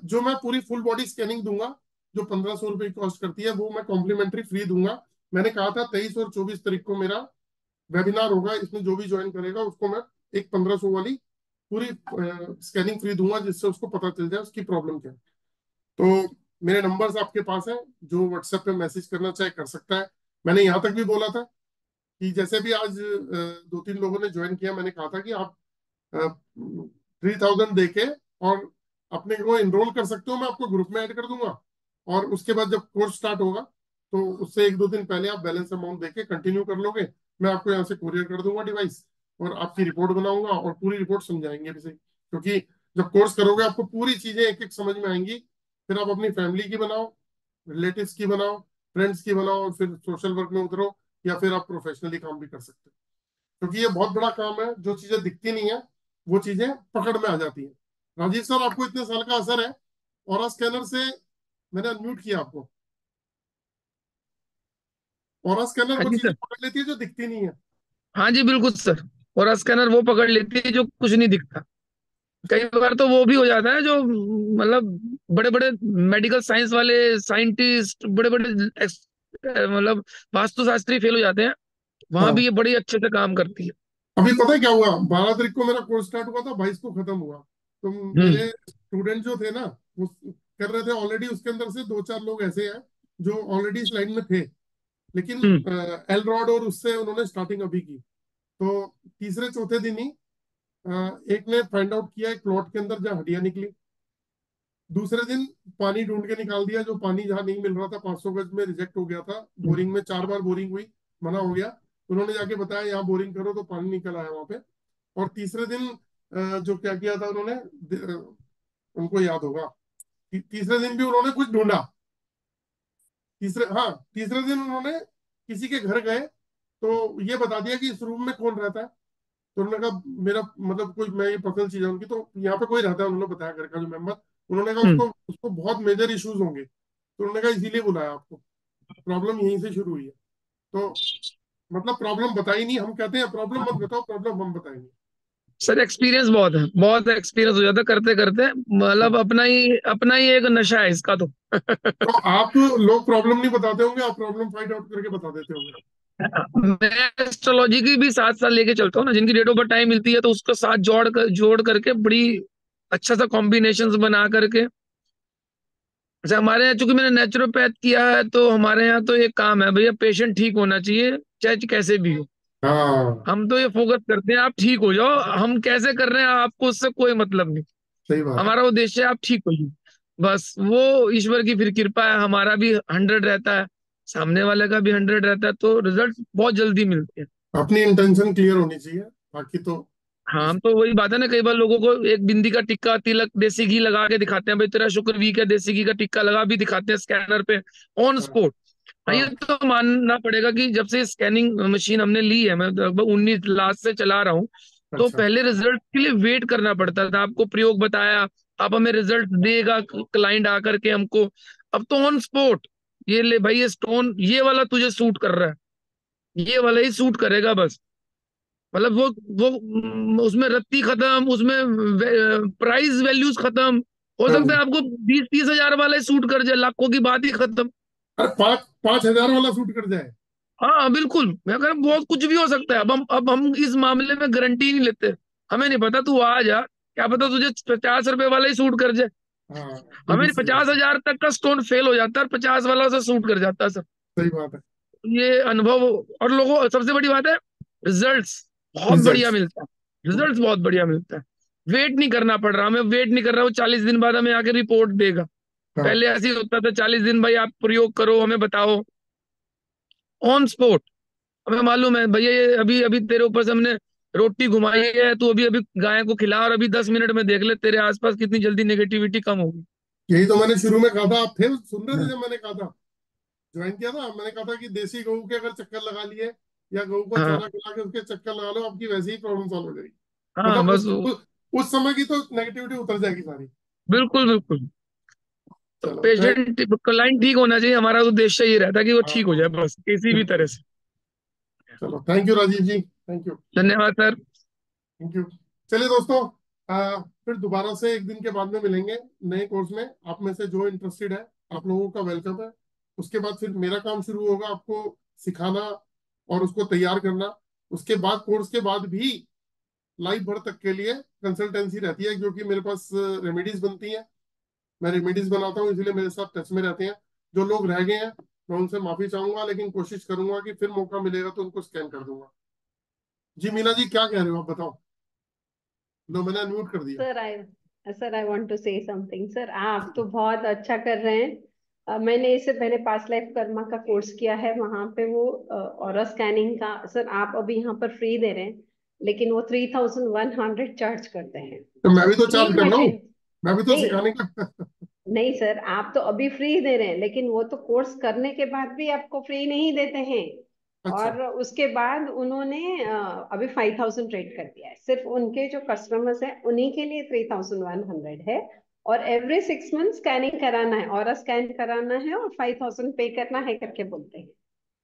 जो मैं पूरी फुल बॉडी स्कैनिंग दूंगा, जो 1500 रुपये कॉस्ट करती है, वो मैं कॉम्प्लीमेंट्री फ्री दूंगा। मैंने कहा था 23 और 24 तारीख को मेरा वेबिनार होगा, इसमें जो भी ज्वाइन करेगा उसको मैं एक 1500 वाली पूरी स्कैनिंग फ्री दूंगा, जिससे उसको पता चल जाए उसकी प्रॉब्लम क्या है। तो मेरे नंबर्स आपके पास हैं, जो व्हाट्सएप पे मैसेज करना चाहे कर सकता है। मैंने यहाँ तक भी बोला था कि जैसे भी आज 2-3 लोगों ने ज्वाइन किया, मैंने कहा था कि आप 3000 दे के और अपने को इनरोल कर सकते हो, मैं आपको ग्रुप में ऐड कर दूंगा। और उसके बाद जब कोर्स स्टार्ट होगा, तो उससे 1-2 दिन पहले आप बैलेंस अमाउंट देके कंटिन्यू कर लोगे, मैं आपको यहाँ से कुरियर कर दूंगा डिवाइस, और आपकी रिपोर्ट बनाऊंगा और पूरी रिपोर्ट समझाएंगे भी सही, क्योंकि जब कोर्स करोगे आपको पूरी चीजें एक एक समझ में आएंगी। फिर आप अपनी फैमिली की बनाओ, रिलेटिव्स की बनाओ, फ्रेंड्स की बनाओ, और फिर सोशल वर्क में उतरो, या फिर आप प्रोफेशनली काम भी कर सकते हो। क्योंकि ये बहुत बड़ा काम है, जो चीजें दिखती नहीं है वो चीजें पकड़ में आ जाती है। राजीव सर, आपको इतने साल का असर है, और स्कैनर से मैंने अनम्यूट किया आपको। और स्कैनर हाँ वो जी चीजें सर। पकड़ लेती है जो दिखती नहीं है। हाँ जी बिल्कुल सर। और स्कैनर वो पकड़ लेती है जो कुछ नहीं दिखता। कई बार तो वो भी हो जाता है, जो मतलब बड़े बड़े मेडिकल साइंस वाले साइंटिस्ट, बड़े बड़े मतलब वास्तुशास्त्री फेल हो जाते हैं, वहां भी हाँ, ये बड़ी अच्छे से काम करती है। अभी पता है क्या हुआ, 12 तारीख को मेरा कोर्स स्टार्ट हुआ था, 22 को खत्म हुआ। तो हम्म। मेरे स्टूडेंट जो थे ना, वो कर रहे थे ऑलरेडी, उसके अंदर से 2-4 लोग ऐसे हैं जो ऑलरेडी इस लाइन में थे, लेकिन हम्म। एल रॉड और उससे उन्होंने स्टार्टिंग अभी की। तो तीसरे चौथे दिन ही एक ने फाइंड आउट किया एक प्लॉट के अंदर जहाँ हड्डियां निकली। दूसरे दिन पानी ढूंढ के निकाल दिया, जो पानी जहाँ नहीं मिल रहा था, 500 गज में रिजेक्ट हो गया था, बोरिंग में 4 बार बोरिंग हुई, मना हो गया। उन्होंने जाके बताया यहाँ बोरिंग करो, तो पानी निकल आया वहां पे। और तीसरे दिन जो क्या किया था उन्होंने, उनको याद होगा, तीसरे दिन भी उन्होंने कुछ ढूंढा। तीसरे दिन उन्होंने किसी के घर गए, तो ये बता दिया कि इस रूम में कौन रहता है। तो उन्होंने कहा मेरा मतलब कोई, मैं ये पर्सनल चीज है उनकी, तो यहाँ पे कोई रहता है, उन्होंने बताया घर का जो मेंबर। उन्होंने कहा हम्म। उसको उसको बहुत मेजर इश्यूज होंगे। तो उन्होंने कहा इसीलिए बुलाया आपको, प्रॉब्लम यहीं से शुरू हुई है। तो मतलब प्रॉब्लम बताई नहीं, हम कहते हैं प्रॉब्लम मत बताओ, प्रॉब्लम हम बताएंगे। सर एक्सपीरियंस बहुत है, बहुत एक्सपीरियंस हो जाता है करते करते, मतलब अपना ही एक नशा है इसका तो। तो आप लोग प्रॉब्लम नहीं बताते होंगे, आप प्रॉब्लम फाइंड आउट करके बता देते होंगे। मैं एस्ट्रोलॉजी की भी साथ साथ लेके चलता हूँ ना, जिनकी डेट ऑफ बर्थ टाइम मिलती है तो उसको साथ जोड़ करके बड़ी अच्छा सा कॉम्बिनेशंस बना करके। अच्छा, हमारे यहाँ चूंकि मैंने नेचुरोपैथ किया है तो हमारे यहाँ तो एक काम है भैया, पेशेंट ठीक होना चाहिए चाहे कैसे भी हो। हाँ हम तो ये फोकस करते हैं आप ठीक हो जाओ, हम कैसे कर रहे हैं आपको उससे कोई मतलब नहीं, सही बात है। हमारा उद्देश्य है आप ठीक हो जाओ बस। वो ईश्वर की फिर कृपा है, हमारा भी 100 रहता है, सामने वाले का भी 100 रहता है, तो रिजल्ट बहुत जल्दी मिलते हैं। अपनी इंटेंशन क्लियर होनी चाहिए, बाकी तो हाँ, हम तो वही बात है ना, कई बार लोगों को एक बिंदी का टिक्का तिलक देसी घी लगा के दिखाते हैं, भाई तेरा शुक्र वीक है, देसी घी का टिक्का लगा भी दिखाते हैं स्कैनर पे ऑन स्पॉट। ये तो मानना पड़ेगा कि जब से स्कैनिंग मशीन हमने ली है, मैं लगभग 19 लाख से चला रहा हूँ, तो अच्छा पहले रिजल्ट के लिए वेट करना पड़ता था, आपको प्रयोग बताया, अब हमें रिजल्ट देगा क्लाइंट आकर के हमको। अब तो ऑन स्पॉट, ये ले भाई ये स्टोन ये वाला तुझे सूट कर रहा है, ये वाला ही सूट करेगा बस। मतलब वो उसमें रत्ती खत्म, उसमें प्राइस वैल्यूज खत्म, हो हाँ सकता जी। है आपको 20-30 हजार वाला ही सूट कर जाए, लाखों की बात ही खत्म। अरे 5,000 वाला सूट कर जाए। हाँ बिल्कुल, मैं कह रहा हूँ बहुत कुछ भी हो सकता है। अब हम इस मामले में गारंटी नहीं लेते, हमें नहीं पता, तू आ जा, क्या पता तुझे 50 रुपए वाला ही सूट कर जाए। हाँ हमें बिल्कुल सही बात 50 हजार तक का स्टोन फेल हो जाता है और 50 वाला से सूट कर जाता है सर। सही बात है। ये अनुभव, और लोगों सबसे बड़ी बात है रिजल्ट्स बहुत बढ़िया रिजल्ट्स मिलता है, रिजल्ट्स बहुत बढ़िया मिलता है। वेट नहीं करना पड़ रहा, हमें वेट नहीं कर रहा, वो 40 दिन बाद हमें आके रिपोर्ट देगा। हाँ पहले ऐसे ही होता था, 40 दिन भाई आप प्रयोग करो हमें बताओ, ऑन स्पॉट। हमें मालूम है भैया ये अभी अभी तेरे ऊपर से हमने रोटी घुमाई है, तू अभी अभी गाय को खिला और अभी 10 मिनट में देख ले तेरे आसपास कितनी जल्दी नेगेटिविटी कम होगी। यही तो मैंने शुरू में कहा था, आप थे सुन रहे थे जब मैंने कहा था, ज्वाइन किया था, मैंने कहा था कि देसी गऊ के अगर चक्कर लगा लिए या गऊ को हाँ चारा खिला के उसके चक्कर लगा लो, आपकी वैसे ही प्रॉब्लम सॉल्व हो जाएगी। हाँ मतलब बस उस समय की तो नेगेटिविटी उतर जाएगी सारी। बिल्कुल बिल्कुल। तो चलो पेशेंट क्लाइंट ठीक होना चाहिए, हमारा उद्देश्य ये रहता है कि वो ठीक हो जाए बस किसी भी तरह से। चलो thank you Rajeev ji, thank you. धन्यवाद सर। Thank you. चलिए दोस्तों, फिर दोबारा से एक दिन के बाद में मिलेंगे नए कोर्स में। आप में से जो इंटरेस्टेड है आप लोगों का वेलकम है। उसके बाद फिर मेरा काम शुरू होगा, आपको सिखाना और उसको तैयार करना। उसके बाद कोर्स के बाद भी लाइफ भर तक के लिए कंसल्टेंसी रहती है, क्योंकि मेरे पास रेमेडीज बनती हैं, मैं रेमेडीज बनाता हूँ, इसलिए मेरे साथ टच में रहते हैं। जो लोग रह गए हैं मैं उनसे माफी चाहूंगा, लेकिन कोशिश करूंगा कि फिर मौका मिलेगा तो उनको स्कैन कर दूंगा। जी मीना जी क्या कह रहे हो आप बताओ। लो मैंने अनम्यूट कर दिया। Sir I want to say something. Sir आप तो बहुत अच्छा कर रहे हैं। मैंने इससे पहले पास्ट लाइफ कर्मा का कोर्स किया है, वहां पे वो ऑरा स्कैनिंग का। सर आप अभी यहाँ पर फ्री दे रहे हैं, लेकिन वो 3,100 चार्ज करते हैं। तो मैं भी तो चार्ज प्लीज कर रहा हूँ, मैं मैं भी तो नहीं सिखाने का नहीं सर, आप तो अभी फ्री दे रहे हैं, लेकिन वो तो कोर्स करने के बाद भी आपको फ्री नहीं देते हैं। अच्छा और उसके बाद उन्होंने अभी 5,000 रेट कर दिया है। सिर्फ उनके जो कस्टमर्स हैं उन्हीं के लिए 3,100 है। और एवरी 6 मंथ स्कैनिंग कराना है, और स्कैन कराना है, और 5,000 पे करना है करके बोलते हैं।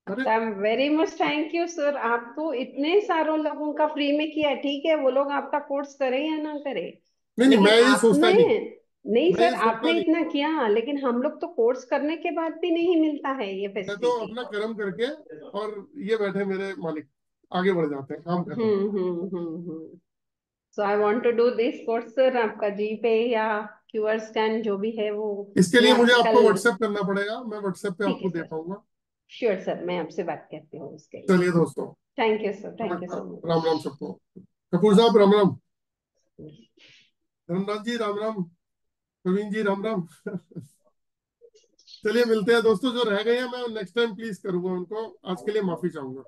अरे तो I am very much thank you sir. आप तो इतने सारों लोगों का फ्री में किया, ठीक है वो लोग आपका कोर्स करें या ना करें, नहीं नहीं, लेकिन मैं ये सोचता आपने नहीं, नहीं मैं सर, ये सोचता आपने नहीं। इतना किया, लेकिन हम लोग तो कोर्स करने के बाद भी नहीं मिलता है ये मैं तो फैसिलिटी। अपना कर्म करके, और ये बैठे मेरे मालिक आगे बढ़ जाते हैं, काम कर रहे हैं। Hmm. So I want to do this course sir. आपका जी पे या क्यूआर स्कैन जो भी है वो इसके मैं लिए मुझे आपसे आपको कल। व्हाट्सएप करना पड़ेगा, मैं व्हाट्सएप पे ठीक है आपको दे सर, पाऊंगा। श्योर सर, मैं आपसे बात करती हूँ उसके लिए। चलिए दोस्तों, thank you sir, thank you so Ram much. Ram सबको। कपूर साहब राम राम, धर्मराज जी राम राम, प्रवीण जी राम राम चलिए मिलते हैं दोस्तों, जो रह गए हैं मैं नेक्स्ट टाइम प्लीज करूंगा उनको, आज के लिए माफी चाहूंगा।